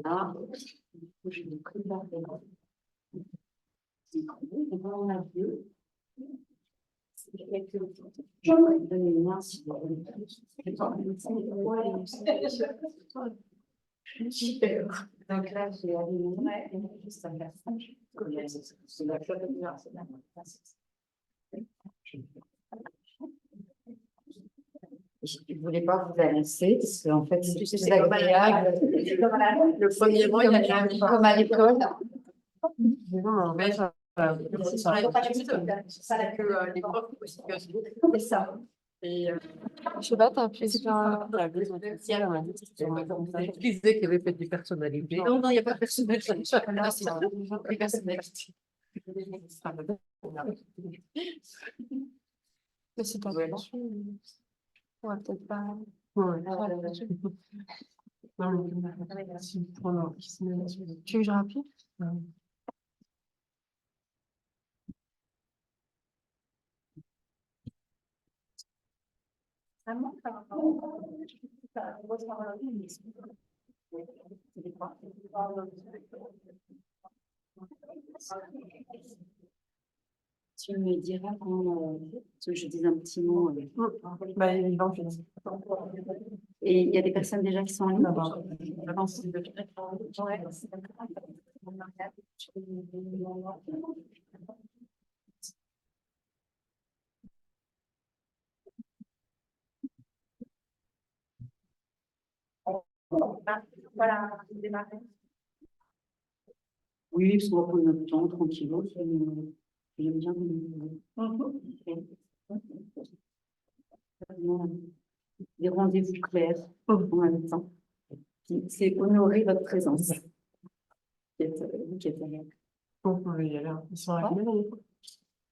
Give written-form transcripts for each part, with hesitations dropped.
Là, je vais préparer. On a deux. Je vais donner une main si vous voulez. Super. Donc là, j'ai allumé. Juste un passage. C'est la chose de bien. Je ne voulais pas vous annoncer parce qu'en fait, c'est plus agréable. Le premier mois, il y a comme à l'école. Non, mais c'est ça. C'est que les profs aussi. C'est ça. Et Je sais pas, t'as appris sur la maison sociale, on a dit que tu disais qu'il y avait peut-être des personnalités. Non, non, il n'y a pas de personnalité. Chacun c'est les personnalités. Mais c'est pas Ouais. Ouais, peut-être pas. Ouais. Tu veux que je rapide? Tu me diras quand je dis un petit mot. Bah, évidemment, Et il y a des personnes déjà qui sont en ligne. Voilà, démarrer. Oui, parce qu'on va prendre notre temps, tranquillement. J'aime bien. Des rendez-vous clairs en même temps. C'est honorer votre présence. Qui est agréable. On peut y aller. Ils sont arrivés.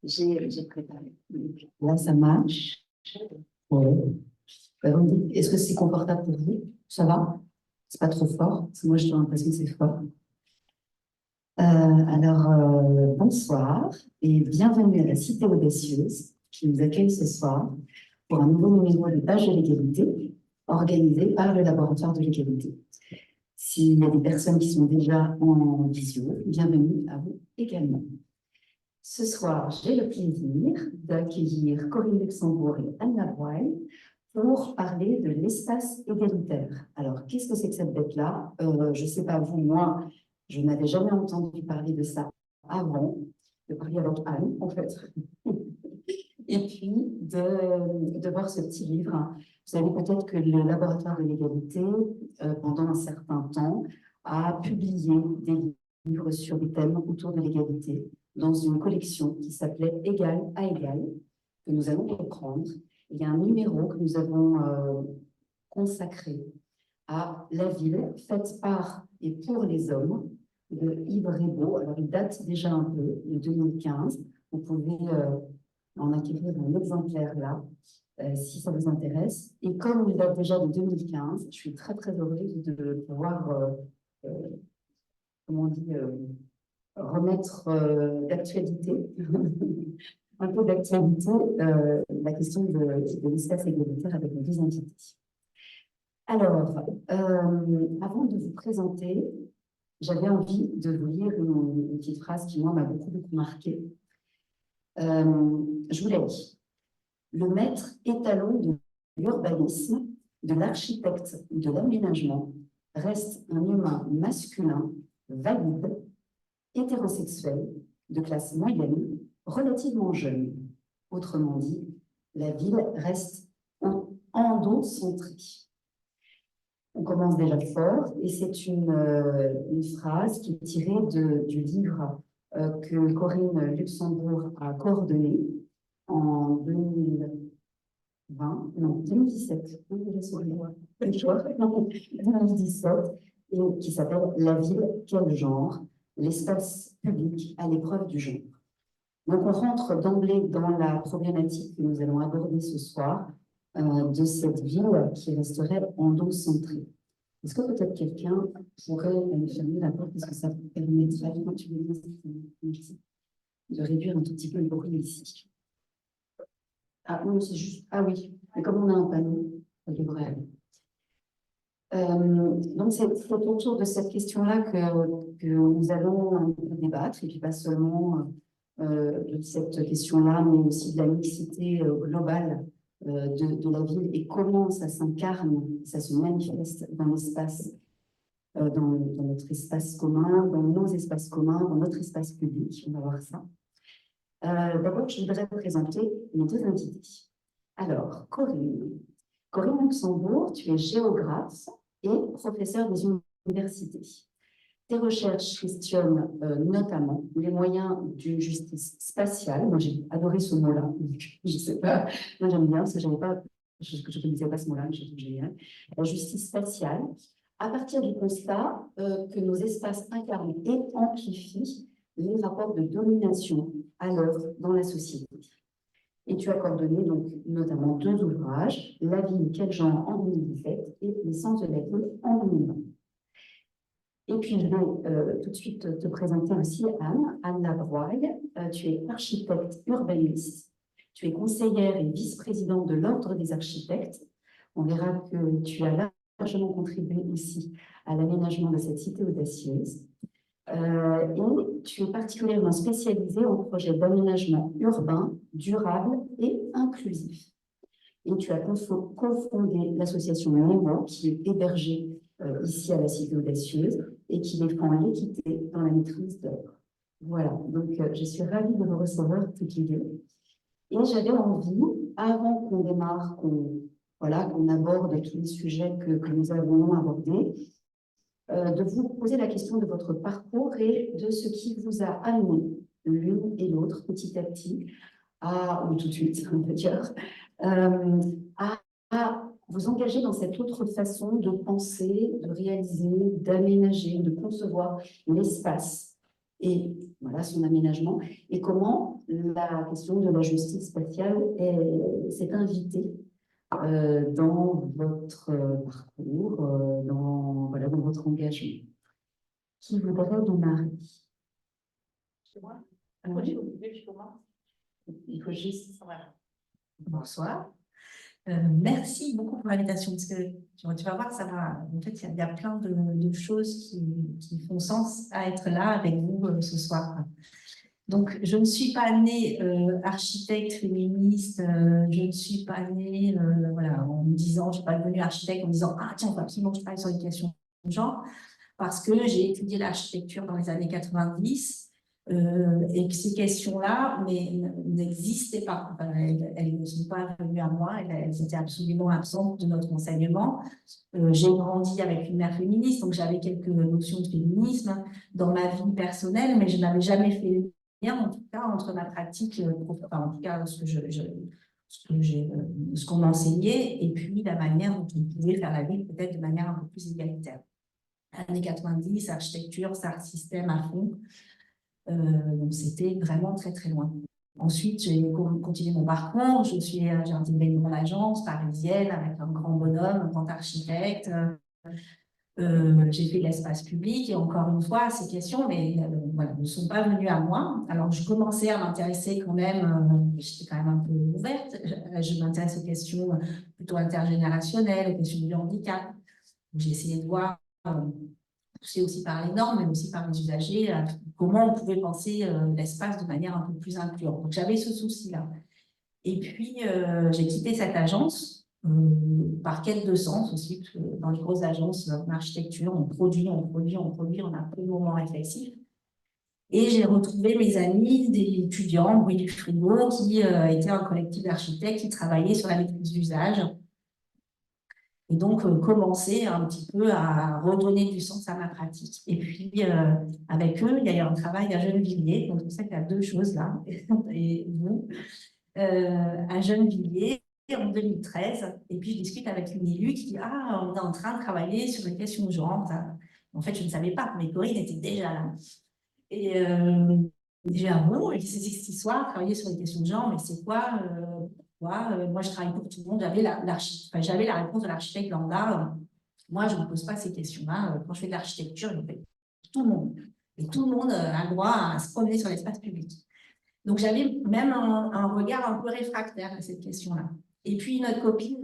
J'ai préparé. Là, ça marche. Oui. Est-ce que c'est confortable pour vous? Ça va? C'est pas trop fort? Parce que moi, j'ai l'impression que c'est fort. Bonsoir et bienvenue à la Cité Audacieuse qui nous accueille ce soir pour un nouveau numéro de Page de l'égalité organisé par le Laboratoire de l'égalité. S'il y a des personnes qui sont déjà en visio, bienvenue à vous également. Ce soir, j'ai le plaisir d'accueillir Corinne Luxembourg et Anna Boyle pour parler de l'espace égalitaire. Alors, qu'est-ce que c'est que cette bête-là? Je ne sais pas vous, moi, je n'avais jamais entendu parler de ça avant, de parler avec Anne, en fait. Et puis, de voir ce petit livre. Vous savez peut-être que le Laboratoire de l'égalité, pendant un certain temps, a publié des livres sur des thèmes autour de l'égalité dans une collection qui s'appelait Égal à égal, que nous allons reprendre. Il y a un numéro que nous avons consacré à la ville faite par et pour les hommes de Yves Rébaud. Alors, il date déjà un peu, de 2015. Vous pouvez en acquérir un exemplaire là, si ça vous intéresse. Et comme il date déjà de 2015, je suis très, très heureuse de pouvoir, comment on dit, remettre d'actualité, un peu d'actualité, la question de l'espace égalitaire avec nos deux entités. Alors, avant de vous présenter, j'avais envie de vous lire une petite phrase qui, moi, m'a beaucoup, beaucoup marquée. Je vous la lis. Le maître étalon de l'urbanisme, de l'architecte ou de l'aménagement reste un humain masculin, valide, hétérosexuel, de classe moyenne, relativement jeune. Autrement dit, la ville reste endocentrée. On commence déjà fort, et c'est une phrase qui est tirée du livre que Corinne Luxembourg a coordonné en 2020, non, 2017, 2017, et qui s'appelle La ville, quel genre? L'espace public à l'épreuve du genre. Donc, on rentre d'emblée dans la problématique que nous allons aborder ce soir de cette ville qui resterait endocentrée. Est-ce que peut-être quelqu'un pourrait me fermer la porte parce que ça permettrait de réduire un tout petit peu le bruit ici? Ah non, c'est juste... Ah oui, mais comme on a un panneau, ça devrait aller. Donc, c'est autour de cette question-là que nous allons un peu débattre, et puis pas seulement de cette question-là, mais aussi de la mixité globale de la ville et comment ça s'incarne, ça se manifeste dans l'espace, dans notre espace commun, dans nos espaces communs, dans notre espace public. On va voir ça. D'abord, je voudrais présenter mes deux invités. Alors, Corinne. Corinne Luxembourg, tu es géographe et professeur des universités. Tes recherches questionnent notamment les moyens d'une justice spatiale. Moi, j'ai adoré ce mot-là. Je ne sais pas, moi j'aime bien parce que je ne connaissais pas ce mot-là, mais je trouve génial. La justice spatiale, à partir du constat que nos espaces incarnent et amplifient les rapports de domination à l'œuvre dans la société. Et tu as coordonné donc notamment deux ouvrages, La ville, quel genre en 2017 et L'essence de la ville en 2020. Et puis je vais tout de suite te présenter aussi Anne Labroye. Tu es architecte urbaniste, tu es conseillère et vice-présidente de l'Ordre des architectes. On verra que tu as largement contribué aussi à l'aménagement de cette cité audacieuse. Et tu es particulièrement spécialisée en projets d'aménagement urbain, durable et inclusif. Et tu as cofondé l'association Nemo, qui est hébergée ici à la Cité Audacieuse et qui défend l'équité dans la maîtrise d'œuvre. Voilà, donc je suis ravie de vous recevoir toutes les deux. Et j'avais envie, avant qu'on démarre, qu'on aborde tous les sujets que nous avons abordés, de vous poser la question de votre parcours et de ce qui vous a amené l'une et l'autre petit à petit, ou tout de suite, on peut dire, à vous engager dans cette autre façon de penser, de réaliser, d'aménager, de concevoir l'espace et voilà son aménagement, et comment la question de la justice spatiale s'est invitée dans votre parcours, dans votre engagement. Qui voudrait démarrer? C'est moi. Oui. Je commence. Il faut juste... Voilà. Bonsoir. Merci beaucoup pour l'invitation, parce que tu vas voir, ça va. En fait, il y a plein de choses qui font sens à être là avec vous ce soir. Donc, je ne suis pas née architecte féministe, je ne suis pas née voilà, en me disant, je ne suis pas devenue architecte en me disant, ah tiens, absolument, je travaille sur les questions de genre, parce que j'ai étudié l'architecture dans les années 90 et que ces questions-là n'existaient pas. Enfin, elles ne sont pas venues à moi, elles étaient absolument absentes de notre enseignement. J'ai grandi avec une mère féministe, donc j'avais quelques notions de féminisme dans ma vie personnelle, mais je n'avais jamais fait le lien, en tout cas, entre ma pratique, enfin, en tout cas, ce qu'on m'enseignait, et puis la manière dont on pouvait faire la vie, peut-être de manière un peu plus égalitaire. Années 90, architecture, ça système à fond. Donc, c'était vraiment très, très loin. Ensuite, j'ai continué mon parcours. J'ai intégré une grande agence parisienne avec un grand bonhomme, un grand architecte. J'ai fait l'espace public et encore une fois, ces questions voilà, ne sont pas venues à moi. Alors, je commençais à m'intéresser quand même, j'étais quand même un peu ouverte. Je m'intéresse aux questions plutôt intergénérationnelles, aux questions du handicap. J'ai essayé de voir, poussé aussi par les normes, mais aussi par les usagers, comment on pouvait penser l'espace de manière un peu plus incluante. Donc, j'avais ce souci-là. Et puis, j'ai quitté cette agence par quête de sens aussi, parce que dans les grosses agences en architecture, on produit, on a peu de moments réflexifs. Et j'ai retrouvé mes amis, des étudiants, Bruit du Frigo, qui étaient un collectif d'architectes qui travaillaient sur la maîtrise d'usage. Et donc, commencer un petit peu à redonner du sens à ma pratique. Et puis, avec eux, il y a eu un travail à Gennevilliers. Donc, c'est pour ça qu'il y a deux choses là. Et vous, à Gennevilliers, en 2013. Et puis, je discute avec une élue qui dit « Ah, on est en train de travailler sur les questions de genre. » En fait, je ne savais pas, mais Corinne était déjà là. Et j'ai dit « Ah bon, et c'est cette histoire, travailler sur les questions de genre, mais c'est quoi moi, je travaille pour tout le monde. » J'avais la réponse de l'architecte lambda. Moi, je ne me pose pas ces questions-là. Quand je fais de l'architecture, je fais tout le monde. Et tout le monde a le droit à se promener sur l'espace public. Donc, j'avais même un regard un peu réfractaire à cette question-là. Et puis, notre copine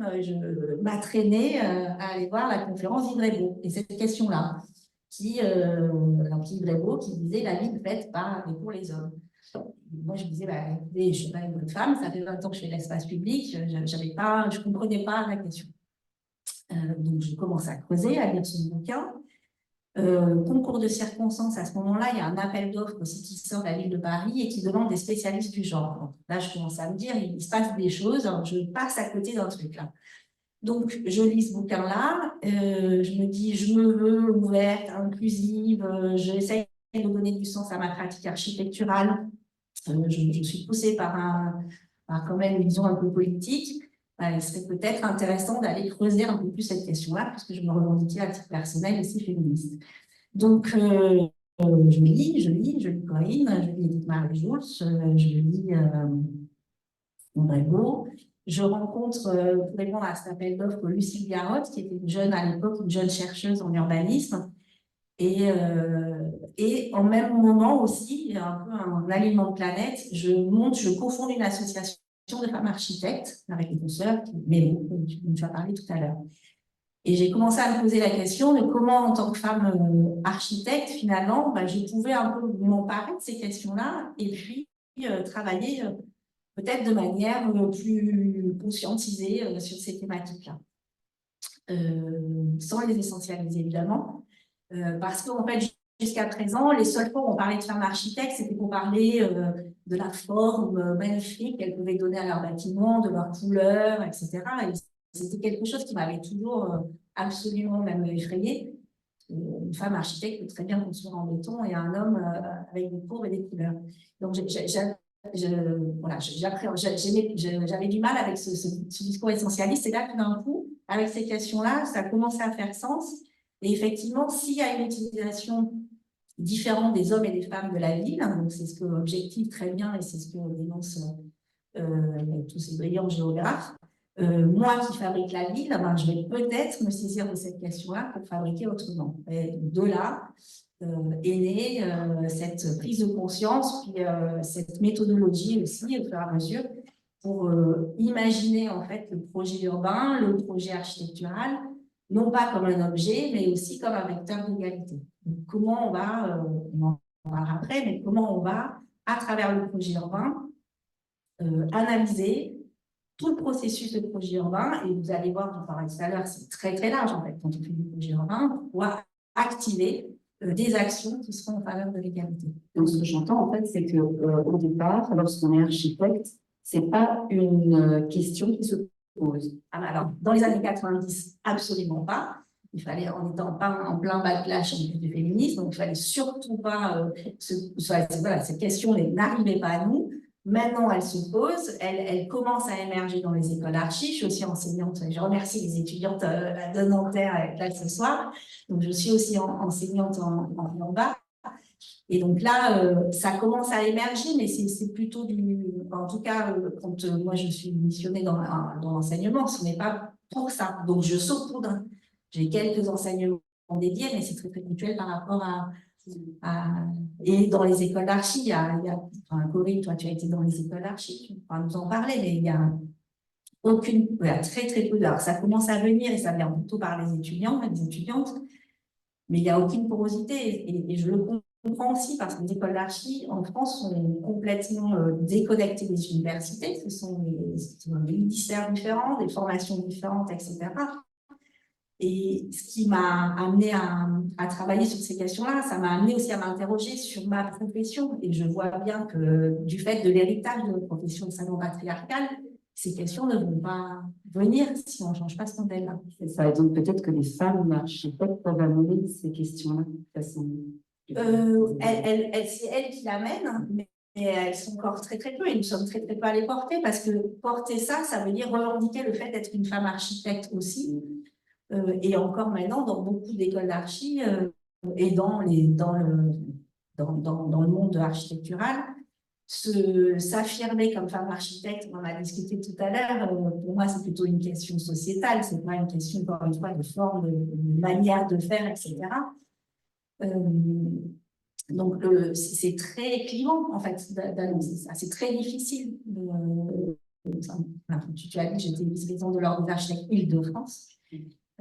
m'a traînée à aller voir la conférence d'Yves Rebaud. Et cette question-là, Yves Rebaud qui disait la vie faite par et pour les hommes. Moi, je me disais, bah, écoutez, je ne suis pas une bonne femme, ça fait 20 ans que je fais de l'espace public, je ne comprenais pas la question. Donc, j'ai commencé à creuser, à lire son bouquin. Concours de circonstances, à ce moment-là, il y a un appel d'offres aussi qui sort de la ville de Paris et qui demande des spécialistes du genre. Donc, là, je commence à me dire, il se passe des choses, hein, je passe à côté d'un truc là. Donc, je lis ce bouquin-là, je me dis, je me veux ouverte, inclusive, j'essaie de donner du sens à ma pratique architecturale. Je suis poussée par quand même une vision un peu politique. Il serait peut-être intéressant d'aller creuser un peu plus cette question-là, puisque je me revendiquais à titre personnel aussi féministe. Donc, je lis Corinne, je lis Edith Marie-Jules, je lis André Beau. Je rencontre, pour répondre à cet appel d'offres, Lucille Garotte, qui était une jeune à l'époque, une jeune chercheuse en urbanisme. Et en même moment aussi, un peu un alignement de planète, je cofonde une association de femmes architectes avec une consoeur, Mélo, dont tu as parlé tout à l'heure. Et j'ai commencé à me poser la question de comment, en tant que femme architecte, finalement, je pouvais un peu m'emparer de ces questions-là et puis travailler peut-être de manière plus conscientisée sur ces thématiques-là. Sans les essentialiser, évidemment. Parce qu'en fait, jusqu'à présent, les seules fois où on parlait de femmes architectes, c'était pour parler de la forme magnifique qu'elles pouvaient donner à leur bâtiment, de leur couleur, etc. Et c'était quelque chose qui m'avait toujours absolument même effrayée. Une femme architecte peut très bien construire en béton et un homme avec des courbes et des couleurs. Donc, j'avais du mal avec ce discours essentialiste. Et là, tout d'un coup, avec ces questions-là, ça a commencé à faire sens. Et effectivement, s'il y a une utilisation différente des hommes et des femmes de la ville, donc c'est ce que objective très bien et c'est ce que dénonce tous ces brillants géographes, moi qui fabrique la ville, je vais peut-être me saisir de cette question-là pour fabriquer autrement. Et de là est née cette prise de conscience, puis cette méthodologie aussi, au fur et à mesure, pour imaginer en fait le projet urbain, le projet architectural, non pas comme un objet, mais aussi comme un vecteur d'égalité. Comment on va, on en parlera après, mais comment on va, à travers le projet urbain, analyser tout le processus de projet urbain, et vous allez voir, j'en parlais tout à l'heure, c'est très très large en fait, quand on fait du projet urbain, pour activer des actions qui seront en faveur de l'égalité. Donc, ce que j'entends en fait, c'est que au départ, lorsqu'on est architecte, c'est pas une question qui se pose. Alors, dans les années 90, absolument pas. Il fallait, on était en plein backlash du féminisme, donc il fallait surtout pas cette question n'arrivait pas à nous. Maintenant, elle se pose, elle commence à émerger dans les écoles archi. Je suis aussi enseignante, je remercie les étudiantes de Nanterre là ce soir. Donc, je suis aussi enseignante en bas. Et donc là, ça commence à émerger, mais c'est plutôt en tout cas, quand moi je suis missionnée dans l'enseignement, ce n'est pas pour ça. Donc, je saupoudre. J'ai quelques enseignements dédiés, mais c'est très, très ponctuel par rapport et dans les écoles d'archi, Corinne, toi, tu as été dans les écoles d'archi, tu pourras nous en parler, mais il y a très, très peu. Alors, ça commence à venir et ça vient plutôt par les étudiants et les étudiantes, mais il n'y a aucune porosité et je le comprends aussi parce que les écoles d'archi en France sont complètement déconnectées des universités, ce sont des ministères différents, des formations différentes, etc. Et ce qui m'a amené à travailler sur ces questions-là, ça m'a amené aussi à m'interroger sur ma profession. Et je vois bien que du fait de l'héritage de notre profession de salon patriarcal, ces questions ne vont pas venir si on ne change pas ce modèle-là. C'est ça. Et donc peut-être que les femmes architectes peuvent amener ces questions-là de façon. C'est elles qui l'amènent, mais elles sont encore très très peu et nous sommes très très peu à les porter parce que porter ça, ça veut dire revendiquer le fait d'être une femme architecte aussi. Et encore maintenant, dans beaucoup d'écoles d'archi et dans le monde architectural, s'affirmer comme femme architecte, on en a discuté tout à l'heure, pour moi, c'est plutôt une question sociétale, c'est pas une question, encore une fois, de forme, de manière de faire, etc. Donc, c'est très clivant, en fait, d'annoncer ça. C'est très difficile tu as dit, j'étais vice-présidente de l'Ordre des architectes Île-de-France.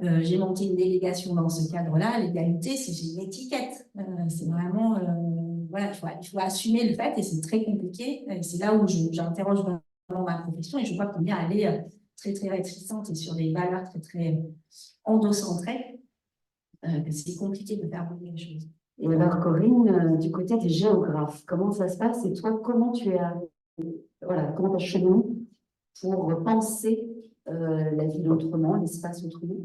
J'ai monté une délégation dans ce cadre-là. L'égalité, c'est une étiquette. C'est vraiment, voilà, il faut assumer le fait et c'est très compliqué. C'est là où j'interroge vraiment ma profession et je vois combien elle est très, très réticente et sur des valeurs très, très endocentrées. C'est compliqué de faire bouger les choses. Et alors, Corinne, du côté des géographes, comment ça se passe? Et toi, comment tu as, voilà, comment tu as cheminé pour penser la ville autrement, l'espace autrement?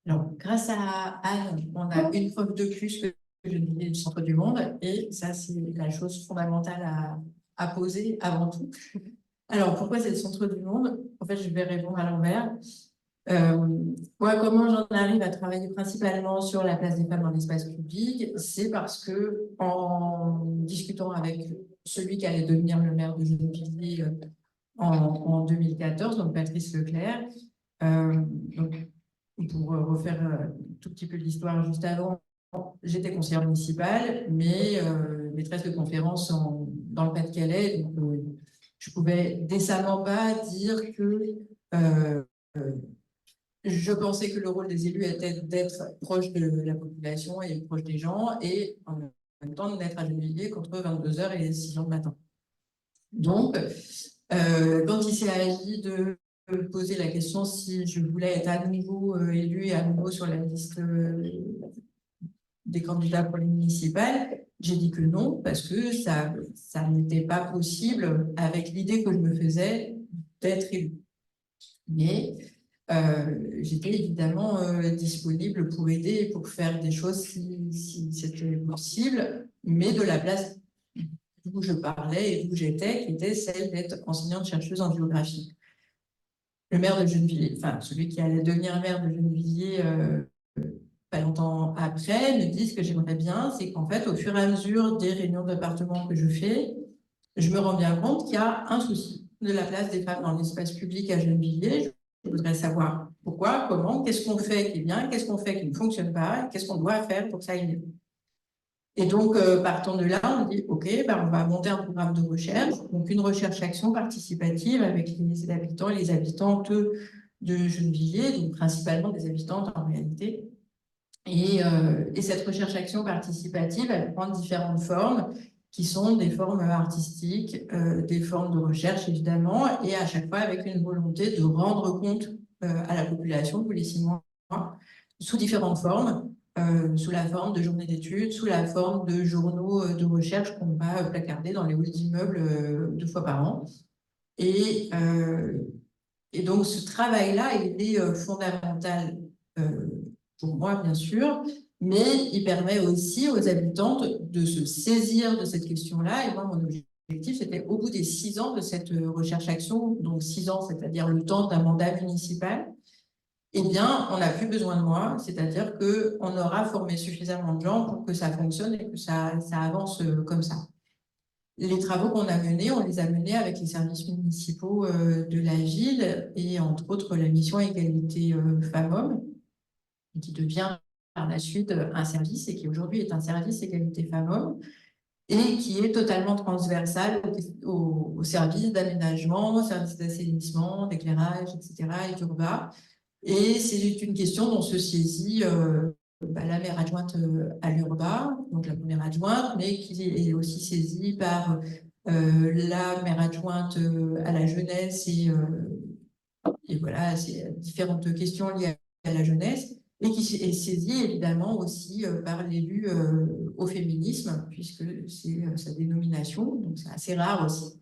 Alors, grâce à Anne, on a une preuve de plus que je disais du centre du monde, et ça, c'est la chose fondamentale à poser avant tout. Alors, pourquoi c'est le centre du monde? En fait, je vais répondre à l'envers. Moi, comment j'en arrive à travailler principalement sur la place des femmes dans l'espace public? C'est parce que, en discutant avec celui qui allait devenir le maire de Gennevilliers en 2014, donc Patrice Leclerc, donc, pour refaire un tout petit peu l'histoire juste avant, j'étais conseillère municipale, mais maîtresse de conférence dans le Pas-de-Calais. Donc, je pouvais décemment pas dire que je pensais que le rôle des élus était d'être proche de la population et proche des gens, et en même temps d'être à Gennevilliers contre 22h et 6h du matin. Donc, quand il s'est agi de poser la question si je voulais être à nouveau élue et à nouveau sur la liste des candidats pour les municipales, j'ai dit que non, parce que ça n'était pas possible avec l'idée que je me faisais d'être élue. Mais j'étais évidemment disponible pour aider et pour faire des choses si c'était possible, mais de la place d'où je parlais et d'où j'étais, qui était celle d'être enseignante-chercheuse en géographie. Le maire de Gennevilliers, enfin celui qui allait devenir maire de Gennevilliers pas longtemps après, me dit ce que j'aimerais bien, c'est qu'en fait, au fur et à mesure des réunions de département que je fais, je me rends bien compte qu'il y a un souci de la place des femmes dans l'espace public à Gennevilliers. Je voudrais savoir pourquoi, comment, qu'est-ce qu'on fait qui est bien, qu'est-ce qu'on fait qui ne fonctionne pas, qu'est-ce qu'on doit faire pour que ça aille mieux. Et donc, partant de là, on dit, OK, on va monter un programme de recherche, donc une recherche-action participative avec les habitants et les habitantes de Gennevilliers, donc principalement des habitantes en réalité. Et cette recherche-action participative, elle prend différentes formes, qui sont des formes artistiques, des formes de recherche évidemment, et à chaque fois avec une volonté de rendre compte à la population tous les 6 mois, sous différentes formes, sous la forme de journées d'études, sous la forme de journaux de recherche qu'on va placarder dans les halls d'immeubles 2 fois par an. Et donc ce travail-là, il est fondamental pour moi, bien sûr, mais il permet aussi aux habitantes de se saisir de cette question-là. Et moi, mon objectif, c'était au bout des 6 ans de cette recherche-action, donc 6 ans, c'est-à-dire le temps d'un mandat municipal, eh bien, on n'a plus besoin de moi, c'est-à-dire qu'on aura formé suffisamment de gens pour que ça fonctionne et que ça avance comme ça. Les travaux qu'on a menés, on les a menés avec les services municipaux de la ville et entre autres la mission égalité femmes-hommes, qui devient par la suite un service et qui aujourd'hui est un service égalité femmes-hommes et qui est totalement transversal au service d'aménagement, au service d'assainissement, d'éclairage, etc. et d'urbain. Et c'est une question dont se saisit la maire adjointe à l'urbain, donc la première adjointe, mais qui est aussi saisie par la maire adjointe à la jeunesse et voilà, c'est différentes questions liées à la jeunesse, et qui est saisie évidemment aussi par l'élu au féminisme, puisque c'est sa dénomination, donc c'est assez rare aussi.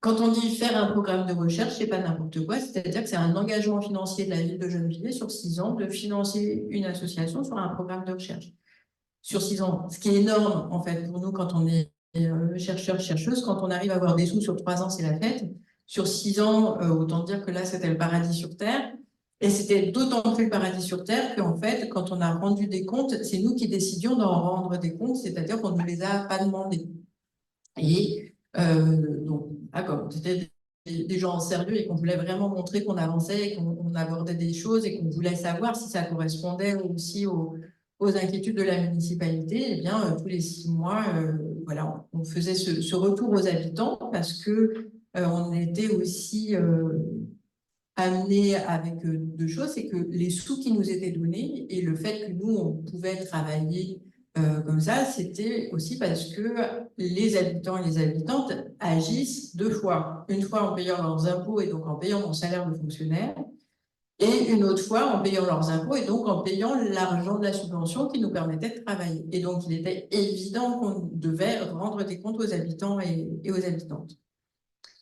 Quand on dit faire un programme de recherche, c'est pas n'importe quoi, c'est-à-dire que c'est un engagement financier de la ville de Gennevilliers sur 6 ans de financer une association sur un programme de recherche. Sur 6 ans, ce qui est énorme en fait pour nous quand on est chercheur, chercheuse, quand on arrive à avoir des sous sur 3 ans, c'est la fête. Sur 6 ans, autant dire que là, c'était le paradis sur Terre. Et c'était d'autant plus le paradis sur Terre qu'en fait, quand on a rendu des comptes, c'est nous qui décidions d'en rendre des comptes, c'est-à-dire qu'on ne les a pas demandés. Et donc, comme c'était des gens sérieux et qu'on voulait vraiment montrer qu'on avançait et qu'on abordait des choses et qu'on voulait savoir si ça correspondait aussi aux inquiétudes de la municipalité, eh bien, tous les 6 mois, voilà, on faisait ce retour aux habitants parce que on était aussi amené avec deux choses, c'est que les sous qui nous étaient donnés et le fait que nous, on pouvait travailler comme ça, c'était aussi parce que les habitants et les habitantes agissent deux fois. Une fois en payant leurs impôts et donc en payant mon salaire de fonctionnaire, et une autre fois en payant leurs impôts et donc en payant l'argent de la subvention qui nous permettait de travailler. Et donc, il était évident qu'on devait rendre des comptes aux habitants et aux habitantes.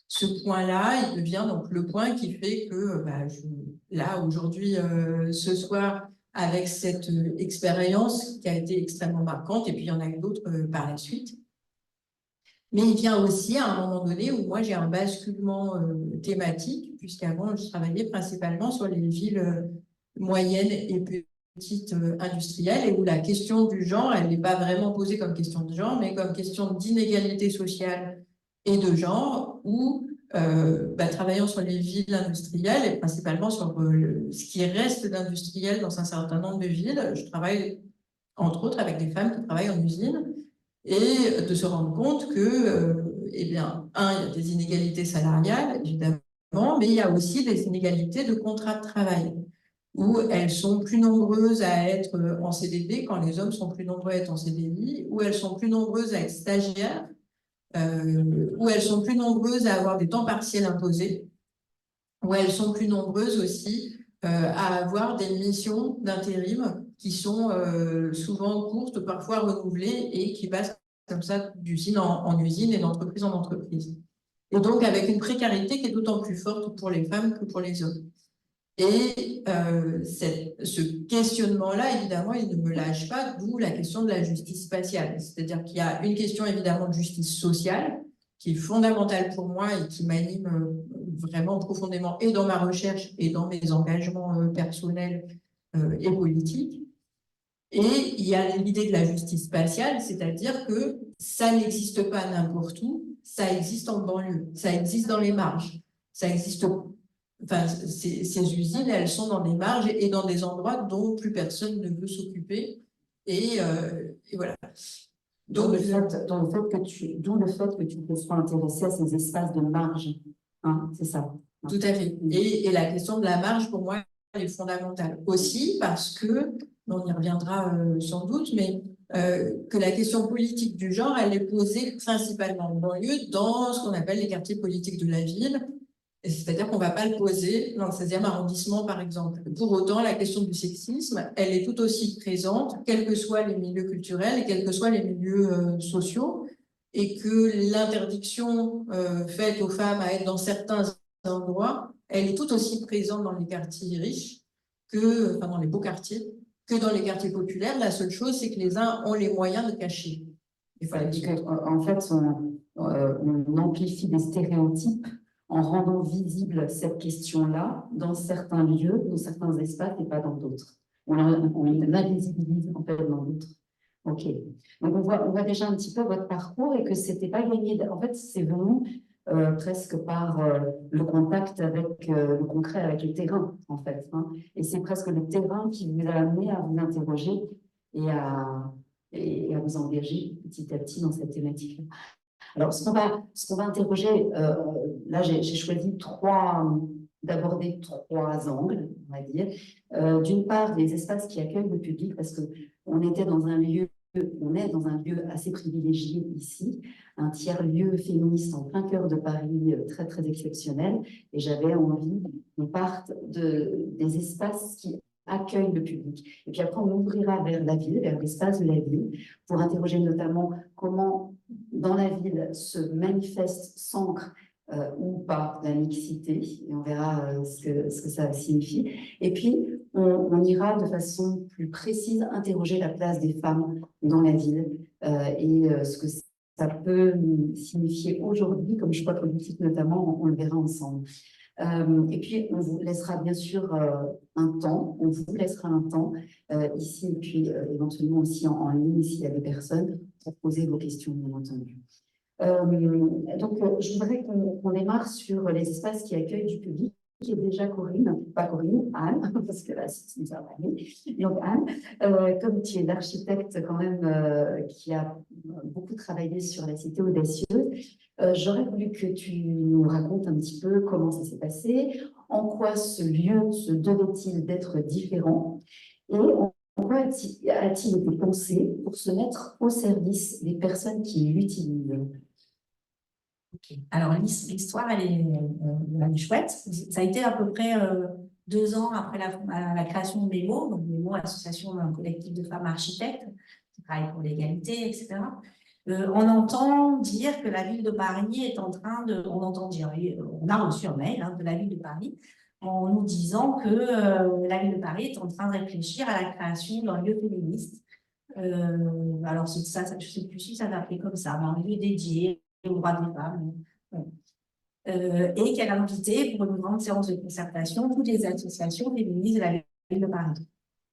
Ce point-là, il devient donc le point qui fait que là, aujourd'hui, ce soir, avec cette expérience qui a été extrêmement marquante, et puis il y en a eu d'autres par la suite, mais il vient aussi à un moment donné où moi j'ai un basculement thématique, puisqu'avant je travaillais principalement sur les villes moyennes et petites industrielles, et où la question du genre, elle n'est pas vraiment posée comme question de genre, mais comme question d'inégalité sociale et de genre, où travaillant sur les villes industrielles et principalement sur ce qui reste d'industriel dans un certain nombre de villes, je travaille entre autres avec des femmes qui travaillent en usine, et de se rendre compte que, eh bien, il y a des inégalités salariales, évidemment, mais il y a aussi des inégalités de contrat de travail, où elles sont plus nombreuses à être en CDD quand les hommes sont plus nombreux à être en CDI, où elles sont plus nombreuses à être stagiaires, où elles sont plus nombreuses à avoir des temps partiels imposés, où elles sont plus nombreuses aussi à avoir des missions d'intérim qui sont souvent courtes, parfois renouvelées, et qui passent comme ça d'usine en usine et d'entreprise en entreprise. Et donc avec une précarité qui est d'autant plus forte pour les femmes que pour les hommes. Et ce questionnement-là, évidemment, il ne me lâche pas, d'où la question de la justice spatiale. C'est-à-dire qu'il y a une question évidemment de justice sociale, qui est fondamentale pour moi et qui m'anime vraiment profondément, et dans ma recherche et dans mes engagements personnels et politiques. Et il y a l'idée de la justice spatiale, c'est-à-dire que ça n'existe pas n'importe où, ça existe en banlieue, ça existe dans les marges, ça existe. Enfin, ces usines, elles sont dans des marges et dans des endroits dont plus personne ne veut s'occuper. Et voilà. Donc, d'où le fait que tu te sois intéressé à ces espaces de marge. Hein, c'est ça. Tout à fait. Et la question de la marge, pour moi, elle est fondamentale. Aussi parce que, on y reviendra sans doute, mais que la question politique du genre, elle est posée principalement en banlieue dans ce qu'on appelle les quartiers politiques de la ville. C'est-à-dire qu'on ne va pas le poser dans le 16e arrondissement, par exemple. Pour autant, la question du sexisme, elle est tout aussi présente, quels que soient les milieux culturels et quels que soient les milieux sociaux, et que l'interdiction faite aux femmes à être dans certains endroits, elle est tout aussi présente dans les quartiers riches, enfin dans les beaux quartiers, que dans les quartiers populaires. La seule chose, c'est que les uns ont les moyens de cacher. En fait, on amplifie des stéréotypes en rendant visible cette question-là dans certains lieux, dans certains espaces et pas dans d'autres. On l'invisibilise en fait dans d'autres. Ok. Donc on voit déjà un petit peu votre parcours et que c'était pas gagné. En fait, c'est venu presque par le contact avec le concret, avec le terrain, en fait. Hein. Et c'est presque le terrain qui vous a amené à vous interroger et à vous engager petit à petit dans cette thématique-là. Alors, ce qu'on va interroger, là, j'ai choisi d'aborder trois angles, on va dire. D'une part, les espaces qui accueillent le public, parce qu'on était dans un lieu, on est dans un lieu assez privilégié ici, un tiers-lieu féministe en plein cœur de Paris, très, très exceptionnel, et j'avais envie qu'on parte des espaces qui accueillent le public. Et puis après, on ouvrira vers la ville, vers l'espace de la ville, pour interroger notamment comment dans la ville se manifeste, s'ancre ou pas la mixité, et on verra ce que ça signifie. Et puis, on ira de façon plus précise interroger la place des femmes dans la ville et ce que ça peut signifier aujourd'hui, comme choix politique notamment, on le verra ensemble. Et puis, on vous laissera bien sûr un temps, ici et puis éventuellement aussi en ligne s'il y a des personnes pour poser vos questions, bien entendu. Donc, je voudrais qu'on démarre sur les espaces qui accueillent du public, qui est déjà Anne, parce que là, c'est une année. Donc, Anne, comme tu es l'architecte quand même qui a beaucoup travaillé sur la cité audacieuse, J'aurais voulu que tu nous racontes un petit peu comment ça s'est passé, en quoi ce lieu se devait-il d'être différent et en quoi a-t-il été pensé pour se mettre au service des personnes qui l'utilisent. Ok. Alors, l'histoire, elle est chouette. Ça a été à peu près 2 ans après la création de MEMO, donc MEMO, association collective de femmes architectes qui travaillent pour l'égalité, etc. On entend dire que la ville de Paris est en train de... On entend dire, on a reçu un mail de la ville de Paris en nous disant que la ville de Paris est en train de réfléchir à la création d'un lieu féministe. Alors, ça, je ne sais plus si ça s'appelait comme ça, mais un lieu dédié aux droits des femmes. Et qu'elle a invité pour une grande séance de concertation toutes les associations féministes de la ville de Paris.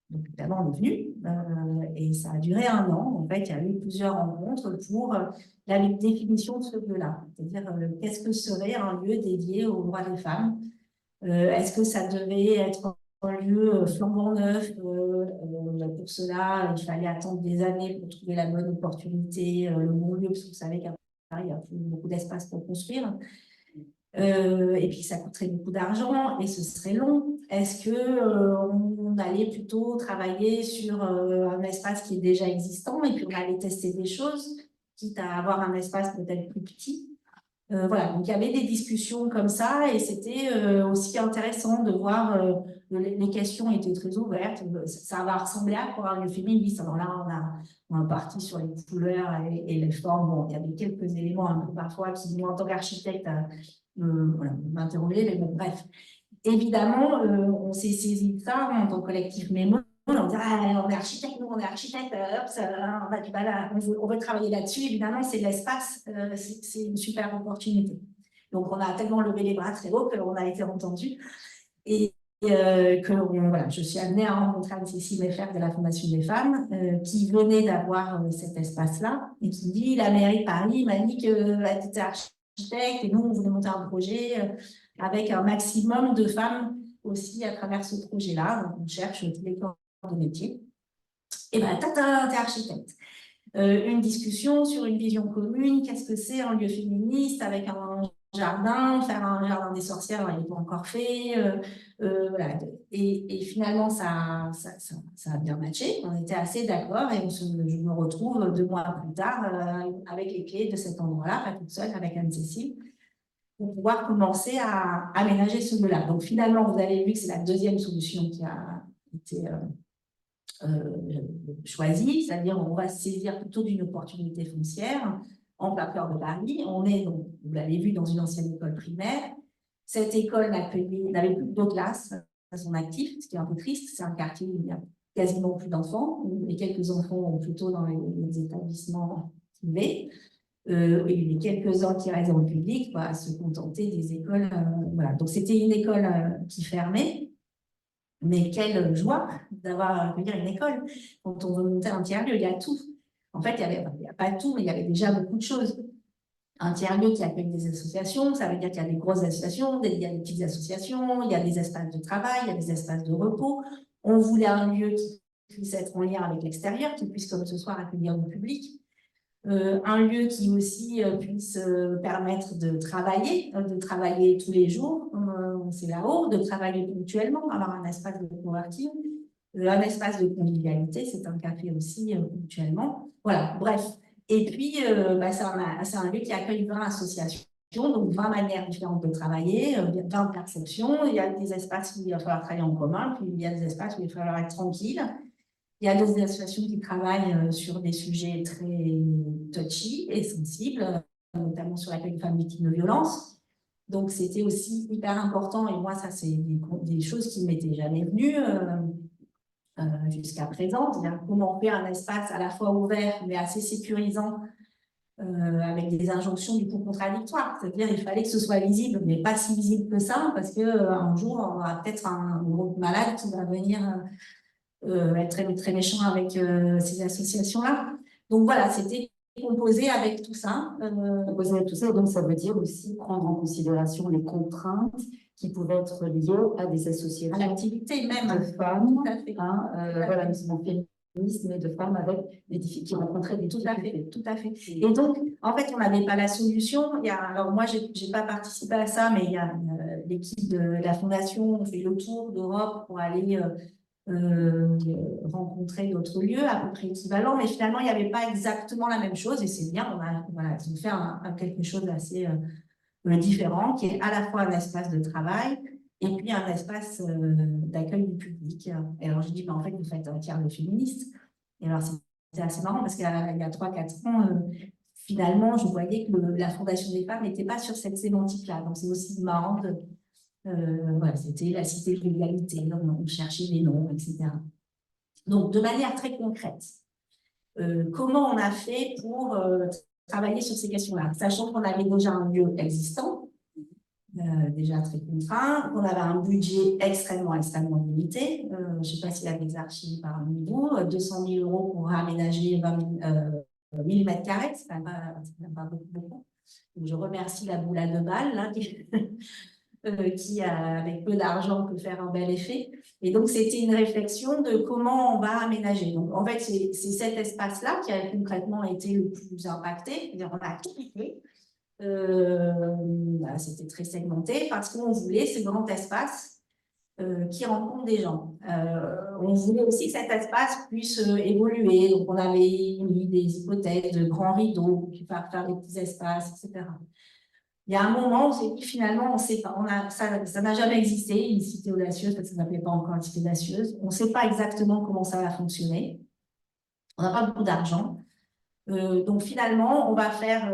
Donc, évidemment, on est venu et ça a duré 1 an. En fait, il y a eu plusieurs rencontres pour la définition de ce lieu-là. C'est-à-dire, qu'est-ce que serait un lieu dédié aux droits des femmes? Est-ce que ça devait être un lieu flambant neuf? Pour cela, il fallait attendre des années pour trouver la bonne opportunité, le bon lieu, parce que vous savez qu'à Paris, il n'y a plus beaucoup d'espace pour construire. Et puis ça coûterait beaucoup d'argent et ce serait long. Est-ce que on allait plutôt travailler sur un espace qui est déjà existant et puis on allait tester des choses, quitte à avoir un espace peut-être plus petit? Voilà, donc il y avait des discussions comme ça et c'était aussi intéressant de voir les questions étaient très ouvertes. Ça va ressembler à quoi un lieu féministe. Alors là, on est parti sur les couleurs et les formes. Bon, il y avait quelques éléments un peu parfois qui, moi, en tant qu'architecte, voilà, m'interrogeaient, mais bon, bref. Évidemment, on s'est saisi de ça en tant que collectif MEMO. On dit, ah, on est architecte, nous, on est architecte, hop, on a du mal on veut travailler là-dessus. Évidemment, c'est l'espace, c'est une super opportunité. Donc, on a tellement levé les bras très haut qu'on a été entendu. Et voilà, je suis amenée à rencontrer Anne-Cécile Meffert de la Fondation des femmes, qui venait d'avoir cet espace-là, et qui dit, la mairie de Paris m'a dit qu'elle était architecte, et nous, on voulait monter un projet avec un maximum de femmes aussi à travers ce projet-là. Donc, on cherche tous les corps de métier. Et bien, t'es architecte. Une discussion sur une vision commune, qu'est-ce que c'est un lieu féministe avec un jardin, faire un jardin des sorcières, il n'est pas encore fait. Voilà. Et finalement, ça a bien matché. On était assez d'accord et je me retrouve 2 mois plus tard avec les clés de cet endroit-là, pas toute seule, avec Anne-Cécile, pour pouvoir commencer à aménager ce lieu-là. Donc finalement, vous avez vu que c'est la deuxième solution qui a été choisie, c'est-à-dire on va se saisir plutôt d'une opportunité foncière en plein cœur de Paris. On est, donc, vous l'avez vu, dans une ancienne école primaire. Cette école n'avait plus de classes à son actif, ce qui est un peu triste. C'est un quartier où il n'y a quasiment plus d'enfants, et quelques enfants plutôt dans les établissements privés. Et les quelques-uns qui restent dans le public, à se contenter des écoles. Voilà. Donc c'était une école qui fermait. Mais quelle joie d'avoir à accueillir une école. Quand on veut monter un tiers-lieu, il y a tout. En fait, il n'y a pas tout, mais il y avait déjà beaucoup de choses. Un tiers-lieu qui accueille des associations, ça veut dire qu'il y a des grosses associations, il y a des petites associations, il y a des espaces de travail, il y a des espaces de repos. On voulait un lieu qui puisse être en lien avec l'extérieur, qui puisse, comme ce soir, accueillir du public. Un lieu qui aussi puisse permettre de travailler tous les jours, c'est là-haut, de travailler ponctuellement, avoir un espace de coworking, un espace de convivialité, c'est un café aussi ponctuellement. Voilà, bref. Et puis, c'est un lieu qui accueille 20 associations, donc 20 manières différentes de travailler, 20 perceptions. Il y a des espaces où il va falloir travailler en commun, puis il y a des espaces où il va falloir être tranquille. Il y a des associations qui travaillent sur des sujets très touchy et sensibles, notamment sur l'accueil des femmes victimes de violences. Donc, c'était aussi hyper important. Et moi, ça, c'est des choses qui ne m'étaient jamais venues jusqu'à présent. C'est-à-dire comment faire un espace à la fois ouvert, mais assez sécurisant, avec des injonctions du coup contradictoires. C'est-à-dire qu'il fallait que ce soit visible, mais pas si visible que ça, parce qu'un jour, on aura peut-être un groupe malade qui va venir... être très, très méchant avec ces associations-là. Donc voilà, c'était composé avec tout ça. Composé avec tout ça, donc ça veut dire aussi prendre en considération les contraintes qui pouvaient être liées à des associations à l'activité même de femmes, tout à fait. voilà, mouvements mais de femmes avec des difficultés, qui rencontraient des Tout à difficultés. fait, tout à fait. Et donc, en fait, on n'avait pas la solution. Alors moi, j'ai pas participé à ça, mais il y a l'équipe de la Fondation, on fait le tour d'Europe pour aller rencontrer d'autres lieux à peu près équivalents, mais finalement, il n'y avait pas exactement la même chose, et c'est bien, voilà, ils ont fait quelque chose d'assez différent, qui est à la fois un espace de travail, et puis un espace d'accueil du public. Et alors, je dis, en fait, vous faites un tiers de féministes. Et alors, c'était assez marrant parce qu'il y a 3-4 ans, finalement, je voyais que la Fondation des femmes n'était pas sur cette sémantique-là. Donc, c'est aussi marrant voilà, c'était la cité de l'égalité, on cherchait des noms, etc. Donc, de manière très concrète, comment on a fait pour travailler sur ces questions-là, sachant qu'on avait déjà un lieu existant, déjà très contraint, qu'on avait un budget extrêmement limité. Je ne sais pas s'il y a des archives parmi vous, 200 000 € pour aménager 1000 mètres carrés, c'est quand même pas beaucoup. Donc, je remercie la boule à 2 balles là, qui, avec peu d'argent, peut faire un bel effet. Et donc, c'était une réflexion de comment on va aménager. Donc, en fait, c'est cet espace-là qui a concrètement été le plus impacté. On a tout piqué. C'était très segmenté parce qu'on voulait ce grand espace qui rencontre des gens. On voulait aussi que cet espace puisse évoluer. Donc, on avait mis des hypothèses de grands rideaux qui peuvent faire des petits espaces, etc. Il y a un moment où on s'est dit finalement, on sait pas, ça n'a jamais existé, une cité audacieuse, parce que ça n'appelait pas encore une cité audacieuse. On ne sait pas exactement comment ça va fonctionner. On n'a pas beaucoup d'argent. Donc finalement, on va faire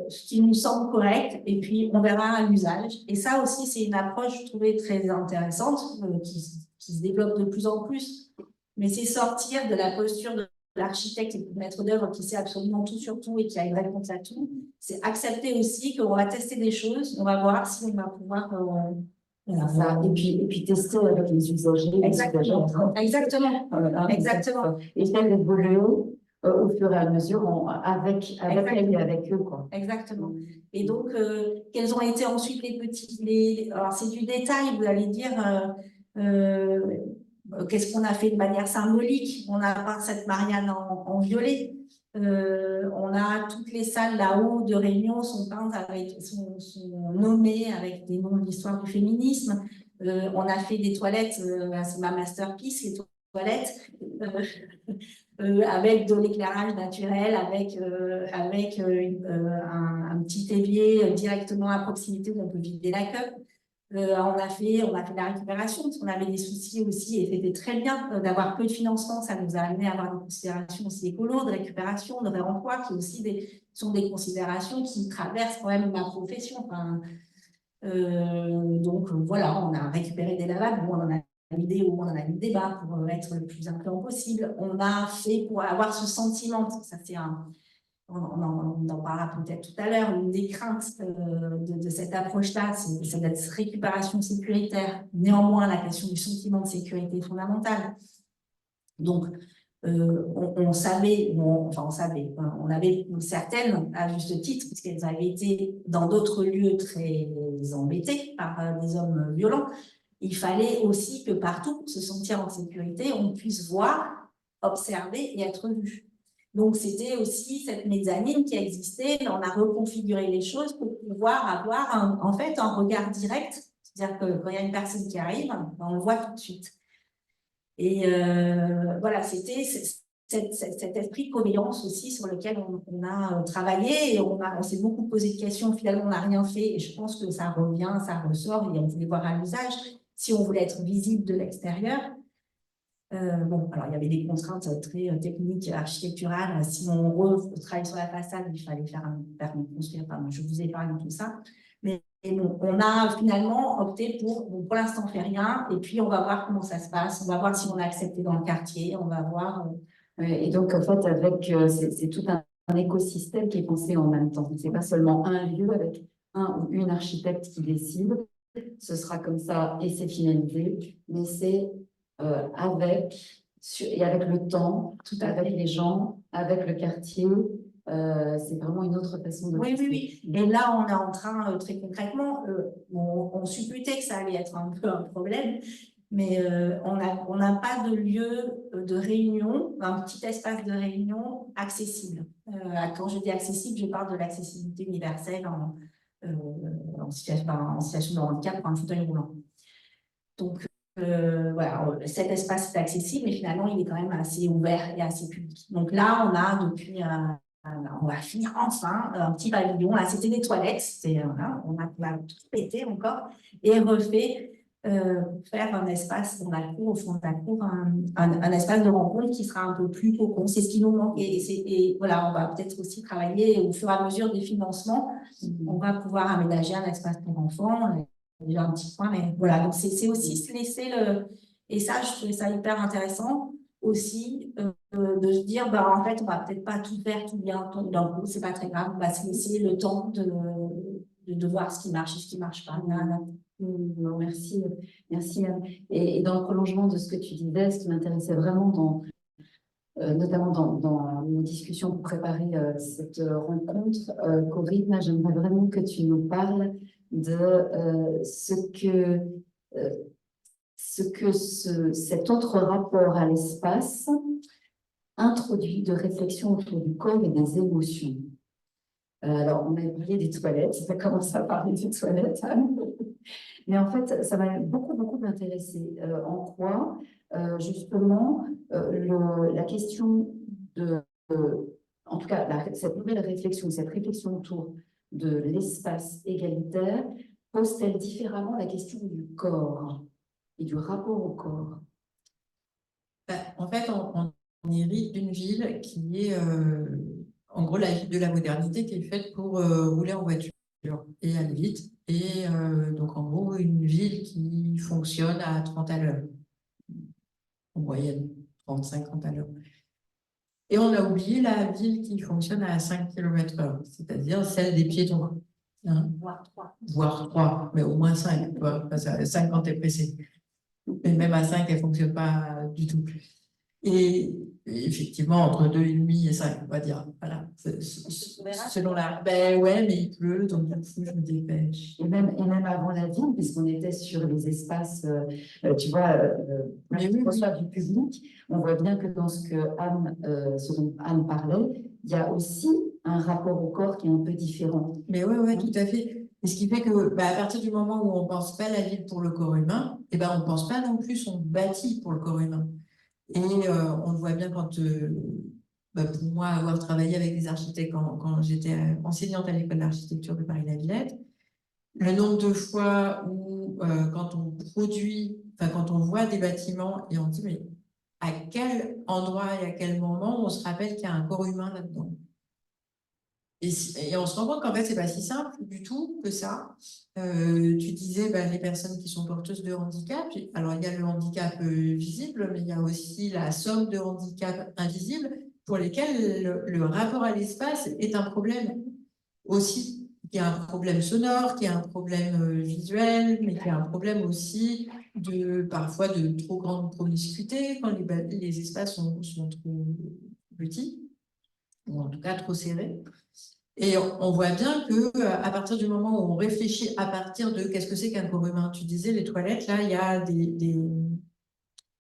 ce qui nous semble correct et puis on verra à l'usage. Et ça aussi, c'est une approche, je trouvais, très intéressante qui se développe de plus en plus. Mais c'est sortir de la posture de l'architecte et du maître d'œuvre qui sait absolument tout sur tout et qui a une réponse à tout. C'est accepter aussi qu'on va tester des choses, on va voir si on va pouvoir... Ça. Et puis tester avec les usagers. Exactement. Exactement. Exactement. Et faire évoluer au fur et à mesure avec elles et avec eux, quoi. Exactement. Et donc, quels ont été ensuite les petits... Alors, c'est du détail, vous allez dire... qu'est-ce qu'on a fait de manière symbolique? On a peint cette Marianne en violet. On a toutes les salles là-haut de réunion sont peintes sont nommées avec des noms de l'histoire du féminisme. On a fait des toilettes, c'est ma masterpiece, les toilettes, avec de l'éclairage naturel, avec un petit évier directement à proximité où on peut vider la cup. On a fait la récupération parce qu'on avait des soucis aussi et c'était très bien d'avoir peu de financement. Ça nous a amené à avoir des considérations aussi écolo, de récupération, de réemploi, qui aussi sont des considérations qui traversent quand même ma profession. Enfin, donc voilà, on a récupéré des lavables, on en a mis des hauts, on en a mis des bas pour être le plus incluant possible. On a fait pour avoir ce sentiment, ça c'est on en parlera peut-être tout à l'heure, une des craintes de cette approche-là, c'est cette récupération sécuritaire. Néanmoins, la question du sentiment de sécurité est fondamentale. Donc, on savait, on avait certaines, à juste titre, puisqu'elles avaient été dans d'autres lieux très embêtés par des hommes violents. Il fallait aussi que partout, pour se sentir en sécurité, on puisse voir, observer et être vu. Donc, c'était aussi cette mezzanine qui existait. On a reconfiguré les choses pour pouvoir avoir en fait un regard direct. C'est-à-dire que quand il y a une personne qui arrive, on le voit tout de suite. Et voilà, c'était cet esprit de cohérence aussi sur lequel on a travaillé et on s'est beaucoup posé de questions. Finalement, on n'a rien fait et je pense que ça revient, ça ressort et on voulait voir à l'usage si on voulait être visible de l'extérieur. Bon, alors il y avait des contraintes très techniques, architecturales. Si on retravaille sur la façade, il fallait faire un permis de construire. Enfin, je vous épargne tout ça. Mais bon, on a finalement opté pour l'instant, on ne fait rien. Et puis, on va voir comment ça se passe. On va voir si on est accepté dans le quartier. On va voir. Et donc, en fait, c'est tout un écosystème qui est pensé en même temps. Ce n'est pas seulement un lieu avec un ou une architecte qui décide. Ce sera comme ça et c'est finalisé. Mais c'est avec le temps, avec les gens, avec le quartier. C'est vraiment une autre façon de penser. Oui. Et là, on est en train, très concrètement, on supputait que ça allait être un peu un problème. Mais on n'a pas de lieu de réunion, un petit espace de réunion accessible. Quand je dis accessible, je parle de l'accessibilité universelle en situation de handicap pour un fauteuil roulant. Donc, voilà, cet espace est accessible, mais finalement, il est quand même assez ouvert et assez public. Donc là, on a depuis, on va finir enfin, un petit pavillon. Là, c'était des toilettes, voilà, on a tout pété encore et refait faire un espace dans la cour, au fond de la cour, un espace de rencontre qui sera un peu plus cocon. C'est ce qui nous manque. Et voilà, on va peut-être aussi travailler au fur et à mesure des financements. On va pouvoir aménager un espace pour enfants. Déjà un petit point, mais voilà. Donc, c'est aussi se laisser le... Et ça, je trouvais ça hyper intéressant aussi de se dire, bah, en fait, on va peut-être pas tout faire, tout bien, tout d'un coup, c'est pas très grave. On va se laisser le temps de voir ce qui marche et ce qui marche pas. Non, merci, merci Anne. Et dans le prolongement de ce que tu disais, ce qui m'intéressait vraiment notamment dans nos discussions pour préparer cette rencontre, Corinne, j'aimerais vraiment que tu nous parles de cet autre rapport à l'espace introduit de réflexion autour du corps et des émotions. Alors, on a parlé des toilettes, on a commencé à parler des toilettes, Anne. Mais en fait, ça m'a beaucoup intéressé. En quoi, justement, la question en tout cas, cette nouvelle réflexion, cette réflexion autour de l'espace égalitaire, pose-t-elle différemment la question du corps et du rapport au corps? En fait, on hérite d'une ville qui est, en gros, la ville de la modernité qui est faite pour rouler en voiture et aller vite. Et donc, en gros, une ville qui fonctionne à 30 à l'heure, en moyenne, 30-50 à l'heure. Et on a oublié la ville qui fonctionne à 5 km/h, c'est-à-dire celle des piétons. Hein? Voire 3, mais au moins 5, tu vois, parce que 5 quand tu es pressé. Mais même à 5, elle ne fonctionne pas du tout. Et effectivement, entre 2,5 et 5, on va dire. Voilà. Selon la. Ben ouais, mais il pleut, donc du coup, je me dépêche. Et même avant la ville, puisqu'on était sur les espaces, tu vois, du public, on voit bien que dans ce dont Anne parlait, il y a aussi un rapport au corps qui est un peu différent. Mais ouais, tout à fait. Et ce qui fait que, à partir du moment où on ne pense pas la ville pour le corps humain, on ne pense pas non plus son bâti pour le corps humain. Et on le voit bien quand, pour moi, avoir travaillé avec des architectes quand j'étais enseignante à l'école d'architecture de Paris-la-Villette, le nombre de fois où, quand on produit, quand on voit des bâtiments et on dit, mais à quel endroit et à quel moment on se rappelle qu'il y a un corps humain là-dedans? Et on se rend compte qu'en fait, c'est pas si simple du tout que ça. Tu disais les personnes qui sont porteuses de handicap. Alors, il y a le handicap visible, mais il y a aussi la somme de handicaps invisibles pour lesquels le rapport à l'espace est un problème aussi. Il y a un problème sonore, qui est un problème visuel, mais qui est un problème aussi parfois de trop grande promiscuité quand les espaces sont trop petits, ou en tout cas trop serrés. Et on voit bien qu'à partir du moment où on réfléchit à partir de qu'est-ce que c'est qu'un corps humain, tu disais les toilettes, là, il y a des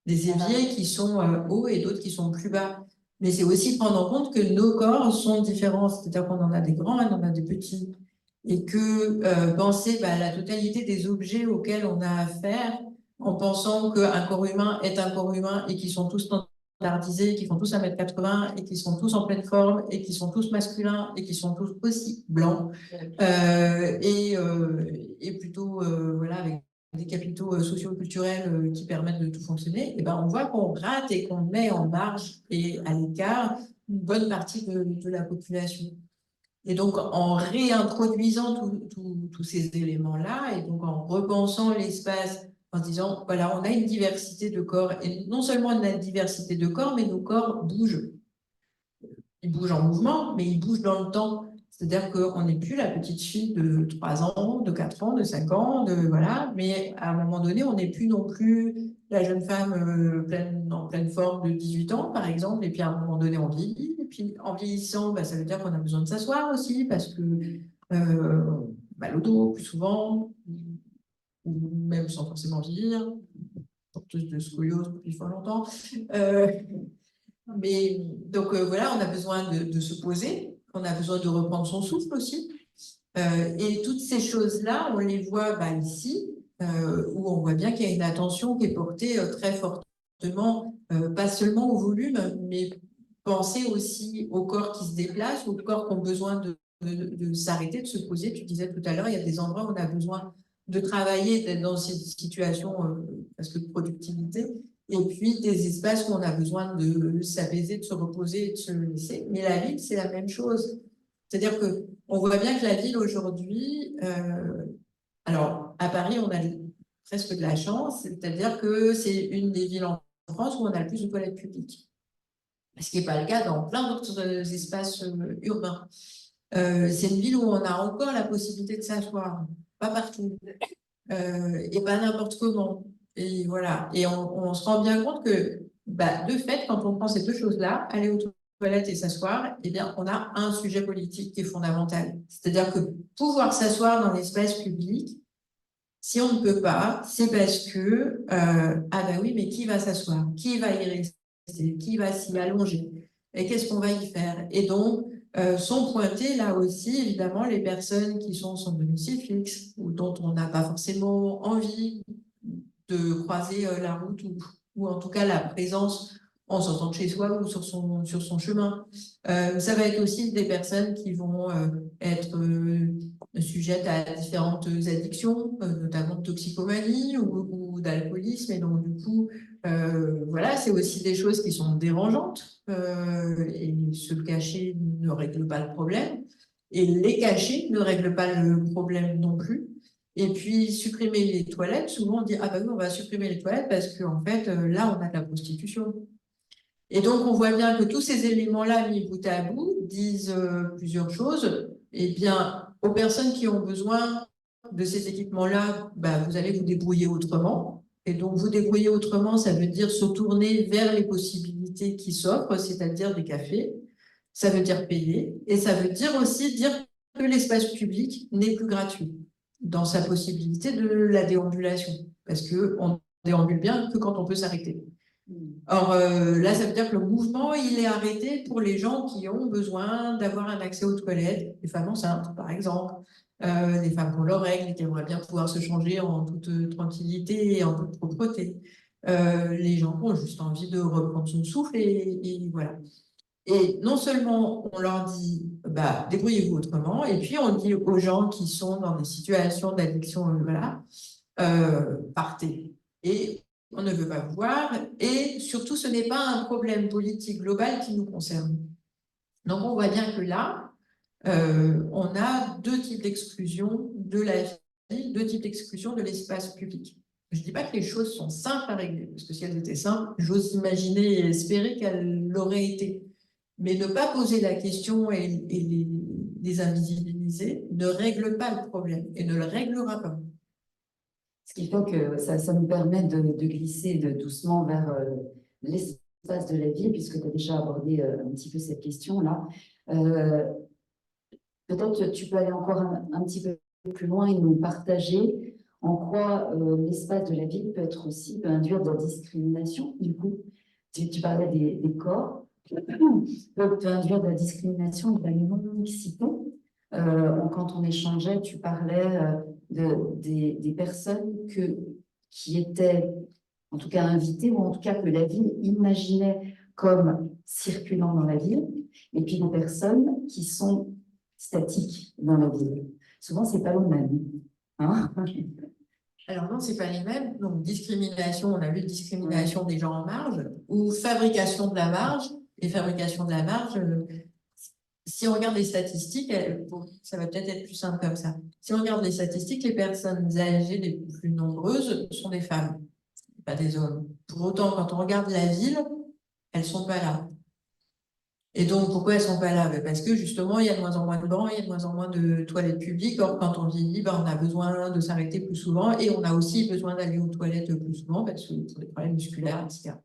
éviers qui sont hauts et d'autres qui sont plus bas. Mais c'est aussi prendre en compte que nos corps sont différents, c'est-à-dire qu'on en a des grands et on en a des petits. Et que penser à la totalité des objets auxquels on a affaire en pensant qu'un corps humain est un corps humain et qu'ils sont tous standardisés, qui font tous 1,80 m et qui sont tous en pleine forme et qui sont tous masculins et qui sont tous aussi blancs et plutôt voilà, avec des capitaux socio-culturels qui permettent de tout fonctionner, et on voit qu'on rate et qu'on met en marge et à l'écart une bonne partie de la population. Et donc, en réintroduisant tous ces éléments-là, et donc en repensant l'espace, en disant, voilà, on a une diversité de corps, et non seulement on a une diversité de corps, mais nos corps bougent. Ils bougent en mouvement, mais ils bougent dans le temps. C'est-à-dire qu'on n'est plus la petite fille de 3 ans, de 4 ans, de 5 ans, voilà, mais à un moment donné, on n'est plus non plus la jeune femme en pleine forme de 18 ans, par exemple, et puis à un moment donné, on vieillit, et puis en vieillissant, ça veut dire qu'on a besoin de s'asseoir aussi, parce que mal au dos, plus souvent, ou même sans forcément vieillir. porteuse de scoliose depuis fort longtemps. Mais donc voilà, on a besoin de se poser, on a besoin de reprendre son souffle aussi. Et toutes ces choses-là, on les voit ici, où on voit bien qu'il y a une attention qui est portée très fortement, pas seulement au volume, mais penser aussi aux corps qui se déplacent, aux corps qui ont besoin de s'arrêter, de se poser. Tu disais tout à l'heure, il y a des endroits où on a besoin de travailler, d'être dans cette situation parce que de productivité, et puis des espaces où on a besoin de s'apaiser, de se reposer, de se laisser. Mais la ville, c'est la même chose. C'est-à-dire que on voit bien que la ville aujourd'hui, alors à Paris, on a presque de la chance, c'est-à-dire que c'est une des villes en France où on a le plus de toilettes publiques. Ce qui n'est pas le cas dans plein d'autres espaces urbains. C'est une ville où on a encore la possibilité de s'asseoir, pas partout, et pas n'importe comment. Et voilà. Et on se rend bien compte que, de fait, quand on prend ces deux choses-là, aller aux toilettes et s'asseoir, eh bien, on a un sujet politique qui est fondamental. C'est-à-dire que pouvoir s'asseoir dans l'espace public, si on ne peut pas, c'est parce que, oui, mais qui va s'asseoir? Qui va y rester? Qui va s'y allonger? Et qu'est-ce qu'on va y faire? Et donc, sont pointées là aussi, évidemment, les personnes qui sont sans domicile fixe ou dont on n'a pas forcément envie de croiser la route ou en tout cas la présence en sortant de chez soi ou sur son chemin. Ça va être aussi des personnes qui vont être sujettes à différentes addictions, notamment de toxicomanie ou d'alcoolisme. Et donc, du coup, voilà, c'est aussi des choses qui sont dérangeantes. Et se cacher ne règle pas le problème. Et les cacher ne règle pas le problème non plus. Et puis, supprimer les toilettes, souvent on dit, ah oui, on va supprimer les toilettes parce qu'en fait, là, on a de la prostitution. Et donc, on voit bien que tous ces éléments-là, mis bout à bout, disent plusieurs choses. Eh bien, aux personnes qui ont besoin de ces équipements-là, vous allez vous débrouiller autrement. Et donc, vous débrouiller autrement, ça veut dire se tourner vers les possibilités qui s'offrent, c'est-à-dire des cafés. Ça veut dire payer. Et ça veut dire aussi dire que l'espace public n'est plus gratuit dans sa possibilité de la déambulation. Parce qu'on déambule bien que quand on peut s'arrêter. Or, là, ça veut dire que le mouvement, il est arrêté pour les gens qui ont besoin d'avoir un accès aux toilettes, les femmes enceintes, par exemple, les femmes qui ont leurs règles et qui aimeraient bien pouvoir se changer en toute tranquillité et en toute propreté, les gens qui ont juste envie de reprendre son souffle et voilà. Et non seulement on leur dit, débrouillez-vous autrement, et puis on dit aux gens qui sont dans des situations d'addiction, partez. Et on ne veut pas vous voir, et surtout, ce n'est pas un problème politique global qui nous concerne. Donc, on voit bien que là, on a deux types d'exclusion de la vie, deux types d'exclusion de l'espace public. Je ne dis pas que les choses sont simples à régler, parce que si elles étaient simples, j'ose imaginer et espérer qu'elles l'auraient été. Mais ne pas poser la question et les invisibiliser ne règle pas le problème et ne le réglera pas. Ce qui fait que ça nous permet de glisser doucement vers l'espace de la ville, puisque tu as déjà abordé un petit peu cette question-là. Peut-être tu peux aller encore un petit peu plus loin et nous partager en quoi l'espace de la ville peut induire de la discrimination. Du coup, tu parlais des corps, peut induire de la discrimination et de la non-mixité. Quand on échangeait, tu parlais des personnes qui étaient en tout cas invitées, ou en tout cas que la ville imaginait comme circulant dans la ville, et puis des personnes qui sont statiques dans la ville. Souvent, ce n'est pas le même. Hein? Alors non, ce n'est pas les mêmes. Donc, discrimination, on a vu discrimination des gens en marge, ou fabrication de la marge. Et fabrication de la marge, si on regarde les statistiques, ça va peut-être être plus simple comme ça. Si on regarde les statistiques, les personnes âgées les plus nombreuses sont des femmes, pas des hommes. Pour autant, quand on regarde la ville, elles ne sont pas là. Et donc, pourquoi elles ne sont pas là? Parce que justement, il y a de moins en moins de bancs, il y a de moins en moins de toilettes publiques. Or, quand on vieillit, on a besoin de s'arrêter plus souvent et on a aussi besoin d'aller aux toilettes plus souvent parce que pour des problèmes musculaires, etc.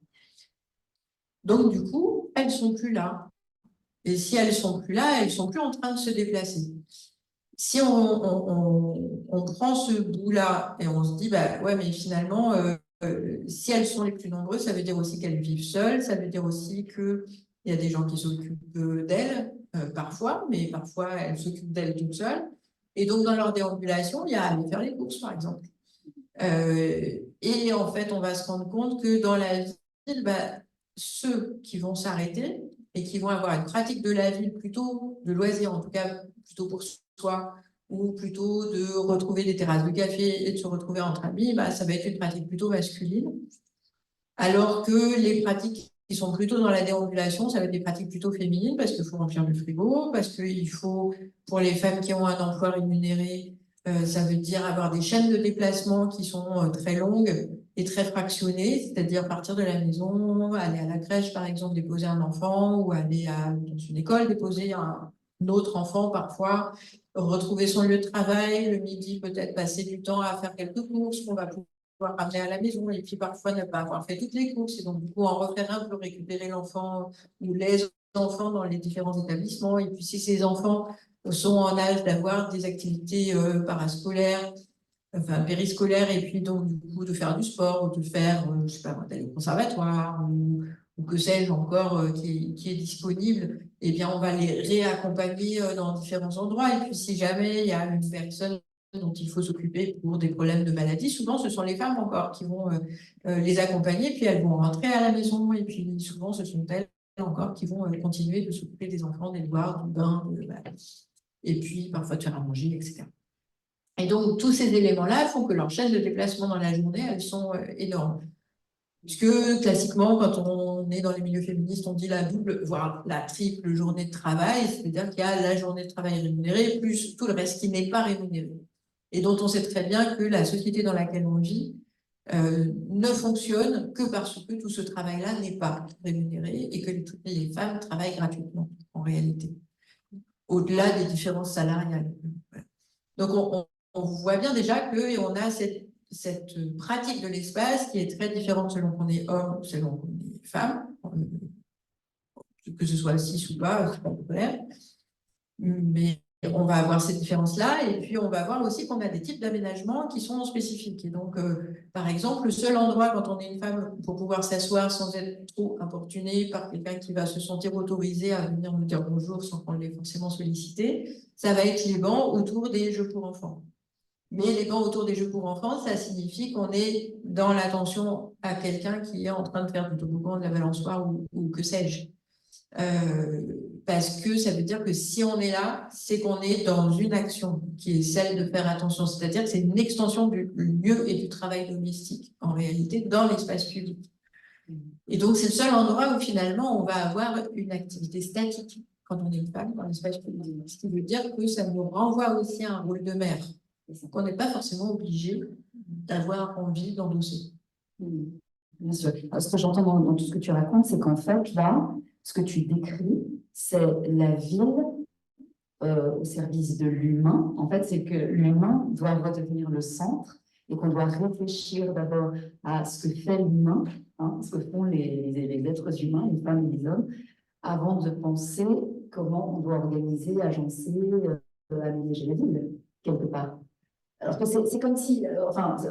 Donc, du coup, elles ne sont plus là. Et si elles ne sont plus là, elles ne sont plus en train de se déplacer. Si on prend ce bout-là et on se dit, ouais, mais finalement, si elles sont les plus nombreuses, ça veut dire aussi qu'elles vivent seules, ça veut dire aussi qu'il y a des gens qui s'occupent d'elles, parfois, mais parfois elles s'occupent d'elles toutes seules. Et donc, dans leur déambulation, il y a à aller faire les courses, par exemple. Et en fait, on va se rendre compte que dans la ville, ceux qui vont s'arrêter et qui vont avoir une pratique de la ville plutôt de loisirs, en tout cas plutôt pour soi, ou plutôt de retrouver des terrasses de café et de se retrouver entre amis, ça va être une pratique plutôt masculine. Alors que les pratiques qui sont plutôt dans la déambulation, ça va être des pratiques plutôt féminines parce qu'il faut remplir le frigo, parce qu'il faut, pour les femmes qui ont un emploi rémunéré, ça veut dire avoir des chaînes de déplacement qui sont très longues et très fractionnées, c'est-à-dire partir de la maison, aller à la crèche par exemple, déposer un enfant, ou aller dans une école, déposer un autre enfant parfois, retrouver son lieu de travail, le midi peut-être passer du temps à faire quelques courses qu'on va pouvoir ramener à la maison, et puis parfois ne pas avoir fait toutes les courses, et donc du coup en refaire un pour récupérer l'enfant ou les enfants dans les différents établissements. Et puis si ces enfants sont en âge d'avoir des activités parascolaires, enfin périscolaires, et puis donc du coup de faire du sport, ou de faire, je sais pas, d'aller au conservatoire, ou que sais-je encore, qui est disponible, eh bien on va les réaccompagner dans différents endroits. Et puis si jamais il y a une personne dont il faut s'occuper pour des problèmes de maladie, souvent ce sont les femmes encore qui vont les accompagner, puis elles vont rentrer à la maison, et puis souvent ce sont elles encore qui vont continuer de s'occuper des enfants, des devoirs, du bain, et puis parfois de faire à manger, etc. Et donc tous ces éléments-là font que leurs chaînes de déplacement dans la journée, elles sont énormes. Puisque classiquement, quand on est dans les milieux féministes, on dit la double, voire la triple journée de travail, c'est-à-dire qu'il y a la journée de travail rémunérée plus tout le reste qui n'est pas rémunéré. Et dont on sait très bien que la société dans laquelle on vit ne fonctionne que parce que tout ce travail-là n'est pas rémunéré et que toutes les femmes travaillent gratuitement, en réalité, au-delà des différences salariales. Donc, on voit bien déjà qu'on a cette pratique de l'espace qui est très différente selon qu'on est homme ou selon qu'on est femme, que ce soit cis ou pas, c'est pas le problème. Mais on va avoir ces différences-là, et puis on va voir aussi qu'on a des types d'aménagements qui sont spécifiques. Et donc, par exemple, le seul endroit quand on est une femme pour pouvoir s'asseoir sans être trop importunée par quelqu'un qui va se sentir autorisé à venir nous dire bonjour sans qu'on l'ait forcément sollicité, ça va être les bancs autour des jeux pour enfants. Mais les bancs autour des jeux pour enfants, ça signifie qu'on est dans l'attention à quelqu'un qui est en train de faire du toboggan, de la balançoire ou que sais-je. Parce que ça veut dire que si on est là, c'est qu'on est dans une action qui est celle de faire attention. C'est-à-dire que c'est une extension du lieu et du travail domestique, en réalité, dans l'espace public. Et donc, c'est le seul endroit où finalement, on va avoir une activité statique quand on est une femme dans l'espace public. Ce qui veut dire que ça nous renvoie aussi à un rôle de mère, qu'on n'est pas forcément obligé d'avoir envie d'endosser. Bien sûr. Alors, ce que j'entends dans tout ce que tu racontes, c'est qu'en fait, là, ce que tu décris, c'est la ville au service de l'humain. En fait, c'est que l'humain doit redevenir le centre et qu'on doit réfléchir d'abord à ce que fait l'humain, ce que font les êtres humains, les femmes et les hommes, avant de penser comment on doit organiser, agencer, aménager la ville, quelque part. Alors que c'est comme si,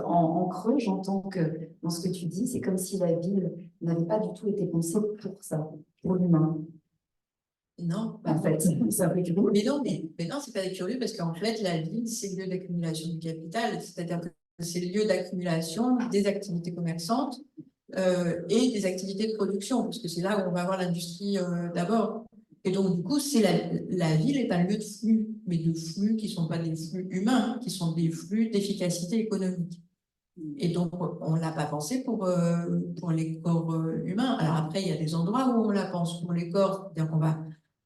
en creux, j'entends que dans ce que tu dis, c'est comme si la ville n'avait pas du tout été pensée pour ça, pour l'humain. Non, En fait, c'est un peu curieux. mais non, c'est pas curieux parce qu'en fait, la ville, c'est le lieu d'accumulation du capital, c'est-à-dire que c'est le lieu d'accumulation des activités commerçantes et des activités de production, parce que c'est là où on va avoir l'industrie d'abord. Et donc, du coup, la ville est un lieu de flux, mais de flux qui ne sont pas des flux humains, qui sont des flux d'efficacité économique. Et donc, on ne l'a pas pensé pour les corps humains. Alors après, il y a des endroits où on la pense pour les corps, c'est-à-dire qu'on va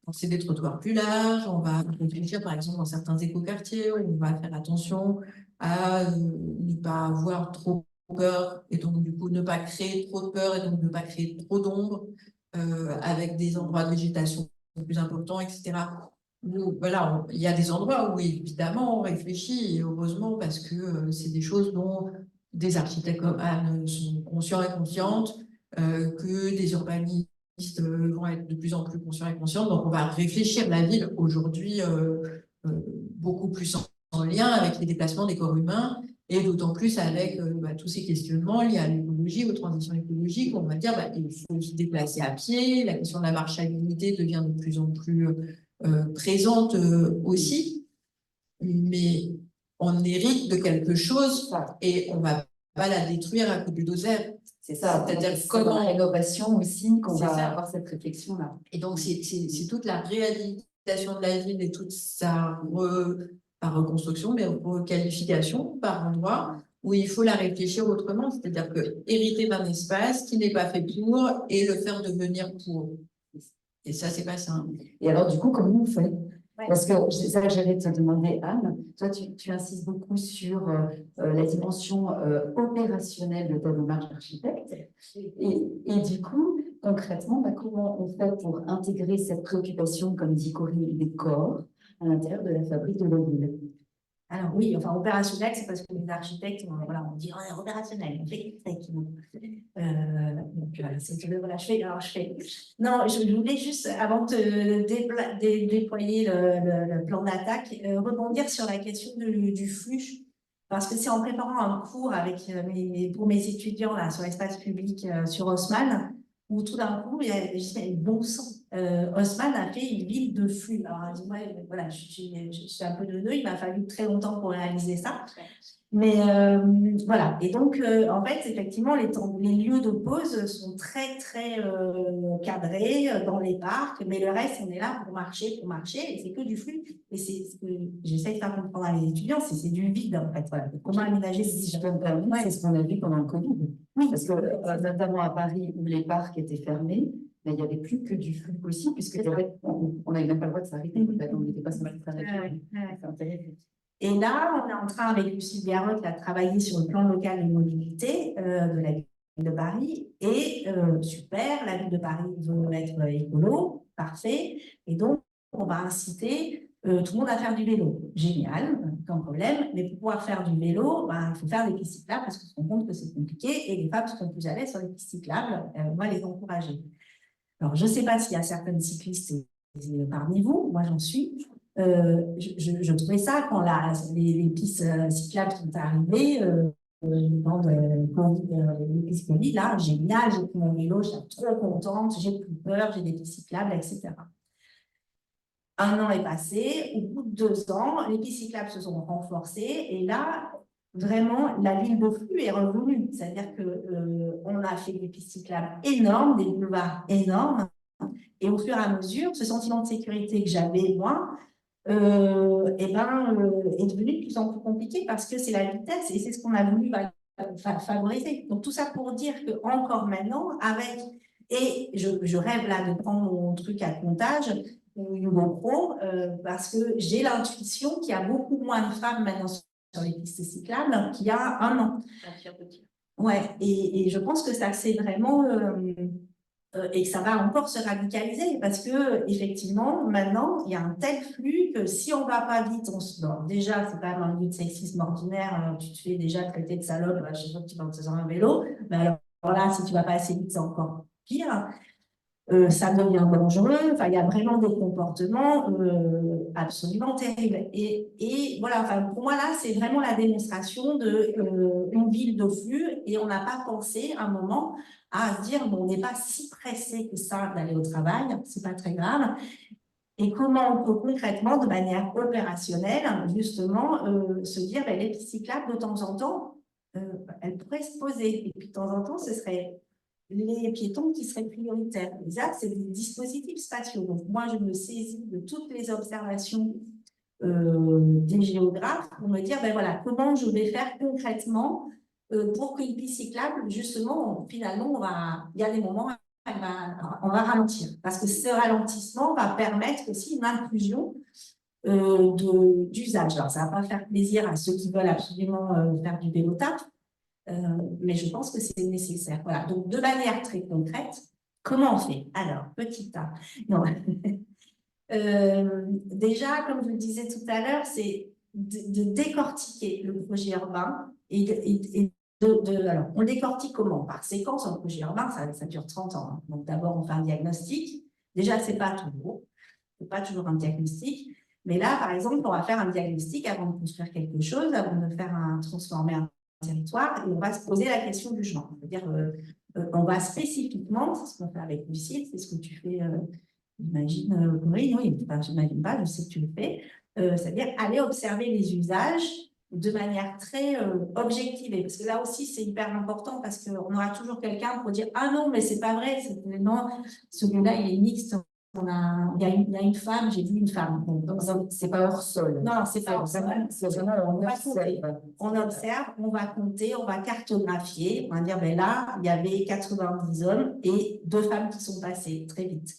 penser des trottoirs plus larges, on va réfléchir, par exemple, dans certains écoquartiers, où on va faire attention à ne pas avoir trop peur, et donc, du coup, ne pas créer trop de peur, et donc ne pas créer trop d'ombre, avec des endroits de végétation plus importants, etc. Voilà, il y a des endroits où évidemment on réfléchit, et heureusement, parce que c'est des choses dont des architectes comme Anne sont conscients et conscientes, que des urbanistes vont être de plus en plus conscients et conscientes. Donc on va réfléchir la ville aujourd'hui beaucoup plus en lien avec les déplacements des corps humains, et d'autant plus avec tous ces questionnements liés à l'écologie écologie, aux transitions écologiques, on va dire il faut se déplacer à pied, la question de la marchabilité devient de plus en plus présente aussi, mais on hérite de quelque chose et on ne va pas la détruire à coup de bulldozer. C'est ça, C'est-à-dire c'est comment dans la rénovation aussi qu'on C'est va ça. avoir cette réflexion-là. Et donc, c'est toute la réhabilitation de la ville et toute sa pas reconstruction, mais requalification par endroit où il faut la réfléchir autrement. C'est-à-dire que hériter d'un espace qui n'est pas fait pour et le faire devenir pour. Et ça, c'est pas simple. Et alors, du coup, comment on fait? Ouais. Parce que c'est ça que j'allais te demander, Anne. Toi, tu insistes beaucoup sur la dimension opérationnelle de ta démarche d'architecte. Et du coup, concrètement, comment on fait pour intégrer cette préoccupation, comme dit Corinne, des corps à l'intérieur de la fabrique de la ville? Alors oui, enfin opérationnel, c'est parce que les architectes, voilà, on dit on est opérationnel, on fait c'est que voilà, alors je fais. Non, je voulais juste, avant de déployer le plan d'attaque, rebondir sur la question du flux. Parce que c'est en préparant un cours avec pour mes étudiants là, sur l'espace public sur Haussmann, où tout d'un coup, je dis, bon sang, Haussmann a fait une ville de flux. Alors, voilà, je suis un peu de nœud, il m'a fallu très longtemps pour réaliser ça. Mais voilà, et donc en fait, effectivement, les lieux de pause sont très, très cadrés dans les parcs, mais le reste, on est là pour marcher, et c'est que du flux. Et c'est ce que j'essaie de faire comprendre à mes étudiants, c'est du vide, en fait. Voilà. Comment aménager Si je peux me permettre, c'est ce qu'on a vu pendant le Covid. Oui. Parce que, notamment à Paris, où les parcs étaient fermés, mais il n'y avait plus que du flux possible, puisque on n'avait même pas le droit de s'arrêter. On n'était pas sur la nature. Et là, on est en train, avec Lucille Garot, de travailler sur le plan local de mobilité de la ville de Paris. Et super, la ville de Paris veut être écolo, parfait. Et donc, on va inciter tout le monde à faire du vélo. Génial, aucun problème. Mais pour pouvoir faire du vélo, il faut faire des pistes cyclables parce qu'on se rend compte que c'est compliqué. Et les femmes sont plus à l'aise sur les pistes cyclables. On va les encourager. Alors, je ne sais pas s'il y a certaines cyclistes parmi vous, moi j'en suis. Je trouvais ça quand les pistes cyclables sont arrivées, les pistes Covid, là, génial, j'ai pris mon vélo, j'étais trop contente, j'ai plus peur, j'ai des pistes cyclables, etc. Un an est passé, au bout de 2 ans, les pistes cyclables se sont renforcées et là, vraiment, la ville de flux est revenue. C'est-à-dire qu'on a fait des pistes cyclables énormes, des boulevards énormes, et au fur et à mesure, ce sentiment de sécurité que j'avais, moi, est devenu de plus en plus compliqué parce que c'est la vitesse et c'est ce qu'on a voulu favoriser. Donc, tout ça pour dire qu'encore maintenant, et je rêve là de prendre mon truc à comptage, ou GoPro, parce que j'ai l'intuition qu'il y a beaucoup moins de femmes maintenant sur les pistes cyclables qu'il y a un an. Ouais, et je pense que ça c'est vraiment et que ça va encore se radicaliser parce que effectivement maintenant il y a un tel flux que si on va pas vite, on se dort. Déjà c'est quand même un lieu de sexisme ordinaire, tu te fais déjà traiter de salope à chaque fois que tu vas sur un vélo, mais alors là si tu vas pas assez vite c'est encore pire. Ça devient dangereux, enfin, il y a vraiment des comportements absolument terribles. Et voilà, enfin, pour moi, là, c'est vraiment la démonstration d'une ville de flux et on n'a pas pensé un moment à se dire, bon, on n'est pas si pressé que ça d'aller au travail, c'est pas très grave. Et comment on peut concrètement, de manière opérationnelle, justement, se dire, ben, les pistes cyclables, de temps en temps, elles pourraient se poser. Et puis, de temps en temps, ce serait les piétons qui seraient prioritaires. Les axes, c'est des dispositifs spatiaux. Donc, moi, je me saisis de toutes les observations des géographes pour me dire, ben voilà, comment je vais faire concrètement pour qu'une piste cyclable, justement, finalement, il y a des moments, on va ralentir. Parce que ce ralentissement va permettre aussi une inclusion d'usage. Alors, ça ne va pas faire plaisir à ceux qui veulent absolument faire du vélo taf, mais je pense que c'est nécessaire. Voilà. Donc, de manière très concrète, comment on fait? Alors, petit A. Non. Déjà, comme je le disais tout à l'heure, c'est de décortiquer le projet urbain alors, on le décortique comment? Par séquence. Un projet urbain, ça dure 30 ans. Hein. Donc, d'abord, on fait un diagnostic. Déjà, ce n'est pas toujours un diagnostic. Mais là, par exemple, on va faire un diagnostic avant de construire quelque chose, avant de faire transformer un territoire et on va se poser la question du genre. C'est-à-dire, on va spécifiquement, c'est ce qu'on fait avec Lucille, c'est ce que tu fais, j'imagine, Corinne, oui, enfin, j'imagine pas, je sais que tu le fais, c'est-à-dire aller observer les usages de manière très objective. Parce que là aussi, c'est hyper important parce qu'on aura toujours quelqu'un pour dire « Ah non, mais c'est pas vrai, non, celui-là, il est mixte. Il y a une femme, j'ai vu une femme. » C'est pas hors sol. Non, c'est pas hors sol. C'est vraiment, On observe, on va compter, on va cartographier. On va dire, ben là, il y avait 90 hommes et 2 femmes qui sont passées très vite.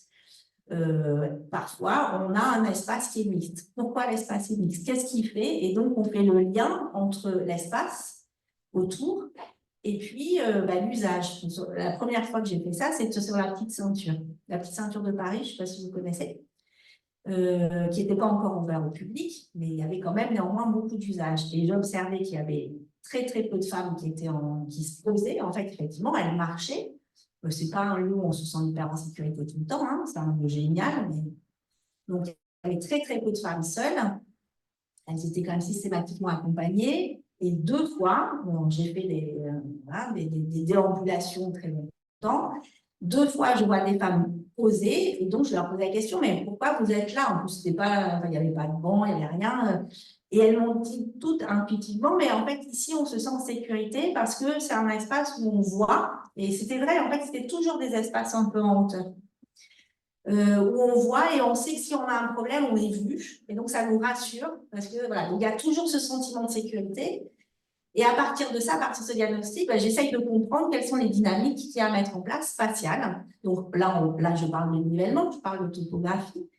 Parfois, on a un espace qui est mixte. Pourquoi l'espace est mixte? Qu'est-ce qu'il fait? Et donc, on fait le lien entre l'espace autour et puis l'usage. La première fois que j'ai fait ça, c'était sur la petite ceinture. La petite ceinture de Paris, je ne sais pas si vous connaissez, qui n'était pas encore ouvert au public, mais il y avait quand même néanmoins beaucoup d'usages. Et j'ai observé qu'il y avait très, très peu de femmes qui se posaient. En fait, effectivement, elles marchaient. Ce n'est pas un lieu où on se sent hyper en sécurité tout le temps, hein, c'est un lieu génial. Mais... Donc, il y avait très, très peu de femmes seules. Elles étaient quand même systématiquement accompagnées. Et 2 fois, bon, j'ai fait des déambulations très longtemps. 2 fois, je vois des femmes posées. Et donc, je leur pose la question, mais pourquoi vous êtes là? En plus, il n'y avait pas de banc, il n'y avait rien. Et elles m'ont dit toutes intuitivement, mais en fait, ici, on se sent en sécurité parce que c'est un espace où on voit. Et c'était vrai, en fait, c'était toujours des espaces un peu en hauteur. Où on voit et on sait que si on a un problème, on est vu. Et donc, ça nous rassure parce que voilà, donc il y a toujours ce sentiment de sécurité. Et à partir de ça, à partir de ce diagnostic, j'essaye de comprendre quelles sont les dynamiques qu'il y a à mettre en place spatiales. Donc là, je parle de nivellement, je parle de topographie.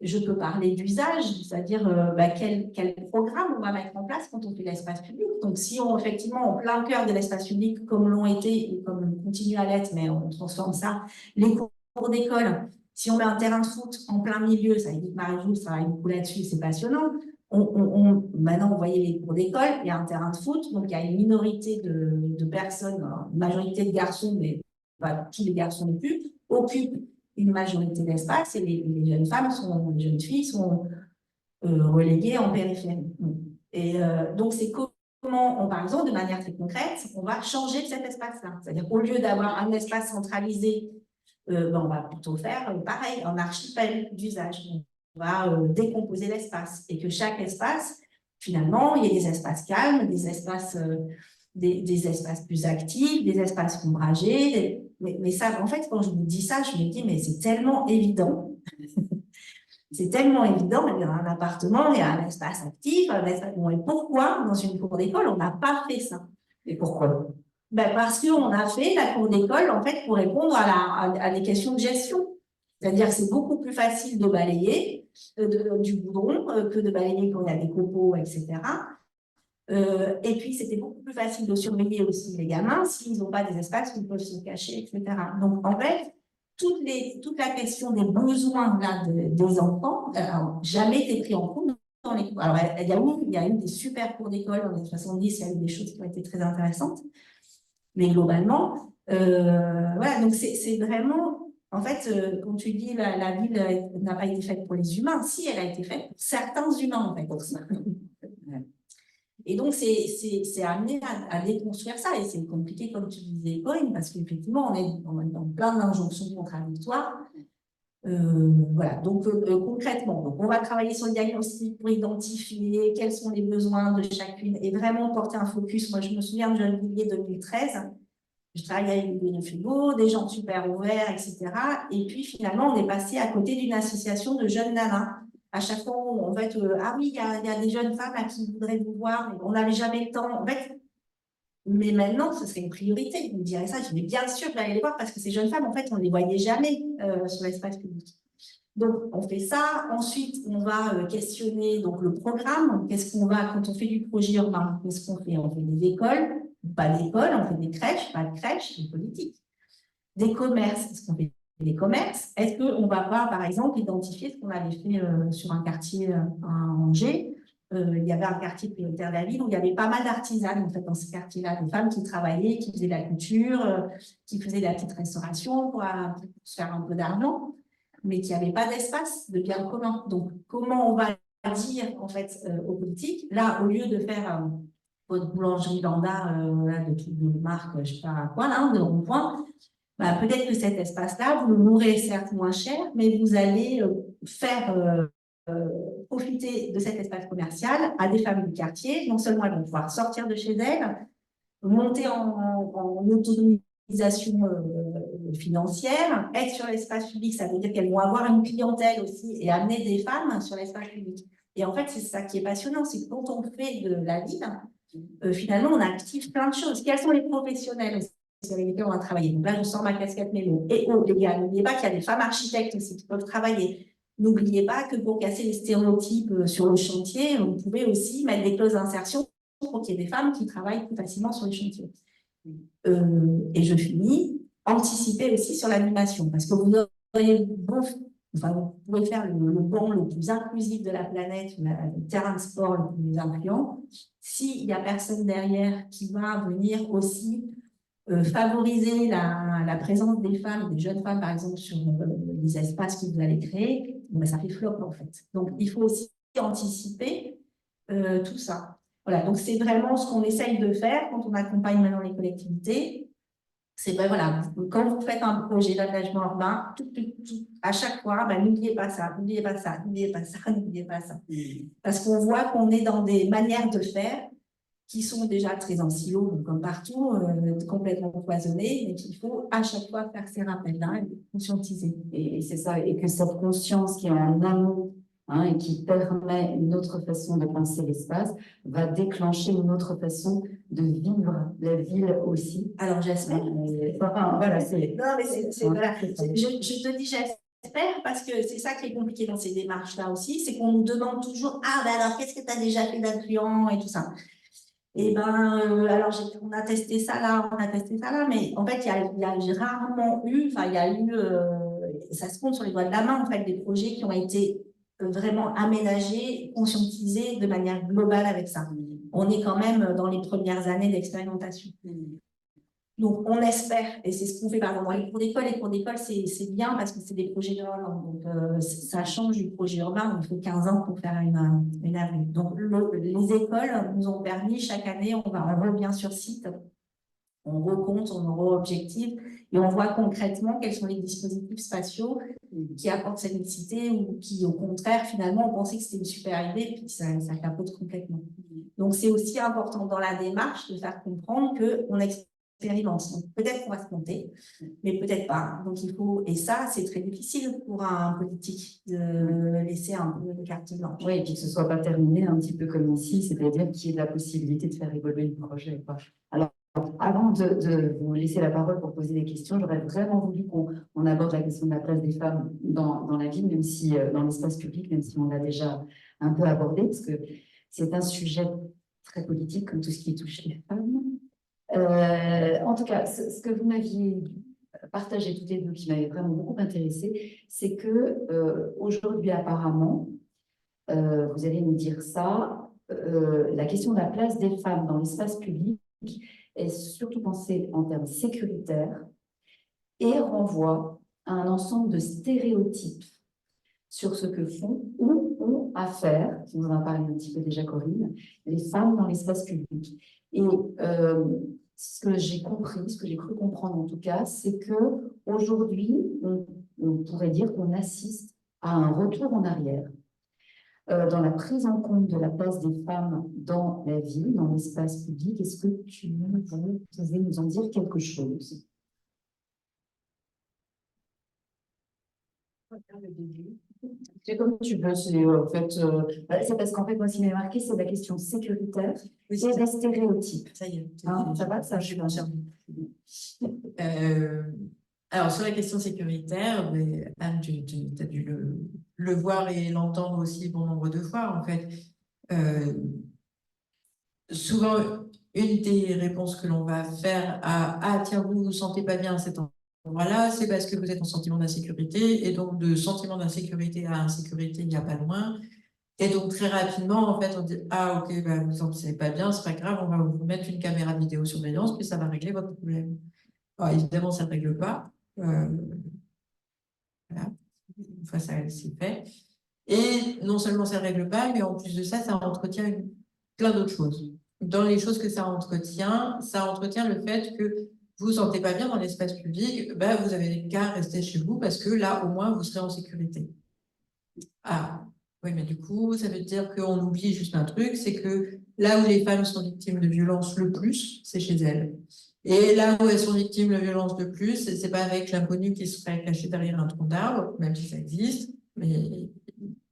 Je peux parler d'usage, c'est-à-dire quel programme on va mettre en place quand on fait l'espace public. Donc, si on, effectivement, en plein cœur de l'espace public, comme l'ont été et comme on continue à l'être, mais on transforme ça, les cours d'école, si on met un terrain de foot en plein milieu, ça évite Marie-Jules travaille beaucoup là-dessus, c'est passionnant. Maintenant, vous voyez les cours d'école, il y a un terrain de foot, donc il y a une minorité de personnes, une majorité de garçons, mais pas tous les garçons non plus, occupent une majorité d'espace et les jeunes femmes, les jeunes filles sont reléguées en périphérie. Et donc, c'est comment, par exemple, de manière très concrète, on va changer cet espace-là. C'est-à-dire qu'au lieu d'avoir un espace centralisé, on va plutôt faire pareil, un archipel d'usage. On va décomposer l'espace et que chaque espace, finalement, il y ait des espaces calmes, des espaces plus actifs, des espaces ombragés. Mais ça, en fait, quand je vous dis ça, je me dis, mais c'est tellement évident. C'est tellement évident, il y a un appartement, il y a un espace actif, Bon, et pourquoi, dans une cour d'école, on n'a pas fait ça? Et pourquoi? Parce qu'on a fait la cour d'école, en fait, pour répondre à des questions de gestion. C'est-à-dire que c'est beaucoup plus facile de balayer du goudron que de balayer quand il y a des copeaux, etc. Et puis, c'était beaucoup plus facile de surveiller aussi les gamins s'ils n'ont pas des espaces où ils peuvent se cacher, etc. Donc, en fait, toute la question des besoins là, des enfants n'a jamais été pris en compte dans les cours. Alors, il y a eu des super cours d'école dans les 70, il y a eu des choses qui ont été très intéressantes. Mais globalement, voilà, donc c'est vraiment... En fait, quand tu dis la ville n'a pas été faite pour les humains, si, elle a été faite pour certains humains, en fait, pour ça. Et donc, c'est amené à déconstruire ça. Et c'est compliqué, comme tu disais, Corinne, parce qu'effectivement, on est dans plein d'injonctions contradictoires. Voilà, donc concrètement, donc on va travailler sur le diagnostic pour identifier quels sont les besoins de chacune et vraiment porter un focus. Moi, je me souviens de Gennevilliers 2013. Je travaillais avec des frigo, des gens super ouverts, etc. Et puis, finalement, on est passé à côté d'une association de jeunes nanas. À chaque fois, en fait, ah oui, il y a des jeunes femmes là, qui voudraient vous voir, mais on n'avait jamais le temps. En fait, mais maintenant, ce serait une priorité. Vous me direz ça, je vais bien sûr aller les voir parce que ces jeunes femmes, en fait, on ne les voyait jamais sur l'espace public. Donc, on fait ça. Ensuite, on va questionner donc, le programme. Qu'est-ce qu'on va, quand on fait du projet urbain, qu'est-ce qu'on fait? On fait des écoles, pas d'écoles, on fait des crèches, pas de crèches, des politiques. Des commerces, est-ce qu'on fait des commerces? Est-ce qu'on ne va pas, par exemple, identifier ce qu'on avait fait sur un quartier à Angers? Il y avait un quartier prioritaire de la ville où il y avait pas mal d'artisanes, en fait, dans ce quartier-là, des femmes qui travaillaient, qui faisaient de la couture, qui faisaient de la petite restauration pour se faire un peu d'argent, mais qui n'avaient pas d'espace de bien commun. Donc, comment on va dire, en fait, aux politiques, là, au lieu de faire votre boulangerie lambda là, de toute de marque, je sais pas quoi, là, de rond-point, bah, peut-être que cet espace-là, vous le louerez certes moins cher, mais vous allez faire profiter de cet espace commercial à des femmes du quartier. Non seulement elles vont pouvoir sortir de chez elles, monter en autonomisation financière, être sur l'espace public, ça veut dire qu'elles vont avoir une clientèle aussi et amener des femmes sur l'espace public. Et en fait, c'est ça qui est passionnant, c'est que quand on fait de la ville, finalement, on active plein de choses. Quels sont les professionnels aussi avec lesquels on va travailler? Donc là, je sors ma casquette mélo. Et oh, les gars, n'oubliez pas qu'il y a des femmes architectes aussi qui peuvent travailler. N'oubliez pas que pour casser les stéréotypes sur le chantier, vous pouvez aussi mettre des clauses d'insertion pour qu'il y ait des femmes qui travaillent plus facilement sur les chantiers. Et je finis, anticiper aussi sur l'animation, parce que vous auriez vous pouvez faire le banc le plus inclusif de la planète, le terrain de sport le plus influent, s'il n'y a personne derrière qui va venir aussi favoriser la présence des femmes, des jeunes femmes par exemple, sur les espaces que vous allez créer, ben, ça fait flop en fait. Donc il faut aussi anticiper tout ça. Voilà, donc c'est vraiment ce qu'on essaye de faire quand on accompagne maintenant les collectivités. C'est ben voilà, quand vous faites un projet d'aménagement urbain, à chaque fois, ben, n'oubliez pas ça, n'oubliez pas ça, n'oubliez pas ça, n'oubliez pas ça. Parce qu'on voit qu'on est dans des manières de faire qui sont déjà très en silo, donc comme partout, complètement cloisonnés, mais qu'il faut à chaque fois faire ces rappels-là et conscientiser. Et c'est ça, et que cette conscience qui est en amont, hein, et qui permet une autre façon de penser l'espace, va déclencher une autre façon de vivre la ville aussi. Alors j'espère. Enfin, voilà, c'est... Non, mais voilà. Je te dis j'espère parce que c'est ça qui est compliqué dans ces démarches-là aussi, c'est qu'on nous demande toujours « Ah, ben alors, qu'est-ce que tu as déjà fait d'influent ?» et tout ça. Et ben, alors on a testé ça là, on a testé ça là, mais en fait, j'ai rarement eu, enfin, il y a eu, ça se compte sur les doigts de la main, en fait, des projets qui ont été vraiment aménagés, conscientisés de manière globale avec ça. On est quand même dans les premières années d'expérimentation. Donc, on espère, et c'est ce qu'on fait par exemple dans les cours d'école. Les cours d'école, c'est bien parce que c'est des projets urbains. Donc, ça change du projet urbain. Il faut 15 ans pour faire une avenue. Donc, les écoles nous ont permis, chaque année, on revient sur site, on recompte, on re-objective, et on voit concrètement quels sont les dispositifs spatiaux qui apportent cette mixité ou qui, au contraire, finalement, on pensait que c'était une super idée, puis ça capote complètement. Donc, c'est aussi important dans la démarche de faire comprendre qu'on expérimente. Peut-être qu'on va se monter, mais peut-être pas. Donc il faut, et ça, c'est très difficile pour un politique de laisser un peu de carte blanche. Oui, et puis que ce soit pas terminé un petit peu comme ici, c'est-à-dire qu'il y ait la possibilité de faire évoluer le projet, quoi. Alors, avant de vous laisser la parole pour poser des questions, j'aurais vraiment voulu qu'on aborde la question de la place des femmes dans la ville, même si dans l'espace public, même si on l'a déjà un peu abordé, parce que c'est un sujet très politique, comme tout ce qui touche les femmes. En tout cas, ce que vous m'aviez partagé toutes les deux, qui m'avait vraiment beaucoup intéressé, c'est que aujourd'hui, apparemment, vous allez nous dire ça, la question de la place des femmes dans l'espace public est surtout pensée en termes sécuritaires et renvoie à un ensemble de stéréotypes sur ce que font ou ont à faire, qui nous en a parlé un petit peu déjà Corinne, les femmes dans l'espace public. Et ce que j'ai compris, ce que j'ai cru comprendre en tout cas, c'est qu'aujourd'hui, on pourrait dire qu'on assiste à un retour en arrière dans la prise en compte de la place des femmes dans la ville, dans l'espace public. Est-ce que vous pouvez nous en dire quelque chose? C'est comme tu veux, c'est en fait, c'est parce qu'en fait, moi, ce qui m'a marqué, c'est la question sécuritaire et des stéréotypes. Ça y est, Ça va, ça, je suis consciente. Alors, sur la question sécuritaire, Anne, tu as dû le voir et l'entendre aussi bon nombre de fois, en fait. Souvent, une des réponses que l'on va faire à « Ah, tiens, vous vous sentez pas bien à cet endroit-là, c'est parce que vous êtes en sentiment d'insécurité, et donc de sentiment d'insécurité à insécurité, il n'y a pas loin. » Et donc, très rapidement, en fait, on dit « Ah, ok, bah, vous ne vous sentez pas bien, c'est pas grave, on va vous mettre une caméra de vidéosurveillance, puis ça va régler votre problème. » Alors, évidemment, ça ne règle pas. Voilà. Une fois ça, c'est fait. Et non seulement ça ne règle pas, mais en plus de ça, ça entretient plein d'autres choses. dans les choses que ça entretient le fait que vous vous sentez pas bien dans l'espace public, bah, vous avez qu'à rester chez vous parce que là, au moins, vous serez en sécurité. Ah, oui, mais du coup, ça veut dire qu'on oublie juste un truc, c'est que là où les femmes sont victimes de violences le plus, c'est chez elles. Et là où elles sont victimes de violences le plus, c'est pas avec l'inconnu qui serait caché derrière un tronc d'arbre, même si ça existe, mais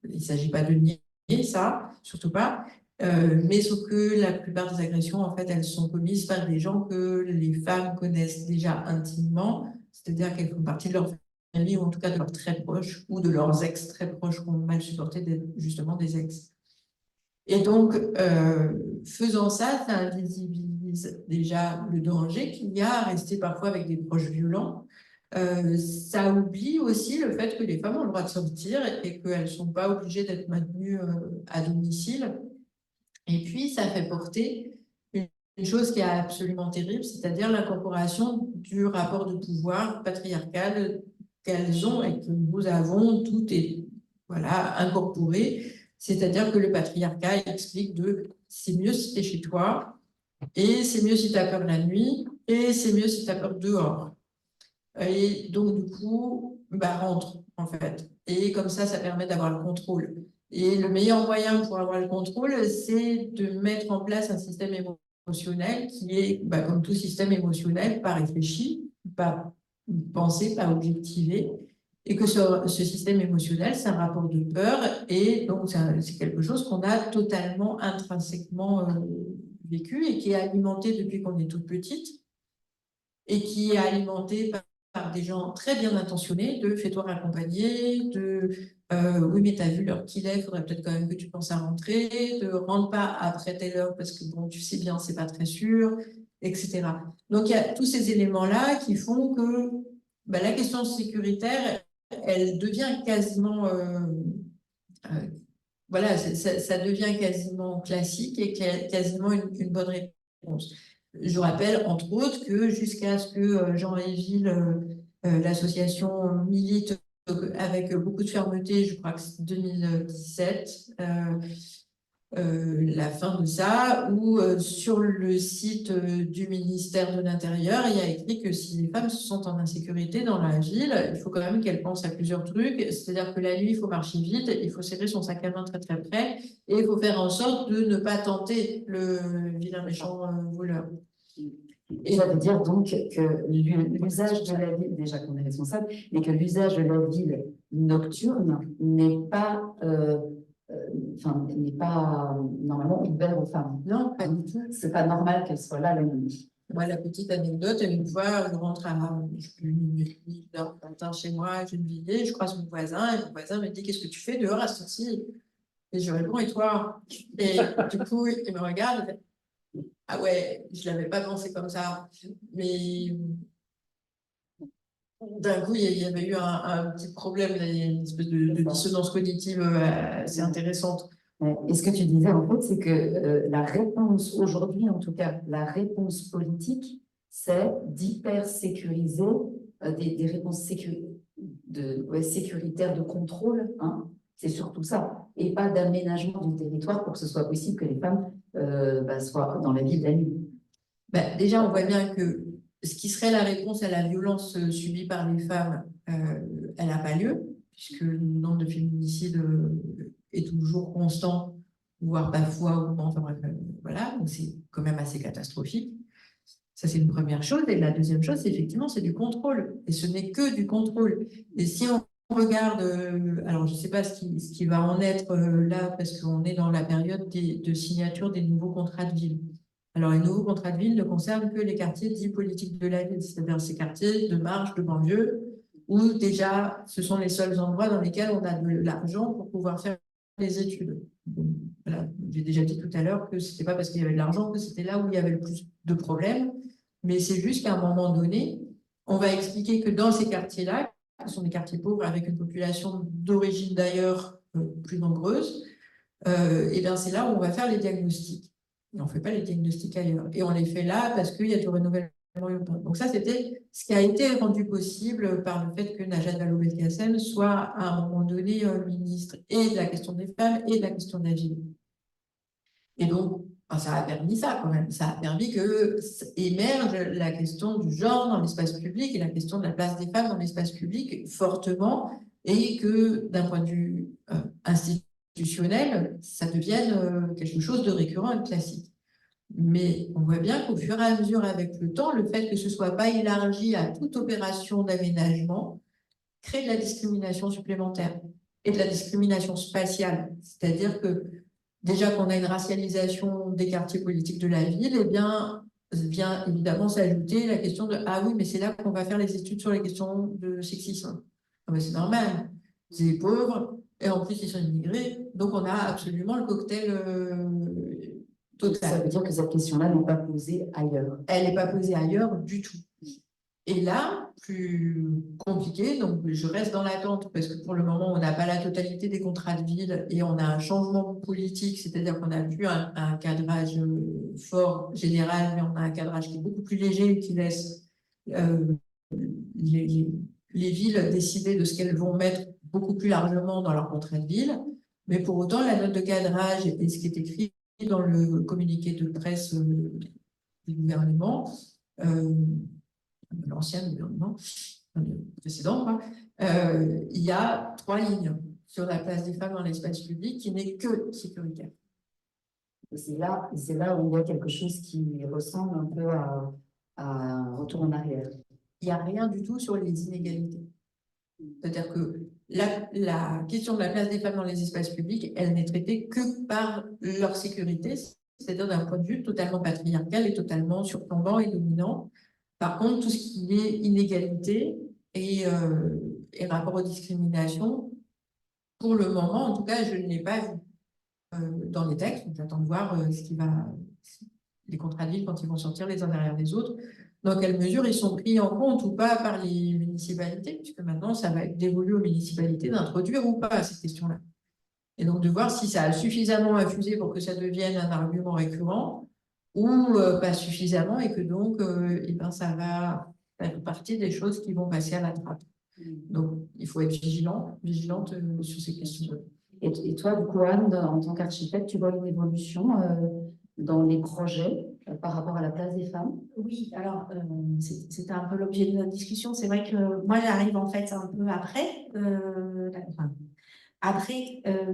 il ne s'agit pas de nier ça, surtout pas. Mais sauf que la plupart des agressions, en fait, elles sont commises par des gens que les femmes connaissent déjà intimement, c'est-à-dire qu'elles font partie de leur famille, ou en tout cas de leurs très proches, ou de leurs ex très proches qui ont mal supporté justement des ex. Et donc, faisant ça, ça invisibilise déjà le danger qu'il y a à rester parfois avec des proches violents. Ça oublie aussi le fait que les femmes ont le droit de sortir et qu'elles ne sont pas obligées d'être maintenues à domicile. Et puis, ça fait porter une chose qui est absolument terrible, c'est-à-dire l'incorporation du rapport de pouvoir patriarcal qu'elles ont et que nous avons toutes et voilà, incorporé. C'est-à-dire que le patriarcat explique de c'est mieux si tu es chez toi, et c'est mieux si tu as peur la nuit, et c'est mieux si tu as peur dehors. Et donc, du coup, bah, rentre, en fait. Et comme ça permet d'avoir le contrôle. Et le meilleur moyen pour avoir le contrôle, c'est de mettre en place un système émotionnel qui est, bah, comme tout système émotionnel, pas réfléchi, pas pensé, pas objectivé. Et que ce système émotionnel, c'est un rapport de peur. Et donc, c'est quelque chose qu'on a totalement intrinsèquement vécu et qui est alimenté depuis qu'on est toute petite et qui est alimenté par des gens très bien intentionnés, de fais-toi raccompagner, de oui, mais t'as vu l'heure qu'il est, il faudrait peut-être quand même que tu penses à rentrer, de rentre pas après telle heure parce que bon, tu sais bien, c'est pas très sûr, etc. Donc il y a tous ces éléments-là qui font que bah, la question sécuritaire, elle devient quasiment voilà, ça devient quasiment classique et quasiment une bonne réponse. Je rappelle, entre autres, que jusqu'à ce que Jean Éville, l'association milite avec beaucoup de fermeté, je crois que c'est 2017, la fin de ça, où sur le site du ministère de l'Intérieur, il y a écrit que si les femmes se sentent en insécurité dans la ville, il faut quand même qu'elles pensent à plusieurs trucs. C'est-à-dire que la nuit, il faut marcher vite, il faut serrer son sac à main très très près, et il faut faire en sorte de ne pas tenter le vilain méchant voleur. Et ça veut dire donc que l'usage de la ville, déjà qu'on est responsable, mais que l'usage de la ville nocturne n'est pas, n'est pas normalement ouvert aux femmes. Non, pas du tout. C'est pas normal qu'elles soient là la nuit. Moi, la petite anecdote, une fois, je rentre à minuit d'un matin chez moi, je Gennevilliers, je croise mon voisin, et mon voisin me dit qu'est-ce que tu fais dehors à cette heure-ci? Et je réponds, et toi? Et du coup, il me regarde, et ah ouais, je l'avais pas pensé comme ça. Mais d'un coup, il y avait eu un petit problème, une espèce de dissonance cognitive assez intéressante. Et ce que tu disais, en fait, c'est que la réponse, aujourd'hui en tout cas, la réponse politique, c'est d'hyper-sécuriser des réponses sécuritaires de contrôle, hein, c'est surtout ça, et pas d'aménagement du territoire pour que ce soit possible que les femmes soient dans la ville la nuit. Déjà, on voit bien que ce qui serait la réponse à la violence subie par les femmes, elle n'a pas lieu, puisque le nombre de féminicides est toujours constant, voire parfois augmente. Voilà, donc c'est quand même assez catastrophique. Ça, c'est une première chose. Et la deuxième chose, c'est effectivement, c'est du contrôle. Et ce n'est que du contrôle. Et si on regarde, alors je ne sais pas ce qui va en être là, parce qu'on est dans la période de signature des nouveaux contrats de ville. Alors, les nouveaux contrats de ville ne concernent que les quartiers dits politiques de la ville, c'est-à-dire ces quartiers de marge, de banlieue, où déjà, ce sont les seuls endroits dans lesquels on a de l'argent pour pouvoir faire les études. Donc, voilà. J'ai déjà dit tout à l'heure que ce n'était pas parce qu'il y avait de l'argent que c'était là où il y avait le plus de problèmes, mais c'est juste qu'à un moment donné, on va expliquer que dans ces quartiers-là, qui sont des quartiers pauvres avec une population d'origine d'ailleurs plus nombreuse, et bien c'est là où on va faire les diagnostics. On ne fait pas les diagnostics ailleurs. Et on les fait là parce qu'il y a du renouvellement urbain. Donc ça, c'était ce qui a été rendu possible par le fait que Najat Vallaud-Belkacem soit à un moment donné ministre et de la question des femmes et de la question de la ville. Et donc, Enfin, ça a permis ça quand même. Ça a permis que émerge la question du genre dans l'espace public et la question de la place des femmes dans l'espace public fortement et que d'un point de vue institutionnel, ça devienne quelque chose de récurrent et de classique. Mais on voit bien qu'au fur et à mesure avec le temps, le fait que ce soit pas élargi à toute opération d'aménagement crée de la discrimination supplémentaire et de la discrimination spatiale. C'est-à-dire que déjà qu'on a une racialisation des quartiers politiques de la ville, eh bien, vient évidemment s'ajouter la question de « Ah oui, mais c'est là qu'on va faire les études sur les questions de sexisme. » Ah ben, c'est normal, c'est des pauvres, et en plus ils sont immigrés, donc on a absolument le cocktail total. Ça veut dire que cette question-là n'est pas posée ailleurs. Elle n'est pas posée ailleurs du tout. Et là, plus compliqué, donc je reste dans l'attente parce que pour le moment, on n'a pas la totalité des contrats de ville et on a un changement politique, c'est-à-dire qu'on n'a plus un cadrage fort, général, mais on a un cadrage qui est beaucoup plus léger et qui laisse les villes décider de ce qu'elles vont mettre beaucoup plus largement dans leur contrat de ville. Mais pour autant, la note de cadrage et ce qui est écrit dans le communiqué de presse du gouvernement, l'ancien gouvernement, le précédent, quoi, il y a 3 lignes sur la place des femmes dans l'espace public qui n'est que sécuritaire. C'est là où il y a quelque chose qui ressemble un peu à un retour en arrière. Il n'y a rien du tout sur les inégalités. C'est-à-dire que la question de la place des femmes dans les espaces publics, elle n'est traitée que par leur sécurité, c'est-à-dire d'un point de vue totalement patriarcal et totalement surplombant et dominant. Par contre, tout ce qui est inégalité et rapport aux discriminations, pour le moment, en tout cas, je ne l'ai pas vu dans les textes. J'attends de voir les contrats de ville quand ils vont sortir les uns derrière les autres, dans quelle mesure ils sont pris en compte ou pas par les municipalités, puisque maintenant, ça va être dévolu aux municipalités d'introduire ou pas ces questions-là. Et donc, de voir si ça a suffisamment infusé pour que ça devienne un argument récurrent, ou pas suffisamment et que donc ça va faire partie des choses qui vont passer à la trappe. Donc, il faut être vigilante sur ces questions. Et toi, du coup, Anne, en tant qu'architecte, tu vois une évolution dans les projets par rapport à la place des femmes? Oui, alors c'était un peu l'objet de notre discussion. C'est vrai que moi, j'arrive en fait un peu après,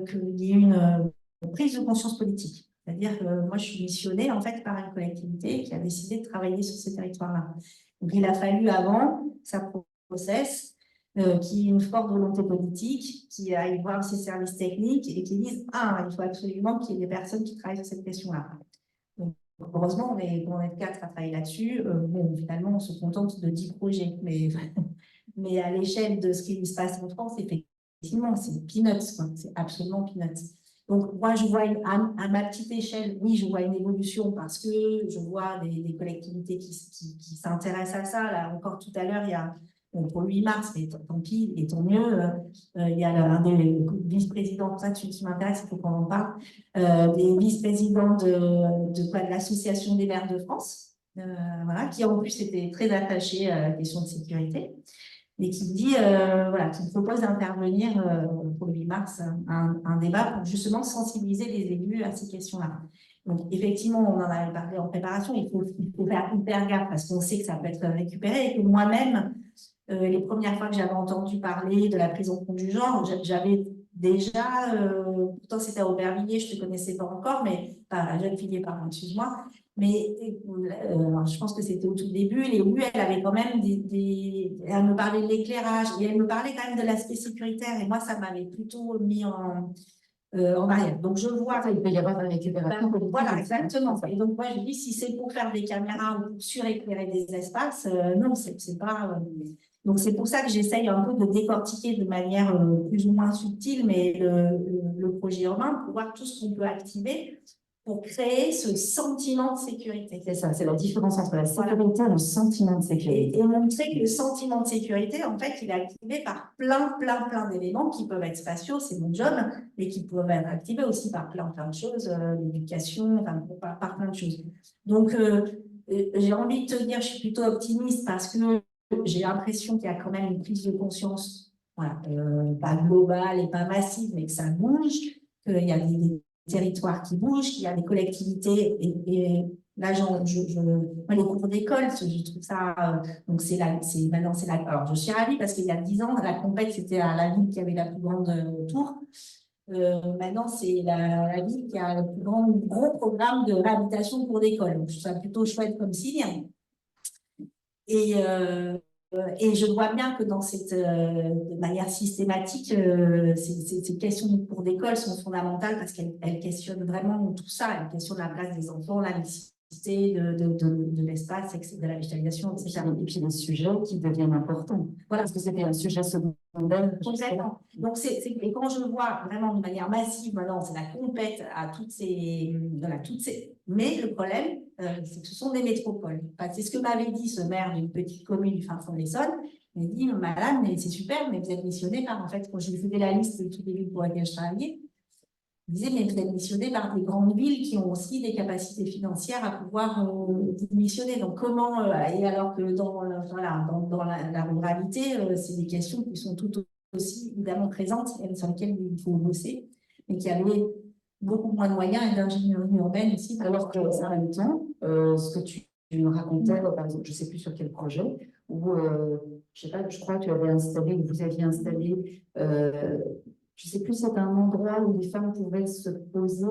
qu'il y ait une prise de conscience politique. C'est-à-dire que moi, je suis missionnée en fait par une collectivité qui a décidé de travailler sur ces territoires-là. Donc, il a fallu avant ça processe qu'il y ait une forte volonté politique, qui aille voir ses services techniques et qui disent « Ah, il faut absolument qu'il y ait des personnes qui travaillent sur cette question-là ». Heureusement, on est 4 à travailler là-dessus. Bon, finalement, on se contente de 10 projets. Mais à l'échelle de ce qui se passe en France, effectivement, c'est peanuts, quoi. C'est absolument peanuts. Donc, moi, je vois à ma petite échelle, oui, je vois une évolution parce que je vois des collectivités qui s'intéressent à ça. Là, encore tout à l'heure, il y a, pour le 8 mars, mais tant pis, et tant mieux, il y a un des vice-présidents, ça qui m'intéresse, il faut qu'on en parle, des vice-présidents de l'Association des maires de France, voilà, qui en plus étaient très attachés à la question de sécurité. Et qui dit, qui propose d'intervenir pour le 8 mars, un débat pour justement sensibiliser les élus à ces questions-là. Donc, effectivement, on en avait parlé en préparation, il faut faire hyper gaffe parce qu'on sait que ça peut être récupéré et que moi-même, les premières fois que j'avais entendu parler de la prise en compte du genre, j'avais déjà, pourtant c'était à Aubervilliers, je ne te connaissais pas encore, mais pas jeune fille, pardon, excuse-moi. Mais je pense que c'était au tout début, l'élue, elle avait quand même elle me parlait de l'éclairage, et elle me parlait quand même de l'aspect sécuritaire, et moi, ça m'avait plutôt mis en arrière. Donc, je vois... Il peut y avoir une récupération. Voilà, exactement. Et donc, moi, je dis, si c'est pour faire des caméras ou pour suréclairer des espaces, non, c'est pas... Donc, c'est pour ça que j'essaye un peu de décortiquer de manière plus ou moins subtile, mais le projet urbain, pour voir tout ce qu'on peut activer pour créer ce sentiment de sécurité. C'est ça, c'est la différence entre la sécurité et le sentiment de sécurité. Et montrer que le sentiment de sécurité, en fait, il est activé par plein d'éléments qui peuvent être spatiaux, c'est mon job, mais qui peuvent être activés aussi par plein de choses, l'éducation, enfin, par plein de choses. Donc, j'ai envie de te dire, je suis plutôt optimiste parce que j'ai l'impression qu'il y a quand même une prise de conscience, voilà, pas globale et pas massive, mais que ça bouge, qu'il y a des territoires qui bougent, qu'il y a des collectivités, et là, moi, les cours d'école, je trouve ça, donc maintenant, alors je suis ravie parce qu'il y a 10 ans, la compète, c'était à la ville qui avait la plus grande tour. Maintenant, c'est la ville qui a le plus gros programme de réhabilitation de cours d'école. Donc, je trouve ça plutôt chouette comme signe. Et je vois bien que de manière systématique, ces questions de cours d'école sont fondamentales parce qu'elles questionnent vraiment tout ça. Elles questionnent la place des enfants, la mixité de l'espace, de la végétalisation, etc. Et puis les sujets qui deviennent importants. Voilà, parce que c'était un sujet secondaire. Complètement. Donc, et quand je vois vraiment de manière massive, maintenant, c'est la compète à toutes ces. Mais le problème, c'est que ce sont des métropoles. Enfin, c'est ce que m'avait dit ce maire d'une petite commune du fin fond de l'Essonne. Il m'a dit, madame, mais c'est super, mais vous êtes missionné par, en fait, quand je lui faisais la liste de toutes les villes pour lesquelles je travaillais, il disait, mais vous êtes missionné par des grandes villes qui ont aussi des capacités financières à pouvoir vous missionner. Donc, comment, et alors que dans la ruralité, c'est des questions qui sont tout aussi évidemment présentes et sur lesquelles il faut bosser, mais qui avaient beaucoup moins de moyens et d'ingénierie urbaine aussi. Alors que, en même temps, ce que tu me racontais, par exemple, je ne sais plus sur quel projet, où, je sais pas, je crois que tu avais installé, ou vous aviez installé, je ne sais plus, c'était un endroit où les femmes pouvaient se poser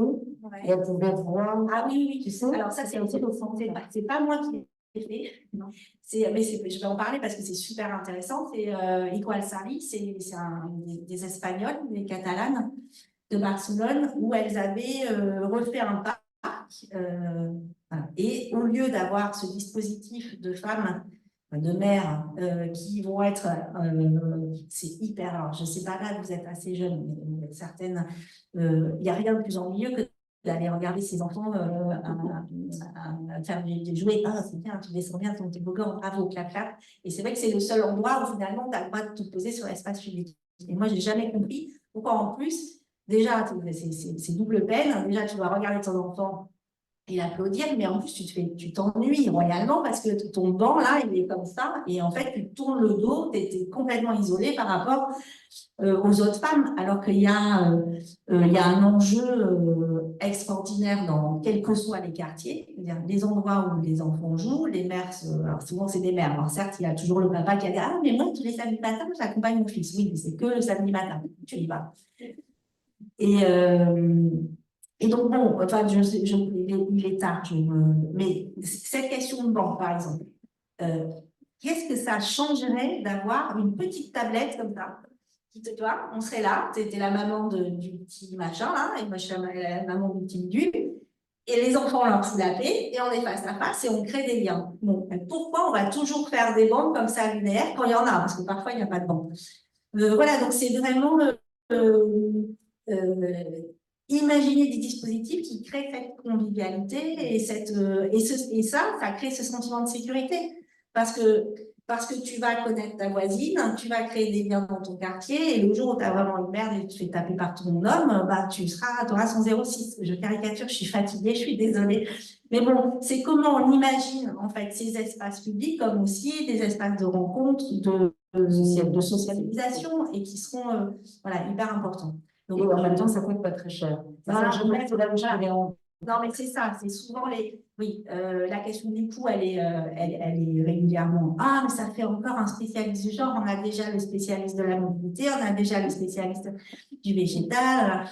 et elles pouvaient voir. Ah oui, oui, tu sais. Alors ça, c'est pas moi qui l'ai fait. Non. Mais je vais en parler parce que c'est super intéressant. C'est Igual Sari, c'est des Espagnols, des Catalanes de Barcelone, où elles avaient refait un parc. Et au lieu d'avoir ce dispositif de femmes, de mères qui vont être, c'est hyper, alors je ne sais pas là, vous êtes assez jeunes, mais certaines, il n'y a rien de plus ennuyeux que d'aller regarder ses enfants à faire des jouets. Ah, c'est bien, tu descends bien ton toboggan, bravo, clap, clap. Et c'est vrai que c'est le seul endroit où finalement tu as le droit de te poser sur l'espace public. Et moi, je n'ai jamais compris pourquoi en plus, déjà, c'est double peine. Déjà, tu dois regarder ton enfant et l'applaudir, mais en plus, tu t'ennuies royalement parce que ton banc, là, il est comme ça. Et en fait, tu tournes le dos, tu es complètement isolé par rapport aux autres femmes, alors qu'il y a un enjeu extraordinaire dans quels que soient les quartiers, les endroits où les enfants jouent, les mères, alors souvent c'est des mères, alors certes il y a toujours le papa qui a dit « Ah mais moi tous les samedis matins j'accompagne mon fils », oui mais c'est que le samedi matin, tu y vas. Et donc bon, enfin il est tard, mais cette question de banc par exemple, qu'est-ce que ça changerait d'avoir une petite tablette comme ça? Toi, on serait là, tu étais la maman du petit machin, là, et moi je suis la maman du petit bidule, et les enfants leur foutent la paix, et on est face à face, et on crée des liens. Bon, pourquoi on va toujours faire des bandes comme ça linéaires quand il y en a, parce que parfois il n'y a pas de bande. Voilà, donc c'est vraiment imaginer des dispositifs qui créent cette convivialité, et ça crée ce sentiment de sécurité, parce que tu vas connaître ta voisine, tu vas créer des liens dans ton quartier, et le jour où tu as vraiment une merde et tu te fais taper par ton homme, bah, tu auras son 06. Je caricature, je suis fatiguée, je suis désolée. Mais bon, c'est comment on imagine en fait ces espaces publics comme aussi des espaces de rencontre, de socialisation, et qui seront voilà, hyper importants. Donc, et en même temps, ça coûte pas très cher. Voilà, Non, mais c'est ça, c'est souvent oui, la question du coût, elle est régulièrement. Ah, mais ça fait encore un spécialiste du genre. On a déjà le spécialiste de la mobilité, on a déjà le spécialiste du végétal.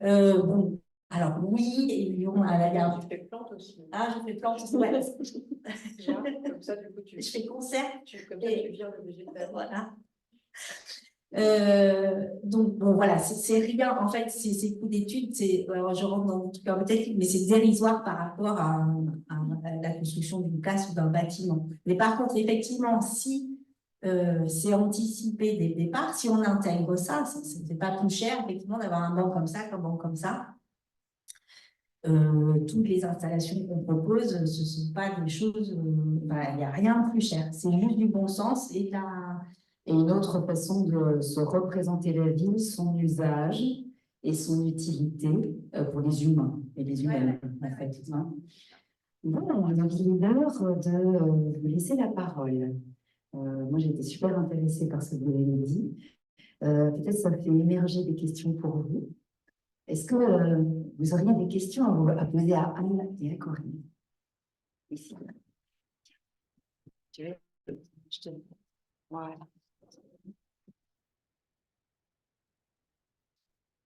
Bon, alors oui, et on a la garde. Tu fais plantes aussi. Ah, je fais plantes aussi, ouais. Comme ça, du coup, Je fais concert. Comme ça, tu viens le végétal. Voilà. Donc, bon, voilà, c'est rien, en fait, ces coûts d'études, je rentre dans le truc un peu technique, mais c'est dérisoire par rapport à la construction d'une classe ou d'un bâtiment. Mais par contre, effectivement, si c'est anticipé dès le départ, si on intègre ça, c'est pas plus cher, effectivement, d'avoir un banc comme ça, qu'un banc comme ça. Toutes les installations qu'on propose, ce ne sont pas des choses, il n'y a rien de plus cher, c'est juste du bon sens et une autre façon de se représenter la ville, son usage et son utilité pour les humains et les humaines, en fait. Bon, donc il est l'heure de vous laisser la parole. Moi, j'ai été super intéressée par ce que vous avez dit. Peut-être ça fait émerger des questions pour vous. Est-ce que vous auriez des questions à poser à Anne et à Corinne? Ici. Je te... Voilà.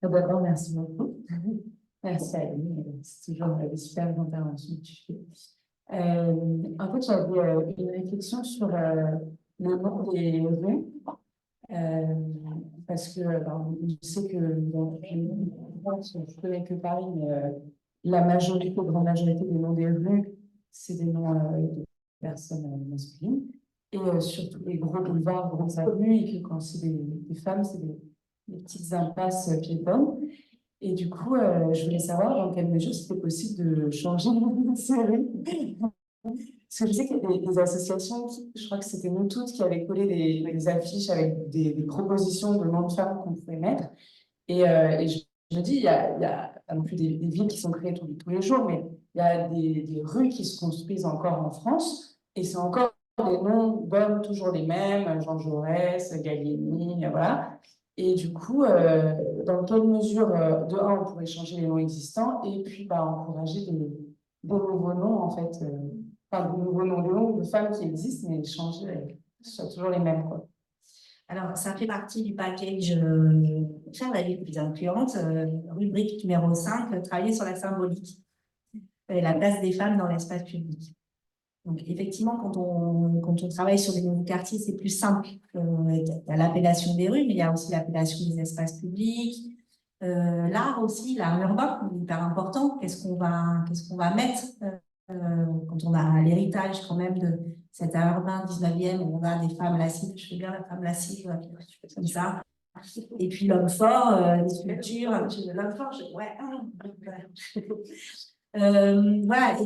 D'abord, merci beaucoup. Merci à Annie, c'est toujours des super interventions que tu fais. En fait, j'avais une réflexion sur le nom des rues, parce que je sais que je connais que Paris, mais la grande majorité des noms des rues, c'est des noms de personnes masculines, et surtout les gros boulevards, grandes avenues, et que quand c'est des femmes, c'est des petites impasses piétonnes. Et du coup, je voulais savoir dans quelle mesure c'était possible de changer de série. Parce que je sais qu'il y a des associations, je crois que c'était nous toutes, qui avaient collé des affiches avec des propositions de noms de femmes qu'on pouvait mettre. Et je me dis, il y a pas non plus des villes qui sont créées tous les jours, mais il y a des rues qui se construisent encore en France, et c'est encore des noms d'hommes toujours les mêmes, Jean Jaurès, Gallieni, voilà. Et du coup, dans quelle mesure, de un, on pourrait changer les noms existants, et puis encourager des nouveaux noms, en fait, enfin, de nouveaux noms de noms de femmes qui existent, mais changer, que ce soit toujours les mêmes, quoi. Alors, ça fait partie du package faire la vie plus incluante, rubrique numéro 5, travailler sur la symbolique et la place des femmes dans l'espace public. Donc, effectivement, quand on travaille sur les nouveaux quartiers, c'est plus simple. Il y a l'appellation des rues, mais il y a aussi l'appellation des espaces publics. L'art aussi, l'art urbain, hyper important. Qu'est-ce qu'on va mettre quand on a l'héritage quand même de cet art urbain 19e où on a des femmes lascives, je fais bien la femme lascive, comme ça. Et puis l'homme fort, les sculptures, l'homme fort, voilà,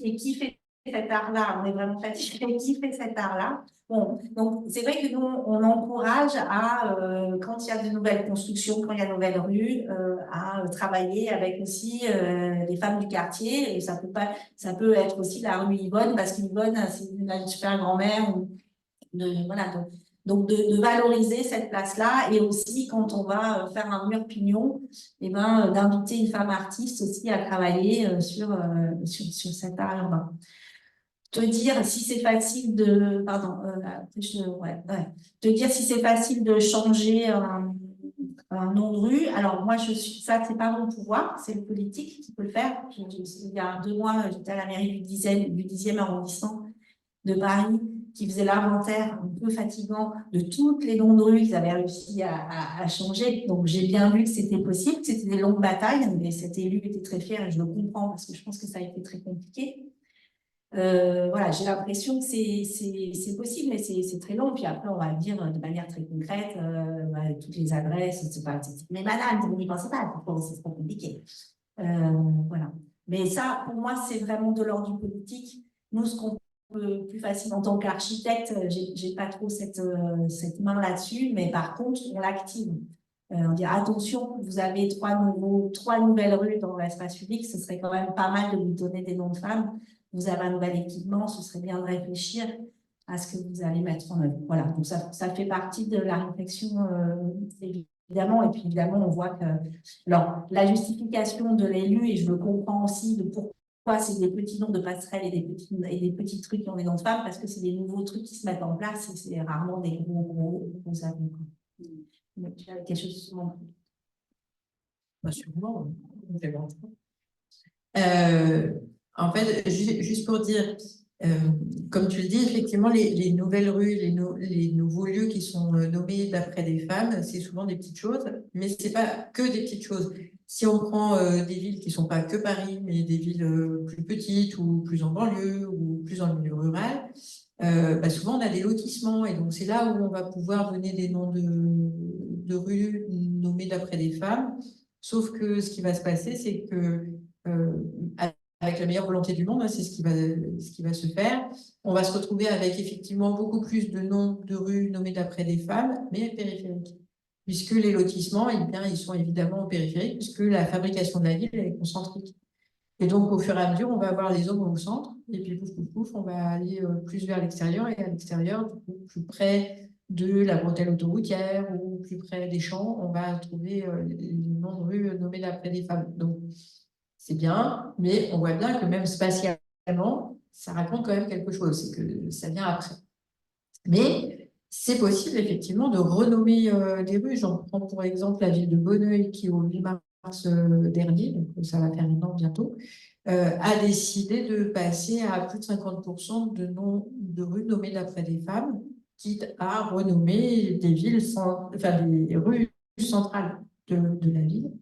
et qui fait cet art-là? On est vraiment fatigué. Qui fait cet art-là? Bon, donc c'est vrai que nous, on encourage à, quand il y a de nouvelles constructions, quand il y a de nouvelles rues, à travailler avec aussi les femmes du quartier. Et ça peut être aussi la rue Yvonne, parce qu'Yvonne, c'est une super grand-mère. Voilà, donc de valoriser cette place-là, et aussi quand on va faire un mur pignon, d'inviter une femme artiste aussi à travailler sur cet art urbain. Te dire si c'est facile de, te dire si c'est facile de changer un nom de rue. Alors moi, ça, c'est pas mon pouvoir, c'est le politique qui peut le faire. Il y a 2 mois, j'étais à la mairie du 10e arrondissement de Paris, qui faisait l'inventaire un peu fatigant de toutes les noms de rues qu'ils avaient réussi à changer. Donc, j'ai bien vu que c'était possible, que c'était des longues batailles, mais cet élu était très fier, et je le comprends parce que je pense que ça a été très compliqué. Voilà, j'ai l'impression que c'est possible, mais c'est très long. Puis après, on va dire de manière très concrète, toutes les adresses, c'est pas, mais madame, vous n'y pensez pas, c'est trop compliqué. Voilà. Mais ça, pour moi, c'est vraiment de l'ordre du politique. Nous, ce qu'on peut plus facile en tant qu'architecte, j'ai pas trop cette main là-dessus, mais par contre, on l'active. On dit attention, vous avez 3 nouvelles rues dans l'espace public, ce serait quand même pas mal de vous donner des noms de femmes. Vous avez un nouvel équipement, ce serait bien de réfléchir à ce que vous allez mettre en œuvre. Voilà, donc ça fait partie de la réflexion, évidemment. Et puis évidemment, on voit que alors, la justification de l'élu, et je le comprends aussi, de pourquoi c'est des petits noms de passerelles et des petits trucs qui ont des noms de femmes, parce que c'est des nouveaux trucs qui se mettent en place, et c'est rarement des gros avis. Donc, tu as quelque chose sûrement. Sûrement. En fait, juste pour dire, comme tu le dis, effectivement, les nouvelles rues, les nouveaux lieux qui sont nommés d'après des femmes, c'est souvent des petites choses, mais c'est pas que des petites choses. Si on prend des villes qui sont pas que Paris, mais des villes plus petites ou plus en banlieue ou plus en milieu rural, souvent on a des lotissements, et donc c'est là où on va pouvoir donner des noms de rues nommées d'après des femmes. Sauf que ce qui va se passer, c'est que avec la meilleure volonté du monde, c'est ce qui va se faire. On va se retrouver avec effectivement beaucoup plus de noms de rues nommées d'après des femmes, mais périphériques. Puisque les lotissements, ils sont évidemment périphériques, puisque la fabrication de la ville est concentrique. Et donc, au fur et à mesure, on va avoir les hommes au centre, et puis pouf, pouf, pouf, on va aller plus vers l'extérieur, et à l'extérieur, plus près de la bretelle autoroutière ou plus près des champs, on va trouver les noms de rues nommés d'après des femmes. Donc, c'est bien, mais on voit bien que même spatialement, ça raconte quand même quelque chose, c'est que ça vient après. Mais c'est possible effectivement de renommer des rues. J'en prends pour exemple la ville de Bonneuil qui, au 8 mars dernier, donc ça va faire un an bientôt, a décidé de passer à plus de 50% de noms de rues nommées d'après des femmes, quitte à renommer des villes, enfin des rues centrales de la ville.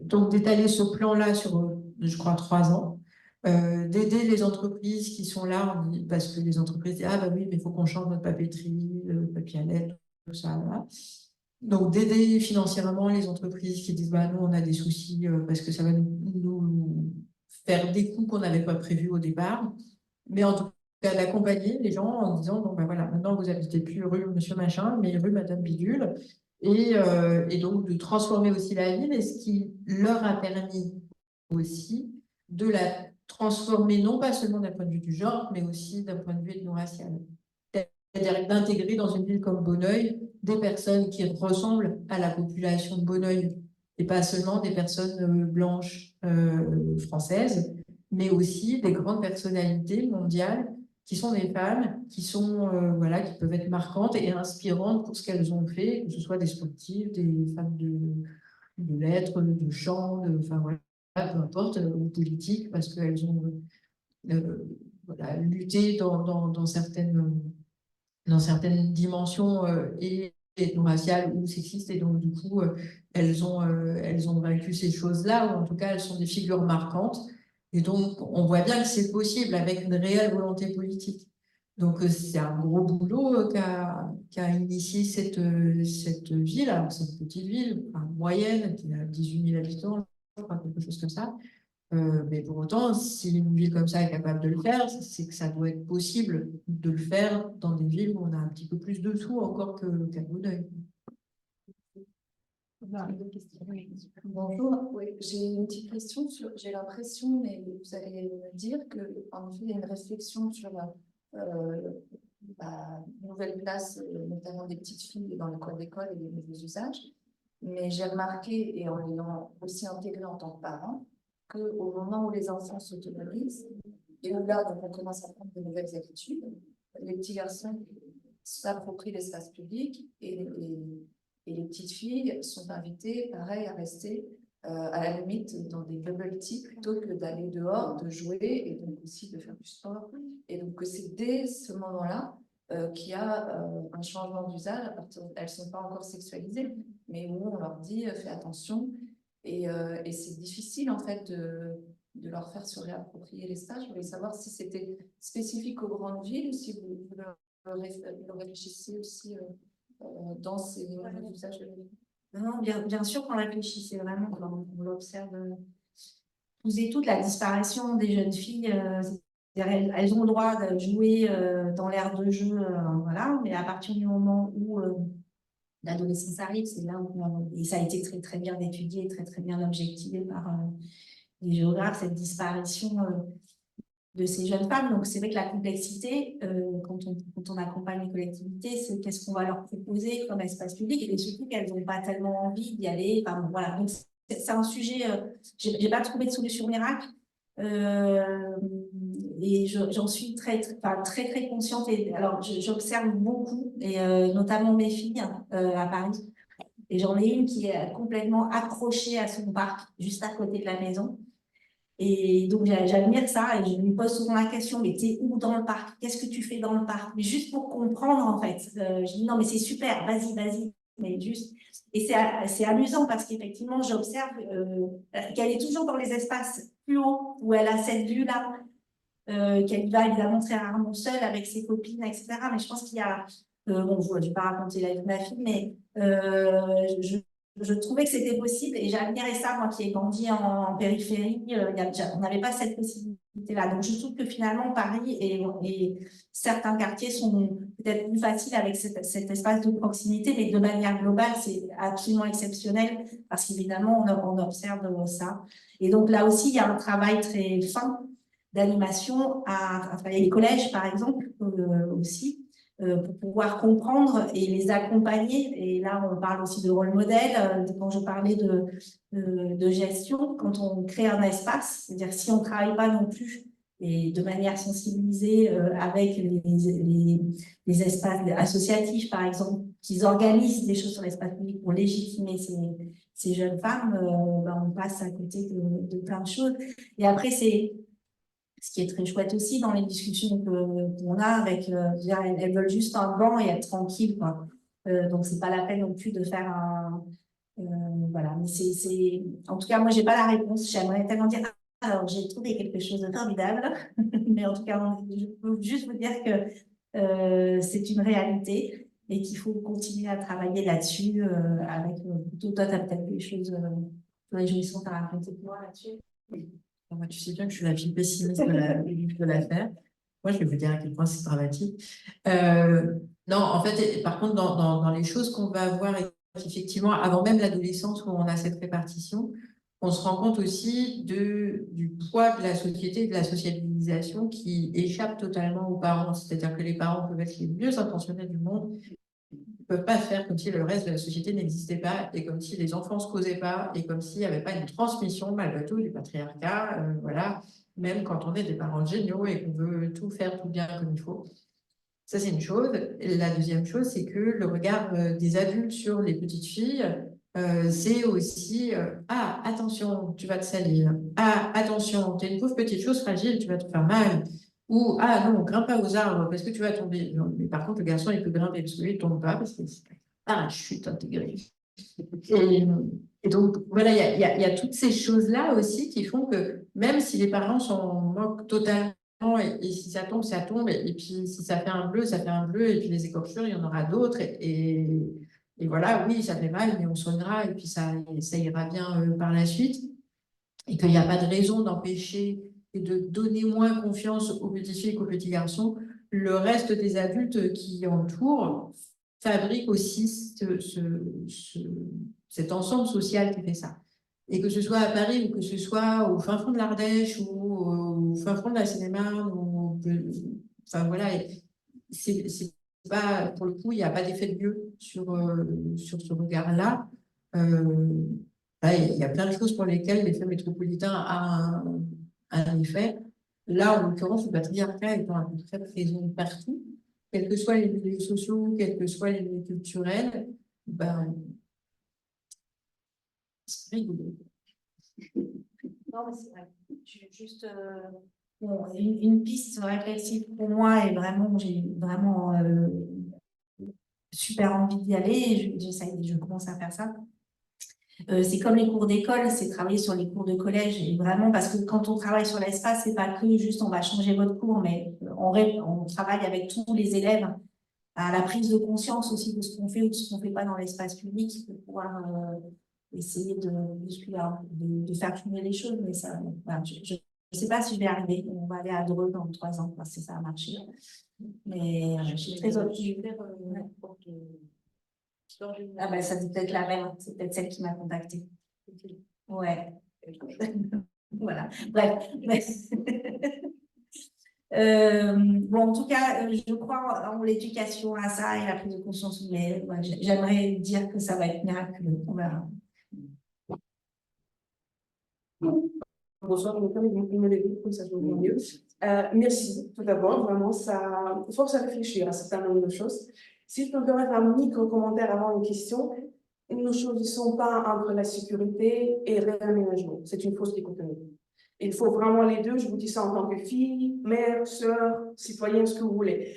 Donc d'étaler ce plan-là sur, je crois, 3 ans. D'aider les entreprises qui sont là, parce que les entreprises disent, ah bah oui, mais il faut qu'on change notre papeterie, le papier à lettres, tout ça. Voilà. Donc d'aider financièrement les entreprises qui disent, bah nous, on a des soucis parce que ça va nous faire des coûts qu'on n'avait pas prévus au départ. Mais en tout cas, d'accompagner les gens en disant, bon ben voilà, maintenant vous habitez plus rue Monsieur Machin, mais rue Madame Bidule. Et donc de transformer aussi la ville, et ce qui leur a permis aussi de la transformer, non pas seulement d'un point de vue du genre, mais aussi d'un point de vue ethno-racial. C'est-à-dire d'intégrer dans une ville comme Bonneuil des personnes qui ressemblent à la population de Bonneuil, et pas seulement des personnes blanches françaises, mais aussi des grandes personnalités mondiales qui sont des femmes, qui sont voilà, qui peuvent être marquantes et inspirantes pour ce qu'elles ont fait, que ce soit des sportives, des femmes de lettres, de chant, enfin voilà, peu importe, ou politiques, parce qu'elles ont voilà, lutté dans certaines dimensions et ethno-raciales ou sexistes, et donc du coup, elles ont vaincu ces choses-là, ou en tout cas, elles sont des figures marquantes. Et donc, on voit bien que c'est possible avec une réelle volonté politique. Donc, c'est un gros boulot qu'a initié cette ville. Alors, c'est une petite ville, enfin, moyenne, qui a 18 000 habitants, je crois, quelque chose comme ça. Mais pour autant, si une ville comme ça est capable de le faire, c'est que ça doit être possible de le faire dans des villes où on a un petit peu plus de sous encore qu'à Bonneuil. Bonjour, oui, j'ai une petite question j'ai l'impression, mais vous allez me dire qu'en effet, il y a une réflexion sur la nouvelle place, notamment des petites filles dans les cours d'école et les nouveaux usages. Mais j'ai remarqué, et en l'ayant aussi intégré en tant que parent, qu'au moment où les enfants s'autonomisent, et où là, donc, on commence à prendre de nouvelles habitudes, les petits garçons s'approprient l'espace public et les petites filles sont invitées, pareil, à rester à la limite dans des bubble tea plutôt que d'aller dehors, de jouer et donc aussi de faire du sport. Et donc c'est dès ce moment-là qu'il y a un changement d'usage. Elles ne sont pas encore sexualisées, mais où on leur dit fais attention. Et c'est difficile en fait de leur faire se réapproprier l'espace. Je voulais savoir si c'était spécifique aux grandes villes ou si vous le réfléchissez aussi dans ces usages de la vie. Non, bien sûr qu'on réfléchit, c'est vraiment quand on l'observe tous et toutes, la disparition des jeunes filles, elles ont le droit de jouer dans l'aire de jeu, voilà, mais à partir du moment où l'adolescence arrive, c'est là où, et ça a été très très bien étudié, très très bien objectivé par les géographes, cette disparition de ces jeunes femmes. Donc, c'est vrai que la complexité, quand on accompagne les collectivités, c'est qu'est-ce qu'on va leur proposer comme espace public, et surtout qu'elles n'ont pas tellement envie d'y aller. Enfin, voilà. Donc, c'est un sujet, je n'ai pas trouvé de solution miracle. Et j'en suis très consciente. Et, alors, j'observe beaucoup, et notamment mes filles à Paris. Et j'en ai une qui est complètement accrochée à son parc, juste à côté de la maison. Et donc, j'admire ça et je lui pose souvent la question, mais t'es où dans le parc? Qu'est-ce que tu fais dans le parc? Mais juste pour comprendre, en fait. Je dis, non, mais c'est super, vas-y, mais juste. Et c'est amusant parce qu'effectivement, j'observe qu'elle est toujours dans les espaces plus hauts où elle a cette vue-là, qu'elle va évidemment très rarement seule avec ses copines, etc. Mais je pense qu'il y a, bon, je ne vais pas raconter la vie de ma fille, mais je trouvais que c'était possible et j'admirais ça, moi qui ai grandi en périphérie, on n'avait pas cette possibilité-là. Donc, je trouve que finalement, Paris et certains quartiers sont peut-être plus faciles avec cet espace de proximité, mais de manière globale, c'est absolument exceptionnel parce qu'évidemment, on observe ça. Et donc, là aussi, il y a un travail très fin d'animation à travailler les collèges, par exemple, aussi, pour pouvoir comprendre et les accompagner. Et là, on parle aussi de rôle modèle. Quand je parlais de gestion, quand on crée un espace, c'est-à-dire si on ne travaille pas non plus et de manière sensibilisée avec les espaces associatifs, par exemple, qui organisent des choses sur l'espace public pour légitimer ces jeunes femmes, ben, on passe à côté de plein de choses. Et après, c'est ce qui est très chouette aussi dans les discussions qu'on a avec, elles veulent juste un banc et être tranquilles, quoi. Donc, c'est pas la peine non plus de faire un... voilà, mais en tout cas, moi, j'ai pas la réponse. J'aimerais tellement dire, alors, j'ai trouvé quelque chose de formidable, mais en tout cas, je peux juste vous dire que c'est une réalité et qu'il faut continuer à travailler là-dessus avec plutôt, toi, tu as peut-être des choses réjouissantes à raconter pour moi là-dessus. Moi, tu sais bien que je suis la fille pessimiste de l'affaire. Moi, je vais vous dire à quel point c'est dramatique. Non, en fait, par contre, dans les choses qu'on va avoir, effectivement, avant même l'adolescence où on a cette répartition, on se rend compte aussi du poids de la société, de la sociabilisation qui échappe totalement aux parents. C'est-à-dire que les parents peuvent être les mieux intentionnés du monde, ne peuvent pas faire comme si le reste de la société n'existait pas et comme si les enfants ne se causaient pas et comme s'il n'y avait pas une transmission malgré tout du patriarcat, voilà, même quand on est des parents géniaux et qu'on veut tout faire tout bien comme il faut. Ça, c'est une chose. Et la deuxième chose, c'est que le regard des adultes sur les petites filles, c'est aussi ah, attention, tu vas te salir. Ah, attention, tu es une pauvre petite chose fragile, tu vas te faire mal. Ou ah non, grimpe pas aux arbres parce que tu vas tomber. Non, mais par contre, le garçon, il peut grimper parce que lui, il ne tombe pas parce que c'est un parachute intégré. Et donc, voilà, il y a toutes ces choses-là aussi qui font que même si les parents s'en moquent totalement, et si ça tombe, ça tombe, et puis si ça fait un bleu, ça fait un bleu, et puis les écorchures, il y en aura d'autres, et voilà, oui, ça fait mal, mais on soignera, et puis ça ira bien par la suite, et qu'il n'y a pas de raison d'empêcher et de donner moins confiance aux petites filles qu'aux petits garçons. Le reste des adultes qui entourent fabriquent aussi cet ensemble social qui fait ça. Et que ce soit à Paris ou que ce soit au fin fond de l'Ardèche ou au fin fond de la Seine-et-Marne, enfin voilà, c'est pas, pour le coup, il n'y a pas d'effet de lieu sur ce regard-là. Il y a plein de choses pour lesquelles l'effet métropolitain a un effet. Là, en l'occurrence, le patriarcat étant à peu près présent partout, quels que soient les milieux sociaux, quels que soient les milieux culturels, ben, c'est rigolo. Non, mais c'est vrai. Juste bon, une piste réflexive pour moi et vraiment, j'ai vraiment super envie d'y aller. Je commence à faire ça. C'est comme les cours d'école, c'est travailler sur les cours de collège et vraiment parce que quand on travaille sur l'espace, c'est pas que juste on va changer votre cours, mais on travaille avec tous les élèves à la prise de conscience aussi de ce qu'on fait ou de ce qu'on fait pas dans l'espace public pour pouvoir essayer de faire tourner les choses. Mais ça, voilà, je ne sais pas si je vais arriver. On va aller à Dreux dans 3 ans parce que ça a marché. Mais je suis très optimiste. Ah ben, ça c'est peut-être la même, c'est peut-être celle qui m'a contactée. Ouais. Voilà. Bref. Bon, en tout cas, je crois en l'éducation à ça et la prise de conscience, mais ouais, j'aimerais dire que ça va être miraculeux. On verra. Bonsoir, je me lève comme ça je me vois mieux. Merci, tout d'abord, vraiment, ça force à réfléchir à un certain nombre de choses. Si je peux me permettre un micro-commentaire avant une question, nous ne choisissons pas entre la sécurité et le réaménagement. C'est une fausse dichotomie. Il faut vraiment les deux, je vous dis ça en tant que fille, mère, sœur, citoyenne, ce que vous voulez.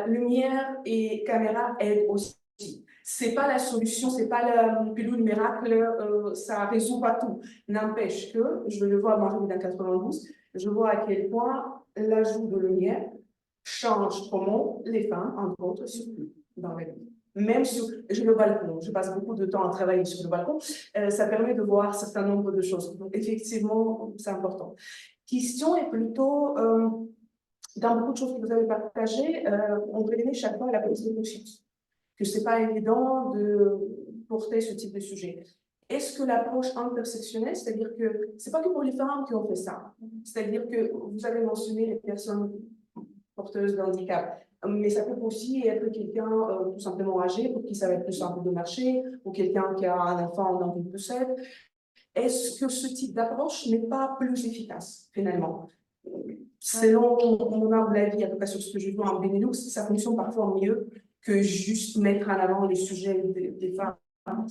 Lumière et caméra aident aussi. C'est pas la solution, c'est pas la pilule miracle, ça résout pas tout. N'empêche que, je le vois, moi j'habite en 92, je vois à quel point l'ajout de lumière change comment les femmes, entre autres, circulent dans la vie. Même sur le balcon, je passe beaucoup de temps à travailler sur le balcon, ça permet de voir un certain nombre de choses. Donc, effectivement, c'est important. Question est plutôt, dans beaucoup de choses que vous avez partagées, on revenait chaque fois à la prise de conscience, que ce n'est pas évident de porter ce type de sujet. Est-ce que l'approche intersectionnelle, c'est-à-dire que ce n'est pas que pour les femmes qui ont fait ça, c'est-à-dire que vous avez mentionné les personnes porteuses de handicap. Mais ça peut aussi être quelqu'un tout simplement âgé, pour qui ça va être plus simple de marcher, ou quelqu'un qui a un enfant dans une poussette. Est-ce que ce type d'approche n'est pas plus efficace, finalement? Selon mon humble avis, en tout cas sur ce que je vois en Benelux, ça fonctionne parfois mieux que juste mettre en avant les sujets des femmes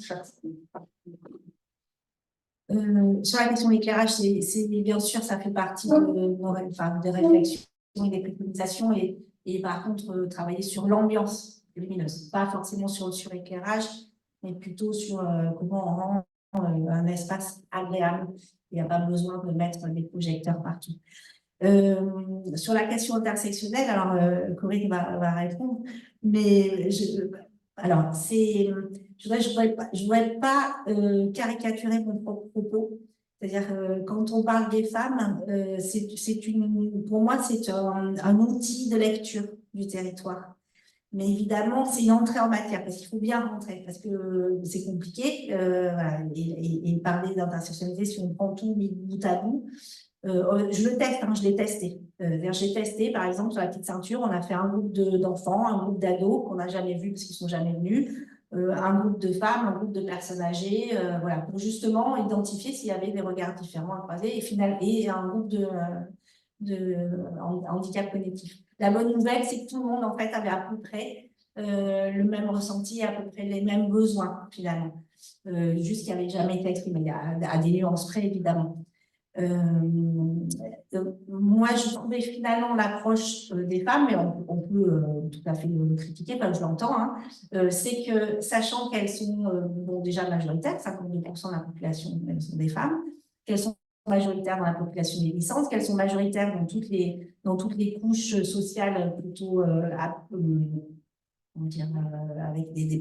chaque fois. Sur la question de l'éclairage, bien sûr, ça fait partie de nos des réflexions et des préconisations. Et par contre, travailler sur l'ambiance lumineuse, pas forcément sur le suréclairage, mais plutôt sur comment on rend un espace agréable. Il n'y a pas besoin de mettre des projecteurs partout. Sur la question intersectionnelle, alors Corinne va répondre, mais alors je voudrais pas caricaturer mon propre propos. C'est-à-dire quand on parle des femmes, pour moi c'est un outil de lecture du territoire. Mais évidemment, c'est une entrée en matière, parce qu'il faut bien rentrer, parce que c'est compliqué. Voilà, et parler d'intersectionnalité, si on prend tout mis bout à bout, je le teste, hein, je l'ai testé. J'ai testé, par exemple, sur la petite ceinture, on a fait un groupe d'enfants, un groupe d'ados qu'on n'a jamais vu parce qu'ils sont jamais venus, un groupe de femmes, un groupe de personnes âgées, voilà, pour justement identifier s'il y avait des regards différents à croiser, et un groupe de handicap cognitif. La bonne nouvelle, c'est que tout le monde, en fait, avait à peu près le même ressenti, à peu près les mêmes besoins, finalement. Juste qu'il n'y avait jamais été exprimé, à des nuances près, évidemment. Moi, je trouvais finalement l'approche des femmes, mais on peut tout à fait le critiquer, comme je l'entends, hein, c'est que, sachant qu'elles sont bon, déjà majoritaires, 52% de la population elles sont des femmes, qu'elles sont majoritaires dans la population vieillissante, qu'elles sont majoritaires dans toutes les couches sociales plutôt avec des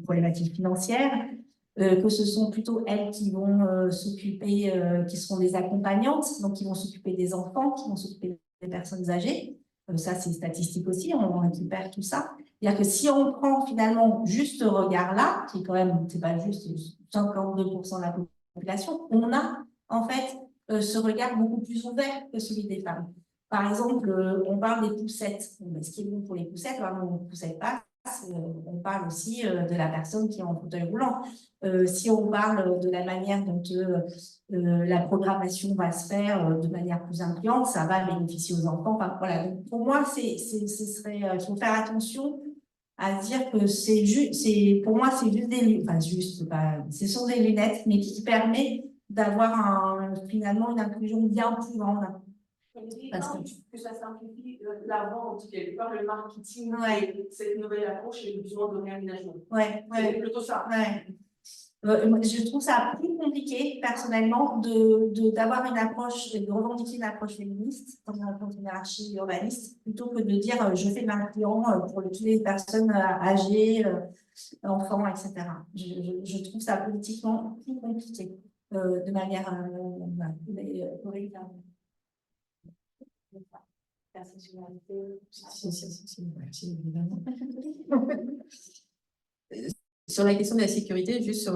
problématiques financières, que ce sont plutôt elles qui vont s'occuper, qui seront des accompagnantes, donc qui vont s'occuper des enfants, qui vont s'occuper des personnes âgées. Ça, c'est statistique aussi, on récupère tout ça. C'est-à-dire que si on prend finalement juste ce regard-là, qui est quand même, c'est pas juste 52% de la population, on a en fait ce regard beaucoup plus ouvert que celui des femmes. Par exemple, on parle des poussettes. Ce qui est bon pour les poussettes, on ne poussette pas. On parle aussi de la personne qui est en fauteuil roulant. Si on parle de la manière dont la programmation va se faire de manière plus incluante, ça va bénéficier aux enfants. Enfin, voilà. Donc, pour moi, il faut faire attention à dire que pour moi, c'est juste des lunettes, enfin, ce sont des lunettes, mais qui permet d'avoir finalement une inclusion bien plus grande. Parce que ça simplifie la vente, quelque part, le marketing, cette nouvelle approche et le besoin de réaménagement. C'est plutôt ça. Je trouve ça plus compliqué, personnellement, d'avoir une approche, de revendiquer une approche féministe dans une hiérarchie urbaniste, plutôt que de dire je fais de l'inclusion pour toutes les personnes âgées, enfants, etc. Je trouve ça politiquement plus compliqué, de manière évidemment. Sur la question de la sécurité, juste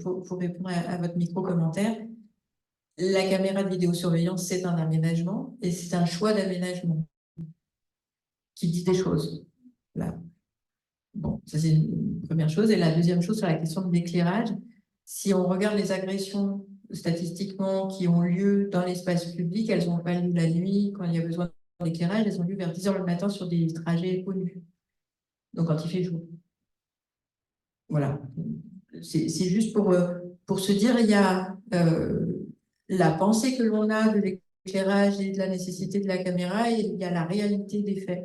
pour répondre à votre micro-commentaire, la caméra de vidéosurveillance, c'est un aménagement et c'est un choix d'aménagement qui dit des choses. Là. Bon, ça c'est une première chose. Et la deuxième chose, sur la question de l'éclairage, si on regarde les agressions statistiquement qui ont lieu dans l'espace public, elles n'ont pas lieu la nuit quand il y a besoin d'éclairage, elles ont lieu vers 10h le matin sur des trajets connus. Donc quand il fait jour. Voilà. C'est juste pour se dire, il y a la pensée que l'on a de l'éclairage et de la nécessité de la caméra, et il y a la réalité des faits.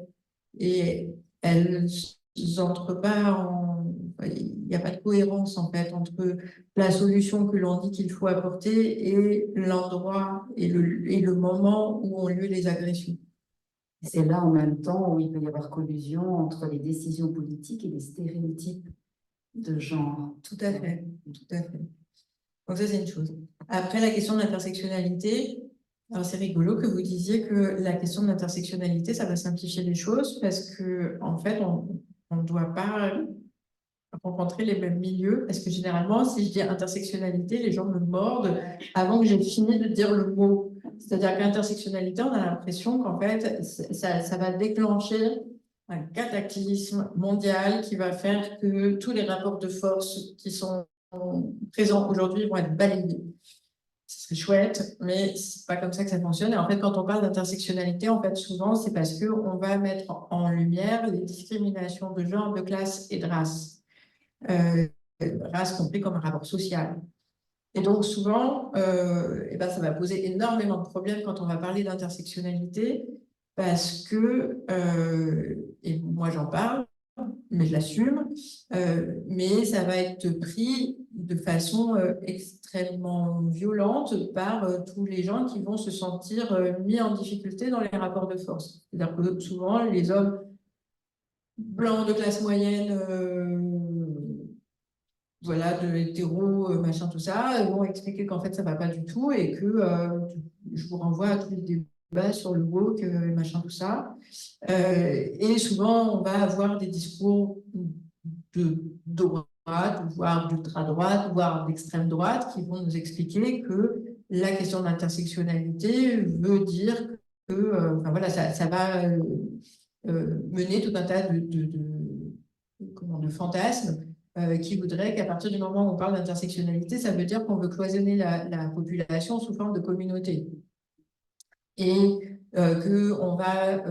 Et elles n'entrent pas en... Il n'y a pas de cohérence, en fait, entre la solution que l'on dit qu'il faut apporter et l'endroit et le moment où ont lieu les agressions. C'est là, en même temps, où il peut y avoir collusion entre les décisions politiques et les stéréotypes de genre. Tout à fait, tout à fait. Donc ça, c'est une chose. Après, la question de l'intersectionnalité, alors c'est rigolo que vous disiez que la question de l'intersectionnalité, ça va simplifier les choses parce que, en fait, on ne doit pas rencontrer les mêmes milieux, parce que généralement, si je dis intersectionnalité, les gens me mordent avant que j'ai fini de dire le mot. C'est-à-dire que l'intersectionnalité, on a l'impression qu'en fait, ça va déclencher un cataclysme mondial qui va faire que tous les rapports de force qui sont présents aujourd'hui vont être balayés. Ce serait chouette, mais c'est pas comme ça que ça fonctionne. Et en fait, quand on parle d'intersectionnalité, en fait, souvent, c'est parce qu'on va mettre en lumière les discriminations de genre, de classe et de race. Race compris comme un rapport social. Et donc, souvent, ça va poser énormément de problèmes quand on va parler d'intersectionnalité, parce que, et moi j'en parle, mais je l'assume, mais ça va être pris de façon extrêmement violente par tous les gens qui vont se sentir mis en difficulté dans les rapports de force. C'est-à-dire que souvent, les hommes blancs de classe moyenne, voilà, de hétéro, machin, tout ça, vont expliquer qu'en fait, ça va pas du tout et que je vous renvoie à tous les débats sur le woke, machin, tout ça. Et souvent, on va avoir des discours de droite, voire d'ultra-droite, voire d'extrême droite, qui vont nous expliquer que la question de l'intersectionnalité veut dire que enfin, voilà, ça va mener tout un tas de fantasmes qui voudraient qu'à partir du moment où on parle d'intersectionnalité, ça veut dire qu'on veut cloisonner la population sous forme de communauté. Et qu'on va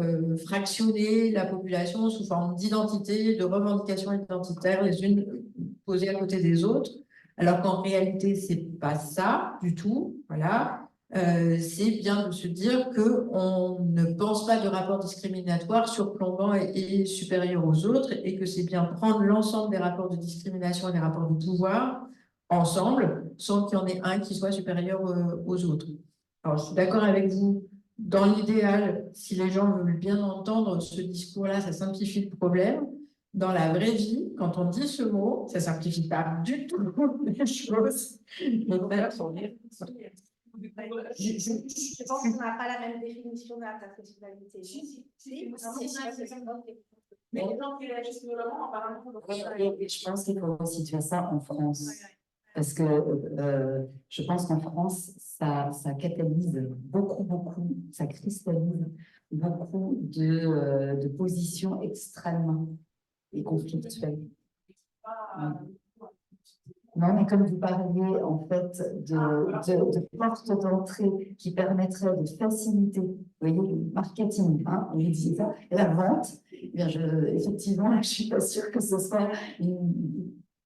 fractionner la population sous forme d'identité, de revendications identitaires, les unes posées à côté des autres, alors qu'en réalité, c'est pas ça du tout. Voilà. C'est bien de se dire qu'on ne pense pas de rapport discriminatoire surplombant et supérieur aux autres, et que c'est bien prendre l'ensemble des rapports de discrimination et des rapports de pouvoir ensemble, sans qu'il y en ait un qui soit supérieur aux autres. Alors, je suis d'accord avec vous. Dans l'idéal, si les gens veulent bien entendre ce discours-là, ça simplifie le problème. Dans la vraie vie, quand on dit ce mot, ça ne simplifie pas du tout les choses. Je pense qu'on n'a pas la même définition de l'intersectionnalité. Mais les gens qui réagissent violemment, apparemment, Je pense qu'il faut situer ça en France. Parce que je pense qu'en France, ça catalyse beaucoup, ça cristallise beaucoup de positions extrêmement et conflictuelles. Non, mais comme vous parliez en fait de portes d'entrée qui permettraient de faciliter, vous voyez, le marketing, hein, on dit ça, et la vente, eh bien effectivement, je ne suis pas sûre que ce soit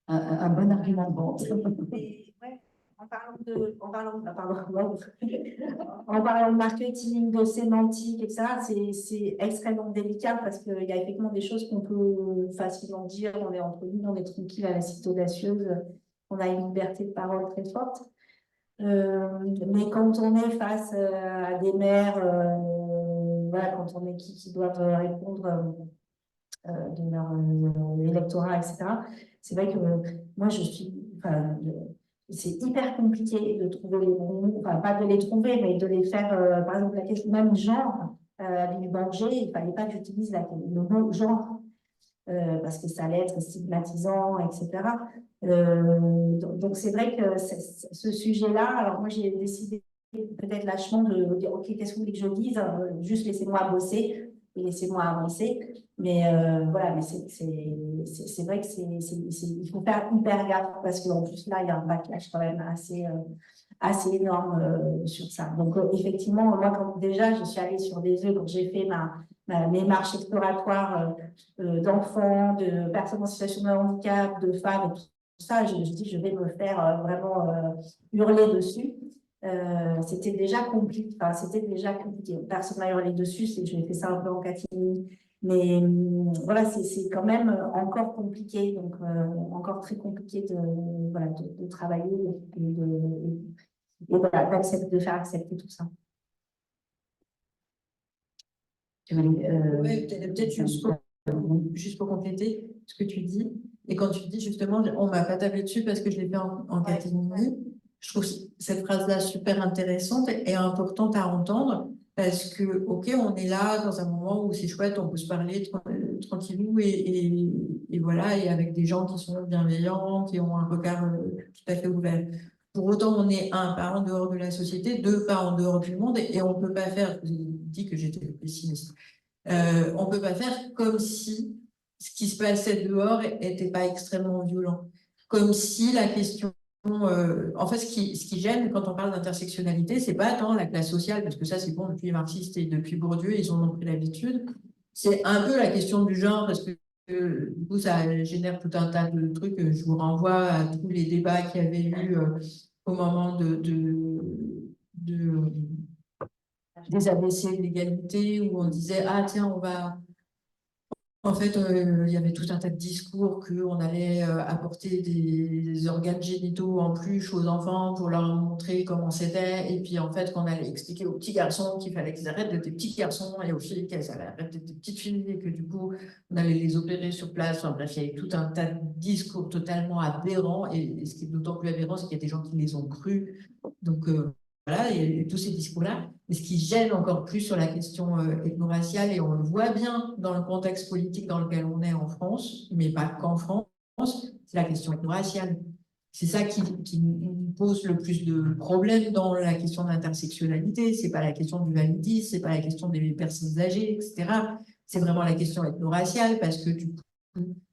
un bon argument de vente. En parlant de marketing, de sémantique, etc., c'est extrêmement délicat parce qu'il y a effectivement des choses qu'on peut facilement dire. On est entre nous, on est tranquille à la Cité audacieuse, on a une liberté de parole très forte. Mais quand on est face à des maires, voilà, quand on est qui doivent répondre de leur électorat, etc., c'est vrai que moi, c'est hyper compliqué de trouver les bons, enfin pas de les trouver, mais de les faire, par exemple, la question même genre, du danger, il ne fallait pas que j'utilise le mot genre, parce que ça allait être stigmatisant, etc. Donc c'est vrai que ce sujet-là, alors moi j'ai décidé peut-être lâchement de dire, ok, qu'est-ce que vous voulez que je dise, juste laissez-moi bosser et laissez-moi avancer. Mais voilà, mais c'est vrai que il faut faire hyper gaffe parce qu'en plus là, il y a un backlash quand même assez énorme sur ça. Donc effectivement, moi, quand déjà, je suis allée sur des œufs, quand j'ai fait mes marches exploratoires d'enfants, de personnes en situation de handicap, de femmes, et tout ça, je dis, je vais me faire vraiment hurler dessus. C'était déjà compliqué. Enfin, c'était déjà compliqué. Personne n'a hurlé dessus, je fait ça un peu en catimini. Mais voilà, c'est quand même encore compliqué, donc encore très compliqué de travailler et voilà, de faire accepter tout ça. Ouais, peut-être juste pour compléter ce que tu dis, et quand tu dis justement, on ne m'a pas tapé dessus parce que je l'ai fait en catimini, je trouve cette phrase-là super intéressante et importante à entendre. Parce que, ok, on est là dans un moment où c'est chouette, on peut se parler tranquillou et voilà, et avec des gens qui sont bienveillants, qui ont un regard tout à fait ouvert. Pour autant, on est pas en dehors de la société, pas en dehors du monde, et on ne peut pas faire, je dis que j'étais pessimiste, On ne peut pas faire comme si ce qui se passait dehors n'était pas extrêmement violent. Comme si la question... en fait, ce qui gêne quand on parle d'intersectionnalité, c'est pas tant la classe sociale, parce que ça, c'est bon, depuis les marxistes et depuis Bourdieu, ils en ont pris l'habitude. C'est un peu la question du genre, parce que du coup, ça génère tout un tas de trucs. Je vous renvoie à tous les débats qu'il y avait eu au moment des ABC de l'égalité, où on disait, ah tiens, on va... En fait, il y avait tout un tas de discours qu'on allait apporter des organes génitaux en plus aux enfants pour leur montrer comment c'était. Et puis, en fait, qu'on allait expliquer aux petits garçons qu'il fallait qu'ils arrêtent d'être des petits garçons et aux filles qu'elles allaient arrêter d'être des petites filles et que du coup, on allait les opérer sur place. Enfin, bref, il y avait tout un tas de discours totalement aberrants. Et ce qui est d'autant plus aberrant, c'est qu'il y a des gens qui les ont crus. Donc, voilà, il y a tous ces discours-là. Mais ce qui gêne encore plus sur la question ethno-raciale, et on le voit bien dans le contexte politique dans lequel on est en France, mais pas qu'en France, c'est la question ethno-raciale. C'est ça qui nous pose le plus de problèmes dans la question de l'intersectionnalité. C'est pas la question du validisme, c'est pas la question des personnes âgées, etc. C'est vraiment la question ethno-raciale, parce que du coup,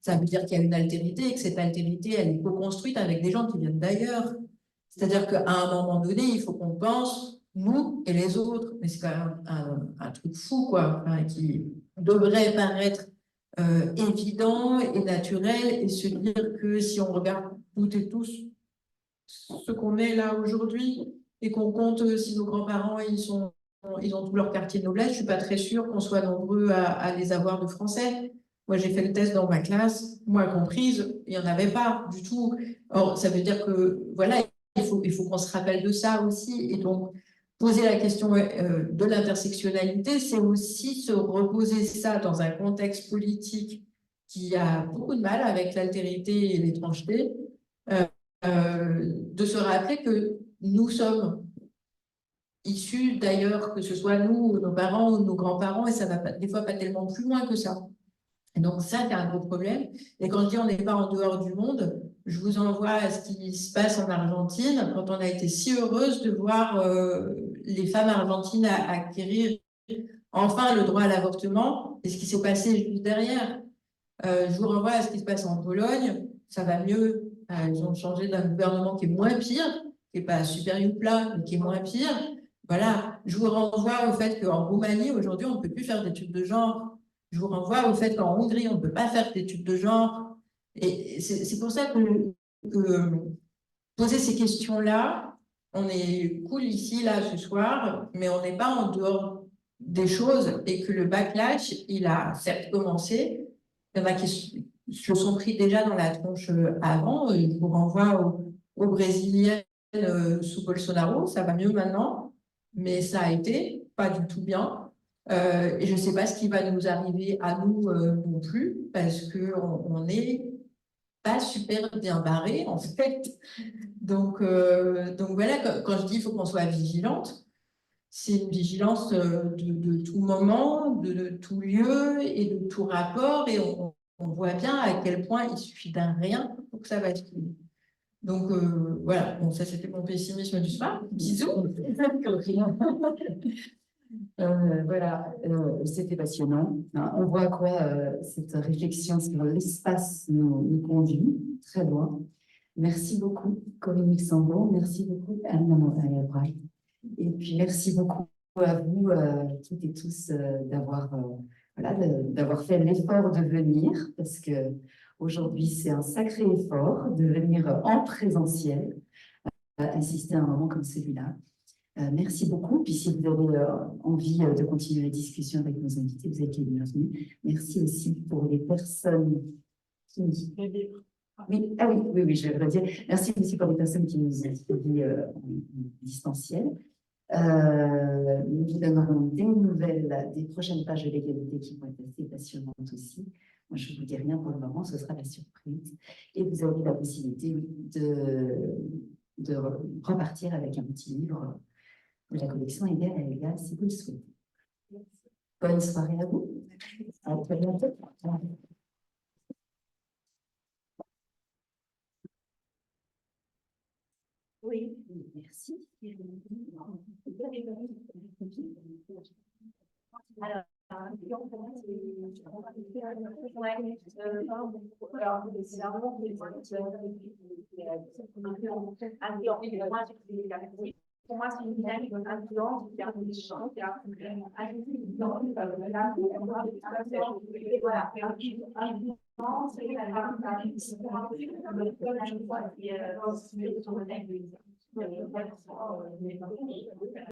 ça veut dire qu'il y a une altérité et que cette altérité, elle est co-construite avec des gens qui viennent d'ailleurs. C'est-à-dire qu'à un moment donné, il faut qu'on pense, nous et les autres, mais c'est quand même un truc fou, quoi, enfin, qui devrait paraître évident et naturel, et se dire que si on regarde toutes et tous ce qu'on est là aujourd'hui, et qu'on compte si nos grands-parents, ils ont tout leur quartier de noblesse, je ne suis pas très sûre qu'on soit nombreux à les avoir de français. Moi, j'ai fait le test dans ma classe, moi comprise, il n'y en avait pas du tout. Or, ça veut dire que, voilà, il faut qu'on se rappelle de ça aussi. Et donc, poser la question de l'intersectionnalité, c'est aussi se reposer ça dans un contexte politique qui a beaucoup de mal avec l'altérité et l'étrangeté, de se rappeler que nous sommes issus d'ailleurs, que ce soit nous, nos parents ou nos grands-parents, et ça va pas, des fois pas tellement plus loin que ça. Et donc ça, c'est un gros problème. Et quand je dis on n'est pas en dehors du monde, je vous envoie à ce qui se passe en Argentine, quand on a été si heureuse de voir les femmes argentines acquérir enfin le droit à l'avortement, et ce qui s'est passé juste derrière. Je vous renvoie à ce qui se passe en Pologne, ça va mieux. Ils ont changé d'un gouvernement qui est moins pire, qui n'est pas super youpla, mais qui est moins pire. Voilà, je vous renvoie au fait qu'en Roumanie, aujourd'hui, on ne peut plus faire d'études de genre. Je vous renvoie au fait qu'en Hongrie, on ne peut pas faire d'études de genre. Et c'est pour ça que poser ces questions-là, on est cool ici, là, ce soir, mais on n'est pas en dehors des choses, et que le backlash, il a certes commencé. Il y en a qui se sont pris déjà dans la tronche avant. Je vous renvoie aux Brésiliennes sous Bolsonaro, ça va mieux maintenant, mais ça a été pas du tout bien. Et je ne sais pas ce qui va nous arriver à nous non plus, parce qu'on n'est pas super bien barré en fait. Donc voilà, quand je dis il faut qu'on soit vigilante, c'est une vigilance de tout moment, de tout lieu et de tout rapport, et on voit bien à quel point il suffit d'un rien pour que ça bascule. Donc voilà, bon, ça c'était mon pessimisme du soir. Bisous. Voilà, c'était passionnant, hein. On voit à quoi cette réflexion sur l'espace nous conduit, très loin. Merci beaucoup, Corinne Luxembourg. Merci beaucoup, Anne Bright. Et puis, merci beaucoup à vous, toutes et tous, voilà, d'avoir fait l'effort de venir, parce que aujourd'hui, c'est un sacré effort de venir en présentiel, assister à un moment comme celui-là. Merci beaucoup. Puis si vous avez envie de continuer la discussion avec nos invités, vous êtes les bienvenus. Merci aussi pour les personnes qui... Oui, ah oui, oui, je vais le dire. Merci aussi pour les personnes qui nous ont suivis en distanciel. Nous vous donnerons des nouvelles des prochaines pages de l'égalité qui vont être assez passionnantes aussi. Moi, je ne vous dis rien pour le moment, ce sera la surprise. Et vous avez la possibilité de repartir avec un petit livre de la collection Égal à Égal, si vous le souhaitez. Bonne soirée à vous. À très bientôt. Oui, merci. Pour moi, c'est une dynamique d'influence, qui a des champs, qui a voilà.